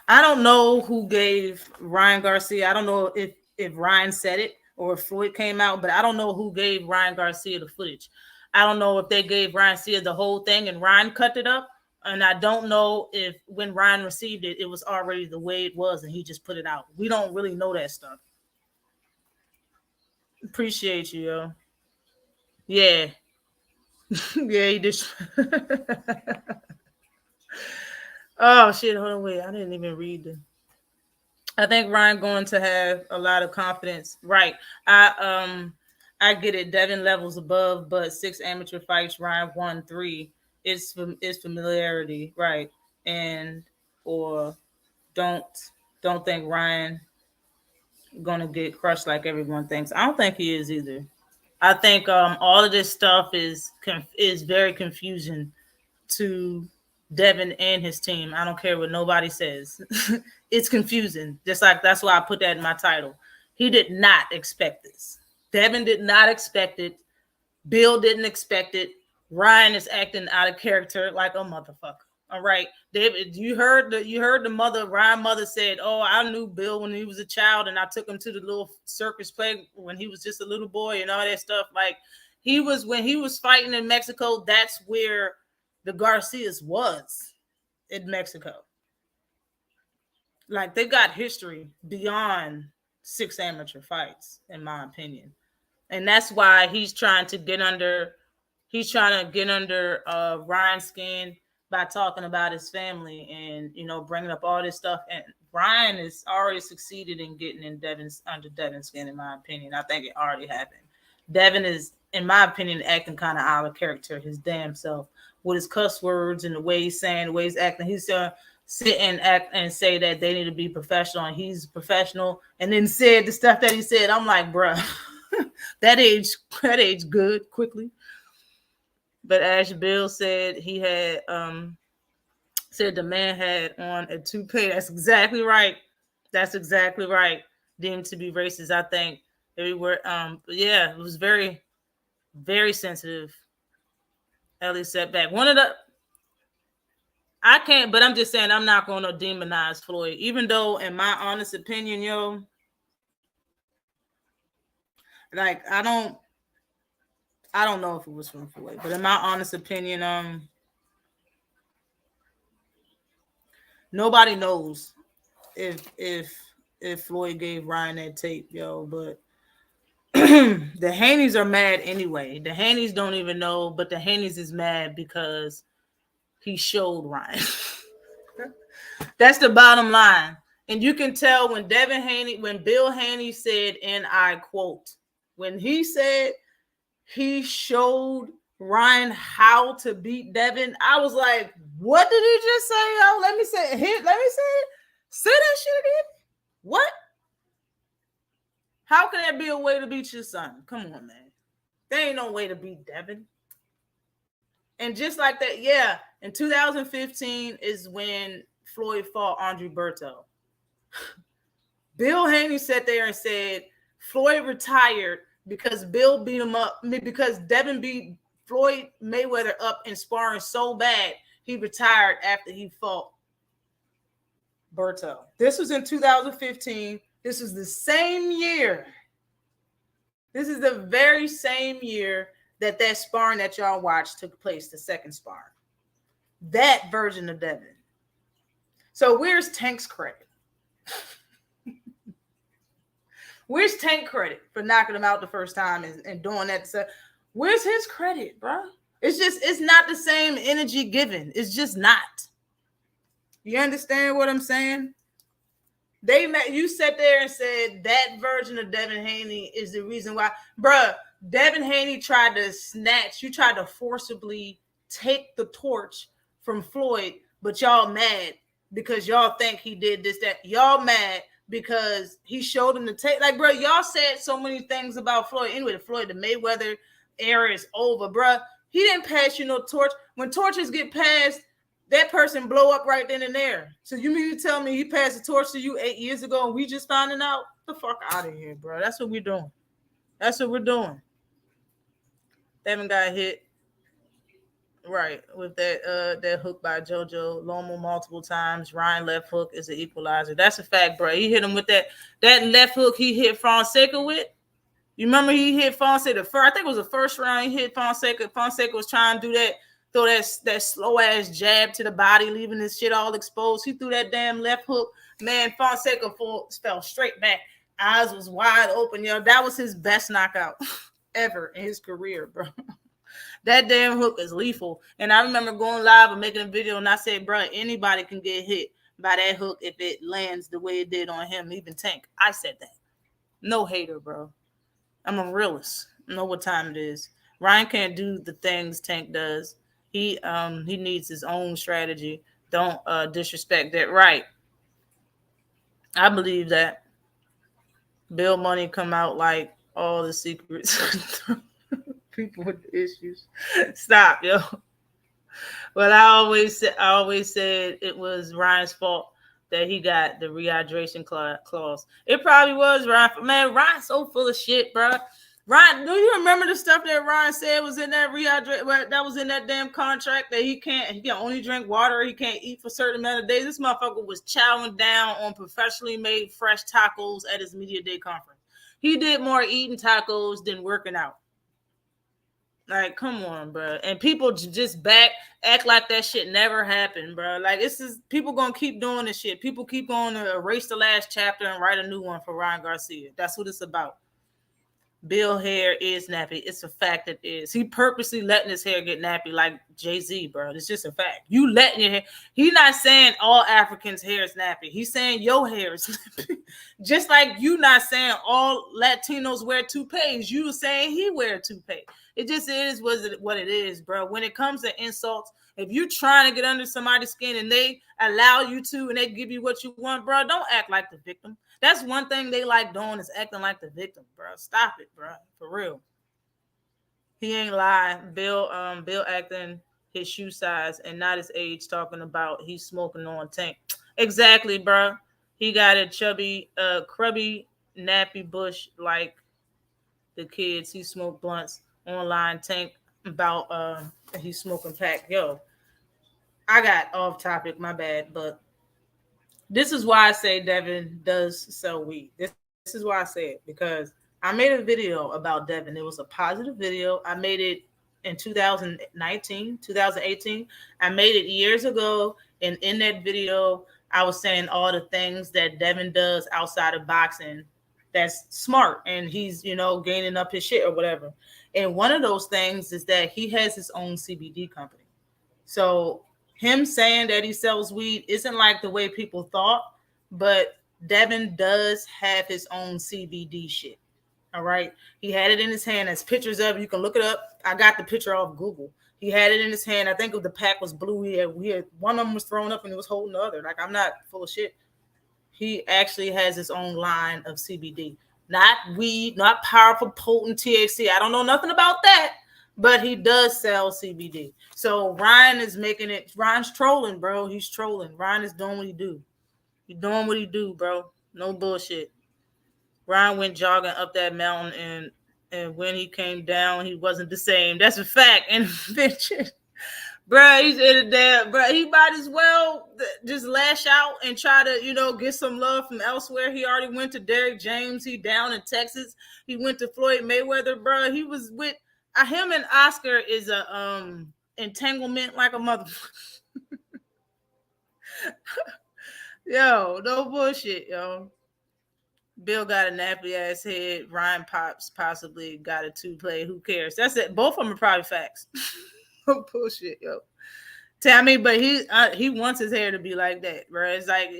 S2: I don't know who gave Ryan Garcia. I don't know if Ryan said it or if Floyd came out, but I don't know who gave Ryan Garcia the footage. I don't know if they gave Ryan Garcia the whole thing and Ryan cut it up. And I don't know if when Ryan received it, it was already the way it was and he just put it out. We don't really know that stuff. Appreciate you, yo. Yeah. Yeah, he did. Oh shit! Hold on, wait. I didn't even read the. I think Ryan going to have a lot of confidence. Right. I get it. Devin levels above, but 6 amateur fights. Ryan won 3. It's familiarity, right? And or don't think Ryan gonna get crushed like everyone thinks. I don't think he is either. I think all of this stuff is very confusing to Devin and his team. I don't care what nobody says. It's confusing. Just like that's why I put that in my title. He did not expect this. Devin did not expect it. Bill didn't expect it. Ryan is acting out of character like a motherfucker. All right, David, you heard the mother. Ryan mother said, "Oh, I knew Bill when he was a child, and I took him to the little circus play when he was just a little boy, and all that stuff." Like when he was fighting in Mexico, that's where the Garcias was, in Mexico. Like, they got history beyond 6 amateur fights, in my opinion. And that's why he's trying to get under Ryan's skin by talking about his family and, you know, bringing up all this stuff. And Ryan has already succeeded in getting in under Devin's skin, in my opinion. I think it already happened. Devin is, in my opinion, acting kind of out of character, his damn self, with his cuss words and the way he's saying, the way he's acting. He's sit and act and say that they need to be professional, and he's professional, and then said the stuff that he said. I'm like, bruh, that age good quickly. But Ash Bill said he had said the man had on a toupee. That's exactly right. That's exactly right. Deemed to be racist, I think. Everywhere. But yeah, it was very, very sensitive. Ellie setback. I can't, but I'm just saying I'm not going to demonize Floyd, even though, in my honest opinion, yo, like I don't know if it was from Floyd, but in my honest opinion, nobody knows if Floyd gave Ryan that tape, yo, but the Haneys are mad anyway. The Haneys don't even know, but the Haneys is mad because he showed Ryan. That's the bottom line. And you can tell when Bill Haney said, and I quote, when he said he showed Ryan how to beat Devin, I was like, what did he just say? Yo, let me say it. Say that shit again. What? How can there be a way to beat your son? Come on, man. There ain't no way to beat Devin. And just like that, yeah, in 2015 is when Floyd fought Andre Berto. Bill Haney sat there and said Floyd retired because Bill beat him up, because Devin beat Floyd Mayweather up in sparring so bad, he retired after he fought Berto. This was in 2015. This was the same year. This is the very same year that sparring that y'all watched took place, the second sparring. That version of Devin. So where's Tank's credit? Where's Tank credit for knocking him out the first time and doing that? So where's his credit, bro? It's not the same energy given. It's just not. You understand what I'm saying? You sat there and said that version of Devin Haney is the reason why, bruh. Devin Haney tried to forcibly take the torch from Floyd, but y'all mad because y'all think he did this, that. Y'all mad because he showed him the tape. Like, bro, y'all said so many things about Floyd. Anyway, the Mayweather era is over, bro. He didn't pass you no torch. When torches get passed, that person blow up right then and there. So you mean to tell me he passed the torch to you 8 years ago and we just finding out? Get the fuck out of here, bro. That's what we're doing. That's what we're doing. Devin got hit right with that hook by JoJo Lomo multiple times. Ryan left hook is an equalizer. That's a fact, bro. He hit him with that left hook he hit Fonseca with. You remember he hit Fonseca I think it was the first round he hit Fonseca. Fonseca was trying to do that, throw that slow ass jab to the body, leaving his shit all exposed. He threw that damn left hook. Man, Fonseca fell straight back. Eyes was wide open, yo. That was his best knockout ever in his career, bro. That damn hook is lethal. And I remember going live and making a video and I said, bro, anybody can get hit by that hook if it lands the way it did on him, even Tank. I said that. No hater, bro. I'm a realist. I know what time it is. Ryan can't do the things Tank does. He needs his own strategy. Don't disrespect that. Right. I believe that. Bill Money come out like all the secrets. People with issues. Stop, yo. But I always said it was Ryan's fault that he got the rehydration clause. It probably was Ryan. Man, Ryan's so full of shit, bro. Ryan, do you remember the stuff that Ryan said was in that that was in that damn contract that he can only drink water, he can't eat for a certain amount of days? This motherfucker was chowing down on professionally made fresh tacos at his media day conference. He did more eating tacos than working out. Like, come on, bro. And people just act like that shit never happened, bro. Like, this is people gonna keep doing this shit. People keep going to erase the last chapter and write a new one for Ryan Garcia. That's what it's about. Bill hair is nappy. It's a fact it is. He purposely letting his hair get nappy like Jay-Z, bro. It's just a fact. You letting your hair. He's not saying all Africans' hair is nappy. He's saying your hair is nappy. Just like you not saying all Latinos wear toupees. You saying he wear a toupee. It just is what it is, bro. When it comes to insults, if you're trying to get under somebody's skin and they allow you to and they give you what you want, bro, don't act like the victim. That's one thing they like doing is acting like the victim, bro. Stop it, bro. For real. He ain't lying. Bill acting his shoe size and not his age, talking about he's smoking on Tank. Exactly, bro. He got a chubby, crubby, nappy bush like the kids. He smoked blunts online. Tank about he's smoking pack. Yo, I got off topic, my bad, but this is why I say Devin does sell weed. This is why I say it, because I made a video about Devin. It was a positive video. I made it in 2019, 2018. I made it years ago. And in that video, I was saying all the things that Devin does outside of boxing that's smart. And he's, gaining up his shit or whatever. And one of those things is that he has his own CBD company. So him saying that he sells weed isn't like the way people thought, but Devin does have his own CBD shit. All right. He had it in his hand. There's pictures of it. You can look it up. I got the picture off Google. He had it in his hand. I think the pack was blue. He had one of them was thrown up and he was holding the other. Like, I'm not full of shit. He actually has his own line of CBD. Not weed, not powerful, potent THC. I don't know nothing about that. But he does sell CBD. So Ryan is making it. Ryan's trolling, bro. He's trolling. Ryan is doing what he do. He's doing what he do, bro. No bullshit. Ryan went jogging up that mountain, and when he came down, he wasn't the same. That's a fact. And bro, he's in a damn. Bro, he might as well just lash out and try to, get some love from elsewhere. He already went to Derrick James. He down in Texas. He went to Floyd Mayweather, bro. He was with. Him and Oscar is a entanglement like a motherfucker. Yo, no bullshit, yo. Bill got a nappy ass head. Ryan possibly got a toupee. Who cares? That's it. Both of them are probably facts. No bullshit, yo. Tell me, but he wants his hair to be like that, bro. It's like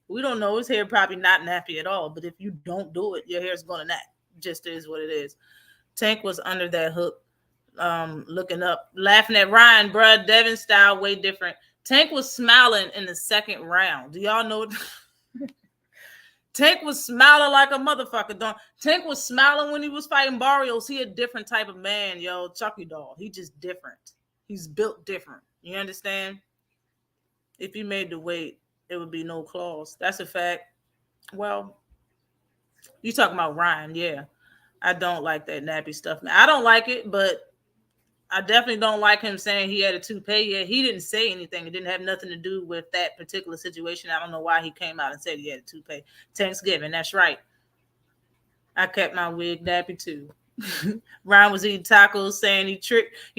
S2: we don't know. His hair probably not nappy at all. But if you don't do it, your hair's gonna nap. Just is what it is. Tank was under that hook, looking up, laughing at Ryan, bro. Devin style way different. Tank was smiling in the second round. Do y'all know? Tank was smiling like a motherfucker. Tank was smiling when he was fighting Barrios. He a different type of man, yo. Chucky doll. He just different. He's built different. You understand? If he made the weight, it would be no claws. That's a fact. Well, you talking about Ryan, yeah. I don't like that nappy stuff. I don't like it, but I definitely don't like him saying he had a toupee yet. He didn't say anything. It didn't have nothing to do with that particular situation. I don't know why he came out and said he had a toupee. Thanksgiving, that's right. I kept my wig nappy too. Ryan was eating tacos, saying he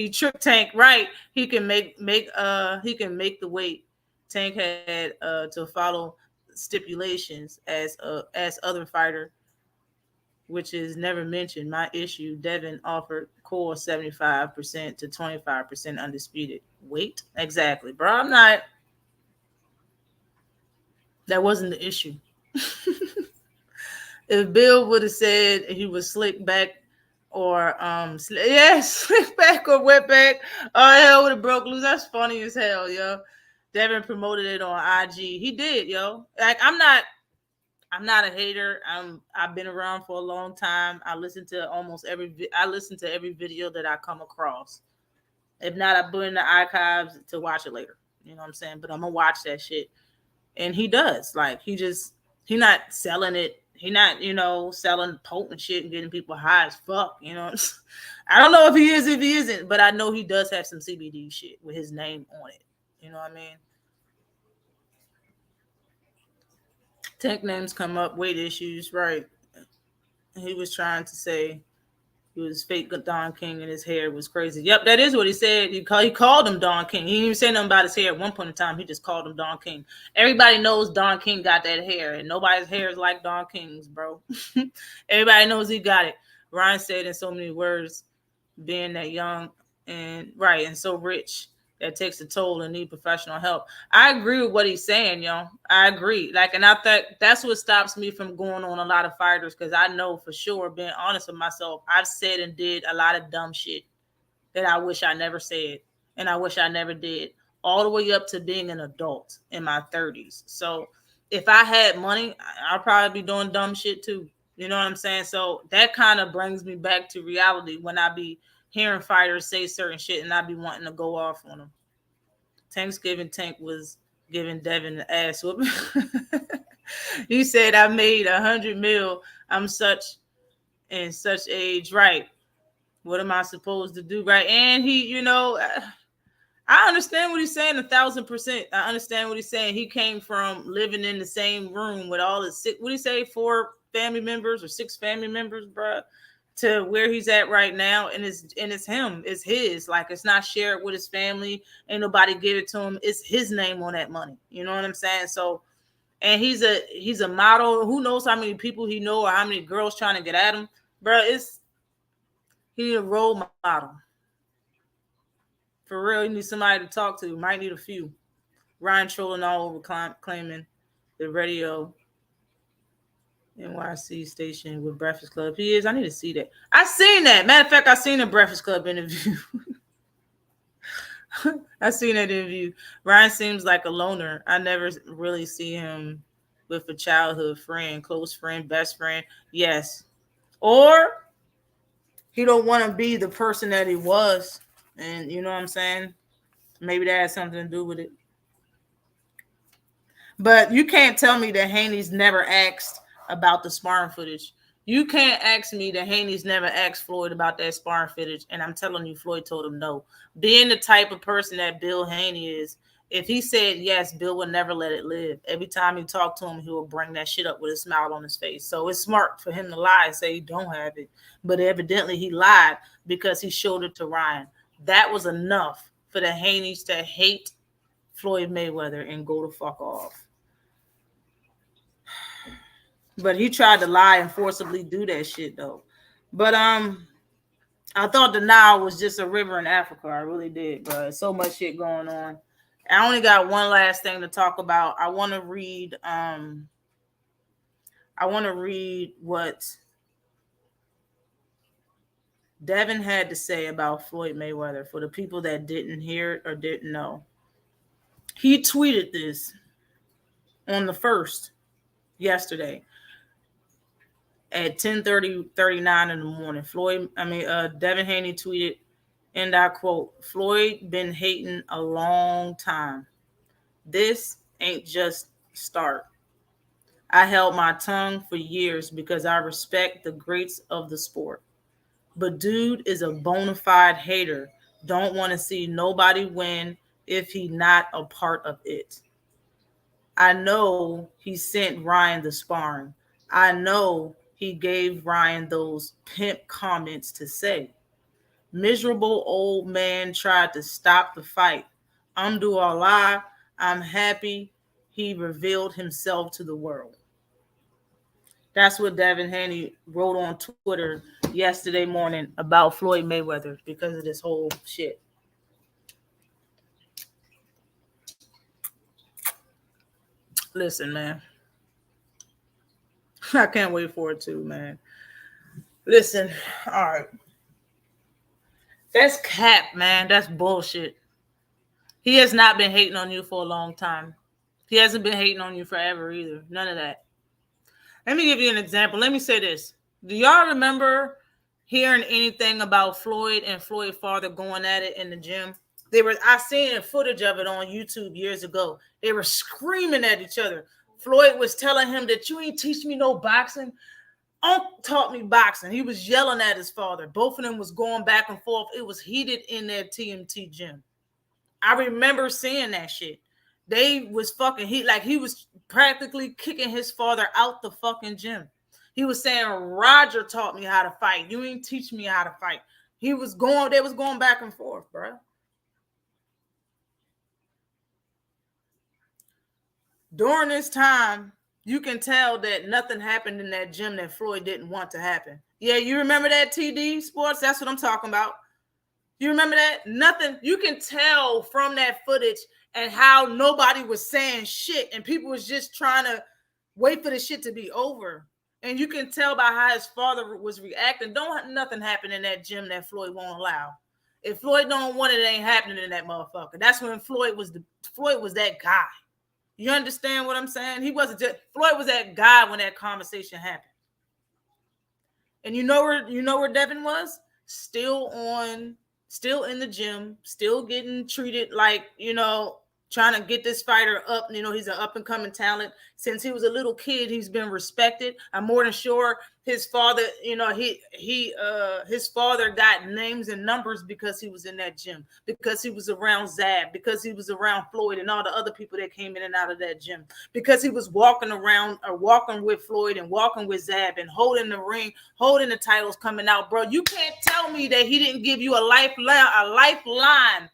S2: tricked Tank. Right, he can make the weight. Tank had to follow stipulations as other fighter, which is never mentioned. My issue, Devin offered core 75% to 25% undisputed weight. Exactly, bro. I'm not. That wasn't the issue. If Bill would have said he was slick back or slick back or wet back, oh hell would have broke loose. That's funny as hell, yo. Devin promoted it on IG. He did, yo. Like I'm not a hater. I've been around for a long time. I listen to every video that I come across. If not, I put in the archives to watch it later. You know what I'm saying? But I'm gonna watch that shit. And he does. Like he not selling it. He not, selling potent shit and getting people high as fuck. I don't know if he is, if he isn't, but I know he does have some CBD shit with his name on it. You know what I mean? Tech names come up, weight issues, right? He was trying to say He was fake Don King and his hair was crazy. Yep, that is what he said. He called him Don King. He didn't even say nothing about his hair at one point in time. He just called him Don King. Everybody knows Don King got that hair, and nobody's hair is like Don King's, bro. Everybody knows he got it. Ryan said in so many words, being that young and right and so rich, that takes a toll and need professional help. I agree with what he's saying, yo. I agree. Like, and I think that's what stops me from going on a lot of fighters, because I know for sure, being honest with myself, I've said and did a lot of dumb shit that I wish I never said and I wish I never did, all the way up to being an adult in my 30s. So if I had money, I'd probably be doing dumb shit too. You know what I'm saying? So that kind of brings me back to reality when I be hearing fighters say certain shit and I be wanting to go off on them. Thanksgiving Tank was giving Devin the ass whooping. He said, I made 100 mil. I'm such and such age. Right. What am I supposed to do? Right. And he, you know, I understand what he's saying 1,000%. I understand what he's saying. He came from living in the same room with all his six, what do you say, 4 family members or 6 family members, bro, to where he's at right now. And it's him. It's his. Like, it's not shared with his family. Ain't nobody give it to him. It's his name on that money. You know what I'm saying? So, and he's a model. Who knows how many people he know or how many girls trying to get at him, bro. He need a role model. For real, you need somebody to talk to. You might need a few. Ryan trolling all over, claiming the radio NYC station with Breakfast Club. He is. I need to see that. I seen that. Matter of fact, I seen a Breakfast Club interview. I seen that interview. Ryan seems like a loner. I never really see him with a childhood friend, close friend, best friend. Yes. Or he don't want to be the person that he was. And you know what I'm saying? Maybe that has something to do with it. But you can't tell me that Haney's never asked about the sparring footage. You can't ask me that Haney's never asked Floyd about that sparring footage, and I'm telling you, Floyd told him no. Being the type of person that Bill Haney is, if he said yes, Bill would never let it live. Every time you talk to him, he will bring that shit up with a smile on his face. So it's smart for him to lie and say he don't have it. But evidently he lied because he showed it to Ryan. That was enough for the Haneys to hate Floyd Mayweather and go the fuck off. But he tried to lie and forcibly do that shit though. But I thought the Nile was just a river in Africa. I really did, bro. So much shit going on. I only got one last thing to talk about. I want to read what Devin had to say about Floyd Mayweather for the people that didn't hear it or didn't know. He tweeted this on the 1st yesterday at 10:39 in the morning. Devin Haney tweeted, and I quote, "Floyd been hating a long time. This ain't just start. I held my tongue for years because I respect the greats of the sport. But dude is a bona fide hater. Don't want to see nobody win if he not a part of it. I know he sent Ryan the sparring. I know he gave Ryan those pimp comments to say. Miserable old man tried to stop the fight. Alhamdulillah, I'm happy he revealed himself to the world." That's what Devin Haney wrote on Twitter yesterday morning about Floyd Mayweather because of this whole shit. Listen, man. I can't wait for it too, man. Listen, all right. That's cap, man. That's bullshit. He has not been hating on you for a long time. He hasn't been hating on you forever either. None of that. Let me give you an example. Let me say this. Do y'all remember hearing anything about Floyd and Floyd's father going at it in the gym? I seen footage of it on YouTube years ago. They were screaming at each other. Floyd was telling him that you ain't teach me no boxing. Unc taught me boxing. He was yelling at his father. Both of them was going back and forth. It was heated in that TMT gym. I remember seeing that shit. They was fucking he was practically kicking his father out the fucking gym. He was saying, Roger taught me how to fight. You ain't teach me how to fight. They was going back and forth, bro. During this time, you can tell that nothing happened in that gym that Floyd didn't want to happen. Yeah, you remember that TD Sports? That's what I'm talking about. You remember that? Nothing. You can tell from that footage and how nobody was saying shit and people was just trying to wait for the shit to be over. And you can tell by how his father was reacting. Nothing happen in that gym that Floyd won't allow. If Floyd don't want it, it ain't happening in that motherfucker. That's when Floyd was that guy. You understand what I'm saying? Floyd was that guy when that conversation happened. And you know where Devin was? Still in the gym, still getting treated like, trying to get this fighter up. He's an up and coming talent. Since he was a little kid, he's been respected. I'm more than sure his father, his father got names and numbers because he was in that gym, because he was around Zab, because he was around Floyd and all the other people that came in and out of that gym, because he was walking with Floyd and walking with Zab and holding the ring, holding the titles coming out, bro. You can't tell me that he didn't give you a lifeline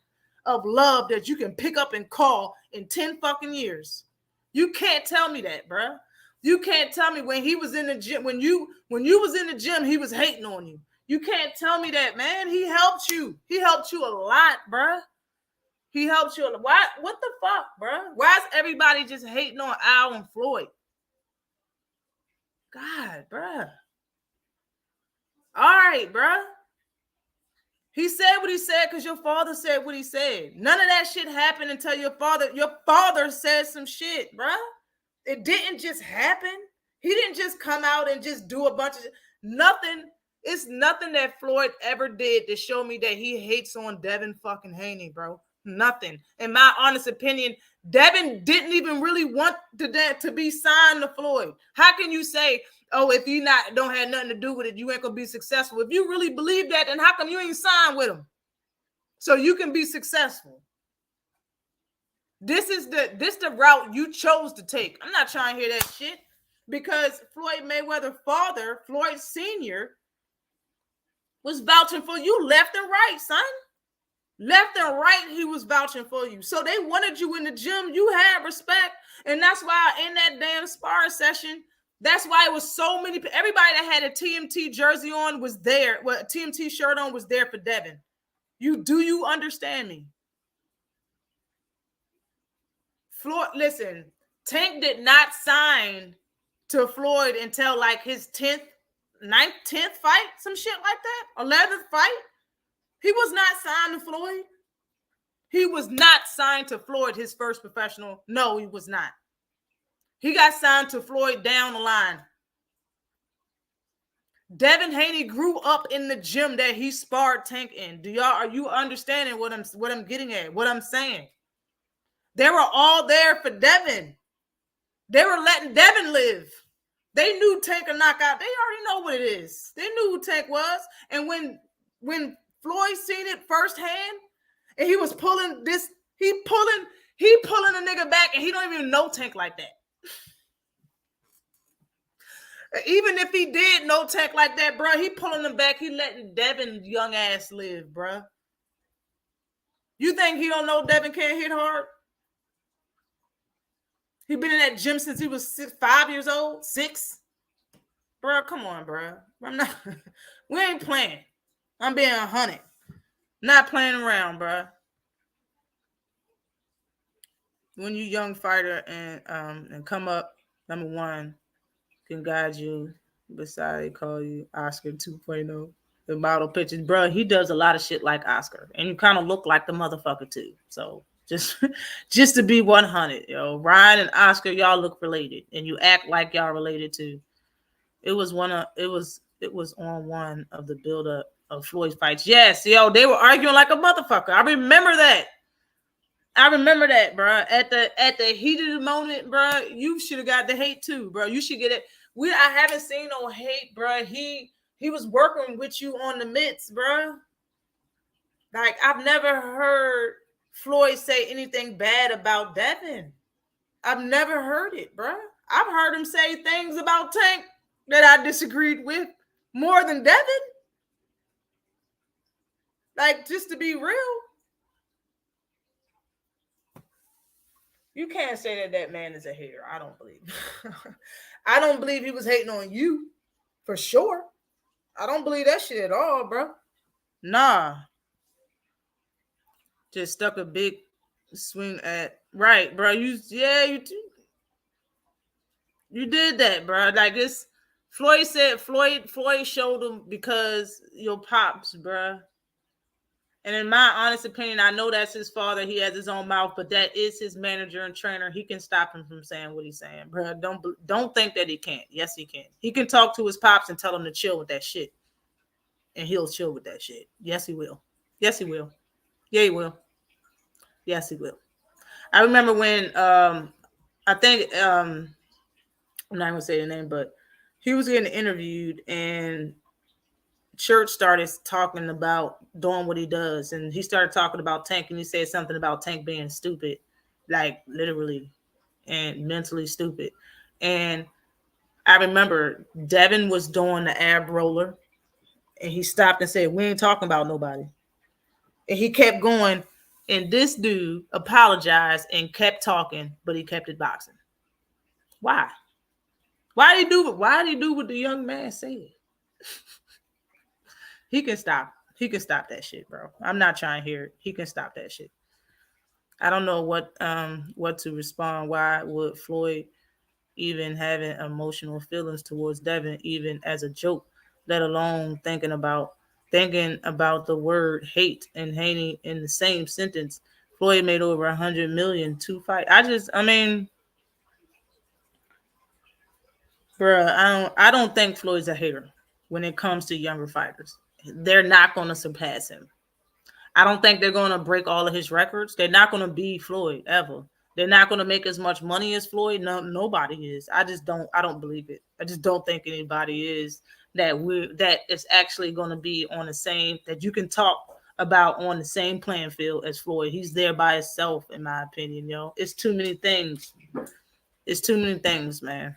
S2: of love that you can pick up and call in 10 fucking years. You can't tell me that, bro. You can't tell me when he was in the gym, when you was in the gym, he was hating on you. You can't tell me that, man. He helped you. He helped you a lot, bro. He helped you a lot. What the fuck, bro? Why is everybody just hating on Al and Floyd? God, bro. All right, bro. He said what he said because your father said what he said. None of that shit happened until your father said some shit, bro. It didn't just happen. He didn't just come out and just do a bunch of nothing. It's nothing that Floyd ever did to show me that he hates on Devin fucking Haney, bro. Nothing. In my honest opinion, Devin didn't even really want to be signed to Floyd. How can you say, oh, if you don't have nothing to do with it, you ain't gonna be successful? If you really believe that, then how come you ain't signed with him? So you can be successful. This the route you chose to take. I'm not trying to hear that shit, because Floyd Mayweather's father, Floyd Sr., was vouching for you left and right, son. Left and right, he was vouching for you. So they wanted you in the gym. You had respect. And that's why in that damn sparring session, that's why it was so many. Everybody that had a TMT jersey on was there. Well, a TMT shirt on was there for Devin. Do you understand me? Floyd, listen, Tank did not sign to Floyd until like his 10th fight, some shit like that, 11th fight. He was not signed to Floyd. He was not signed to Floyd, his first professional. No, he was not. He got signed to Floyd down the line. Devin Haney grew up in the gym that he sparred Tank in. Are you understanding what I'm getting at? What I'm saying? They were all there for Devin. They were letting Devin live. They knew Tank a knockout. They already know what it is. They knew who Tank was. And when Floyd seen it firsthand, and he was pulling this, he pulling a nigga back, and he don't even know Tank like that. Even if he did know Tank like that, bro, he pulling him back. He letting Devin young ass live, bro. You think he don't know Devin can't hit hard? He been in that gym since he was 5 years old, 6. Bro, come on, bro. We ain't playing. I'm being 100. Not playing around, bro. When you young fighter and come up, number one, can guide you. Besides, they call you Oscar 2.0. The model pictures, bro. He does a lot of shit like Oscar, and you kind of look like the motherfucker too. So just to be 100, Ryan and Oscar, y'all look related, and you act like y'all related too. It was on one of the build up of Floyd's fights. Yes, they were arguing like a motherfucker. I remember that, bro. At the heat of the moment, bro, you should have got the hate too, bro. You should get it. I haven't seen no hate, bro. He was working with you on the mitts, bro. Like, I've never heard Floyd say anything bad about Devin. I've never heard it, bro. I've heard him say things about Tank that I disagreed with more than Devin. Like, just to be real, you can't say that man is a hater. I don't believe. I don't believe he was hating on you, for sure. I don't believe that shit at all, bro. Nah. Just stuck a big swing at right, bro. You did that, bro. Like this, Floyd said Floyd showed him because your pops, bro. And in my honest opinion, I know that's his father. He has his own mouth, but that is his manager and trainer. He can stop him from saying what he's saying, bro. Don't think that he can't. Yes, he can. He can talk to his pops and tell him to chill with that shit, and he'll chill with that shit. Yes, he will. Yes, he will. Yeah, he will. Yes, he will. I remember when I think I'm not gonna say the name, but he was getting interviewed and Church started talking about doing what he does, and he started talking about Tank, and he said something about Tank being stupid, like literally and mentally stupid. And I remember Devin was doing the ab roller, and he stopped and said, "We ain't talking about nobody." And he kept going, and this dude apologized and kept talking, but he kept it boxing. Why? Why did he do it? Why did he do what the young man said? He can stop. He can stop that shit, bro. I'm not trying to hear it. He can stop that shit. I don't know what to respond. Why would Floyd even having emotional feelings towards Devin, even as a joke, let alone thinking about the word hate and hating in the same sentence? Floyd made over 100 million to fight. I mean, bro, I don't think Floyd's a hater when it comes to younger fighters. They're not going to surpass him. I don't think they're going to break all of his records. They're not going to be Floyd ever. They're not going to make as much money as Floyd. No, nobody is. I don't believe it. I just don't think anybody is that is actually going to be on the same, that you can talk about on the same playing field as Floyd. He's there by himself, in my opinion, yo. It's too many things. It's too many things, man.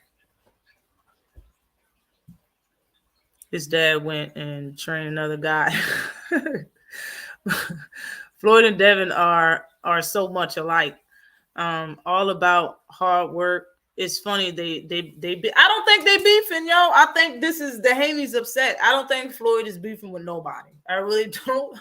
S2: His dad went and trained another guy. Floyd and Devin are so much alike. All about hard work. It's funny I don't think they beefing, yo. I think this is the Haney's upset. I don't think Floyd is beefing with nobody. I really don't.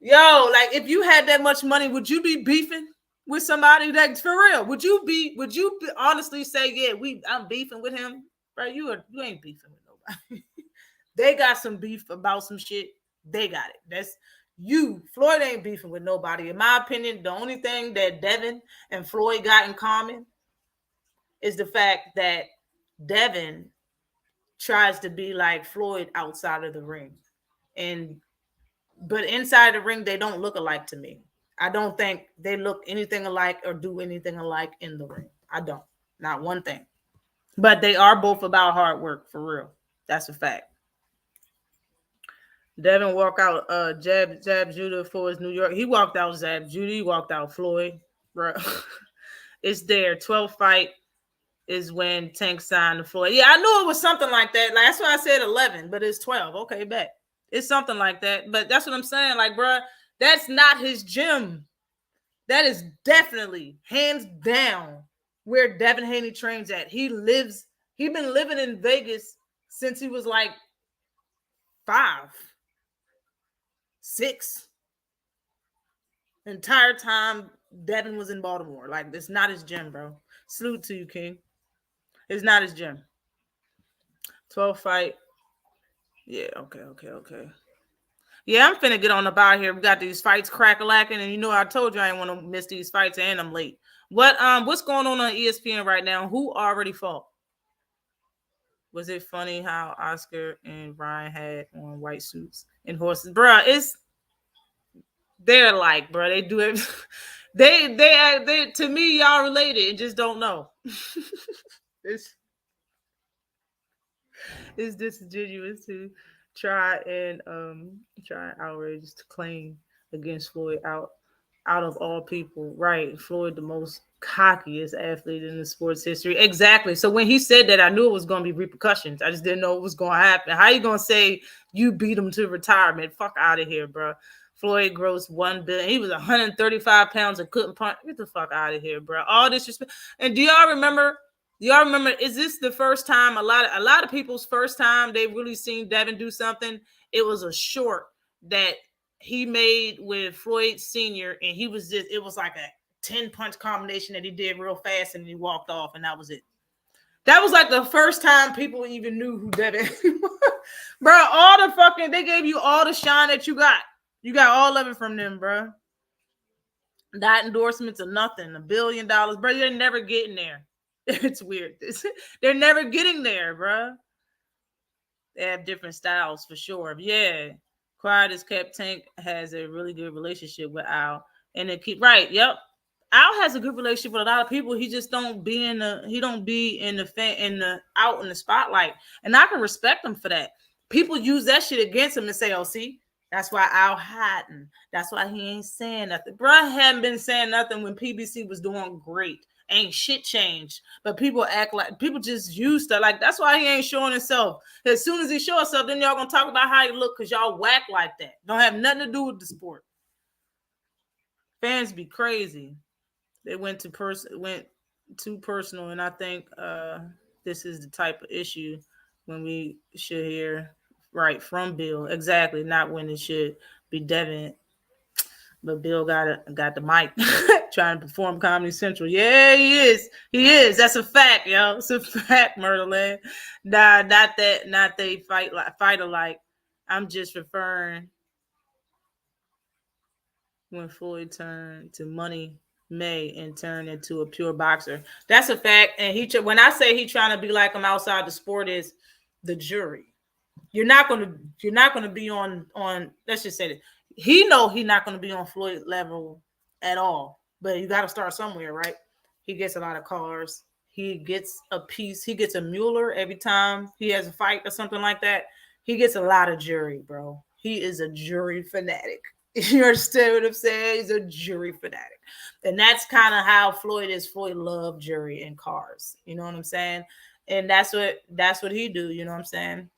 S2: Yo, like if you had that much money, would you be beefing with somebody? That for real? Would you honestly say, yeah, I'm beefing with him? Bro, you ain't beefing with nobody. They got some beef about some shit. They got it. That's you. Floyd ain't beefing with nobody. In my opinion, the only thing that Devin and Floyd got in common is the fact that Devin tries to be like Floyd outside of the ring. But inside the ring, they don't look alike to me. I don't think they look anything alike or do anything alike in the ring. I don't. Not one thing. But they are both about hard work, for real. That's a fact. Devin walked out Jab Judah for his New York. He walked out Jab Judah. He walked out Floyd. Bro. It's there. 12th fight is when Tank signed to Floyd. Yeah, I knew it was something like that. Like, that's why I said 11, but it's 12. Okay, bet. It's something like that. But that's what I'm saying. Like, bro, that's not his gym. That is definitely, hands down, where Devin Haney trains at. He's been living in Vegas since he was like 5, 6. The entire time Devin was in Baltimore. Like, it's not his gym, bro. Salute to you, King. It's not his gym. 12 fight. Yeah, okay. Yeah, I'm finna get on up out here. We got these fights crack-a-lacking, and you know I told you I didn't want to miss these fights, and I'm late. What's going on ESPN right now? Who already fought? Was it funny how Oscar and Ryan had on white suits and horses? Bruh, they're like, bruh, they do it. They to me, y'all related and just don't know. It's disingenuous to try and outrageous to claim against Floyd out Out of all people, right? Floyd, the most cockiest athlete in the sports history. Exactly. So when he said that, I knew it was going to be repercussions. I just didn't know it was going to happen. How you going to say you beat him to retirement? Fuck out of here, bro. Floyd grossed $1 billion. He was 135 pounds and couldn't punch. Get the fuck out of here, bro. All this respect. And do y'all remember? Is this the first time? A lot of people's first time they really seen Devin do something. It was a short that he made with Floyd Sr. and he was just, it was like a 10 punch combination that he did real fast and he walked off and that was it. That was like the first time people even knew who Devin was. Bro, all the fucking, they gave you all the shine that you got. You got all of it from them, bro. Not endorsements or nothing. $1 billion, bro. They're never getting there. It's weird. They're never getting there, bro. They have different styles for sure. Yeah. Quiet as kept. Tank has a really good relationship with Al, and it keep right. Yep, Al has a good relationship with a lot of people. He just don't be in the out in the spotlight, and I can respect him for that. People use that shit against him and say, "Oh, see, that's why Al hiding. That's why he ain't saying nothing." Bro, I hadn't been saying nothing when PBC was doing great. Ain't shit changed, but people act like people just used to like. That's why he ain't showing himself. As soon as he show himself, then y'all gonna talk about how he look because y'all whack like that. Don't have nothing to do with the sport. Fans be crazy. They went too personal, and I think this is the type of issue when we should hear right from Bill. Exactly, not when it should be Devin. But Bill got the mic trying to perform Comedy Central. Yeah, he is. He is. That's a fact, yo. It's a fact, Murderland. Nah, not they fight alike. I'm just referring when Floyd turned to Money May and turned into a pure boxer. That's a fact. And when I say he trying to be like him outside the sport, is the jury. You're not gonna be on. Let's just say that. He know he's not going to be on Floyd level at all, but you got to start somewhere, right? He gets a lot of cars. He gets a piece. He gets a Mueller every time he has a fight or something like that. He gets a lot of jury, bro. He is a jury fanatic. You understand what I'm saying? He's a jury fanatic. And that's kind of how Floyd is. Floyd loved jury and cars. You know what I'm saying? And that's what he do. You know what I'm saying?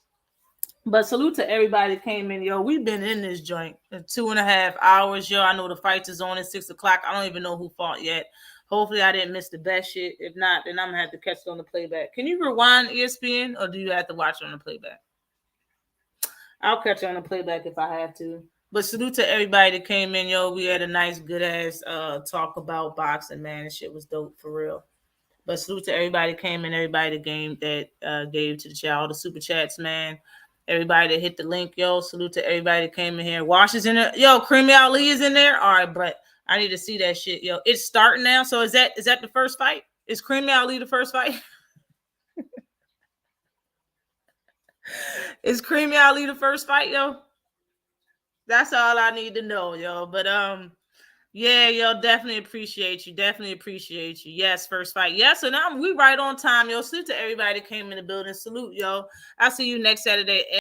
S2: But salute to everybody that came in, yo. We've been in this joint for 2.5 hours, yo. I know the fights is on at 6 o'clock. I don't even know who fought yet. Hopefully, I didn't miss the best shit. If not, then I'm gonna have to catch it on the playback. Can you rewind ESPN, or do you have to watch it on the playback? I'll catch it on the playback if I have to. But salute to everybody that came in, yo. We had a nice, good ass talk about boxing, man. This shit was dope for real. But salute to everybody that came in, everybody that gave to the chat, all the super chats, man. Everybody that hit the link, yo. Salute to everybody that came in here. Wash is in there. Yo, Creamy Ali is in there. All right, but I need to see that shit, yo. It's starting now. So is that the first fight? Is Creamy Ali the first fight? Is Creamy Ali the first fight, yo? That's all I need to know, yo. But yeah, yo, definitely appreciate you. Definitely appreciate you. Yes, first fight. Yes, and we right on time, yo. Salute to everybody that came in the building. Salute, yo. I'll see you next Saturday.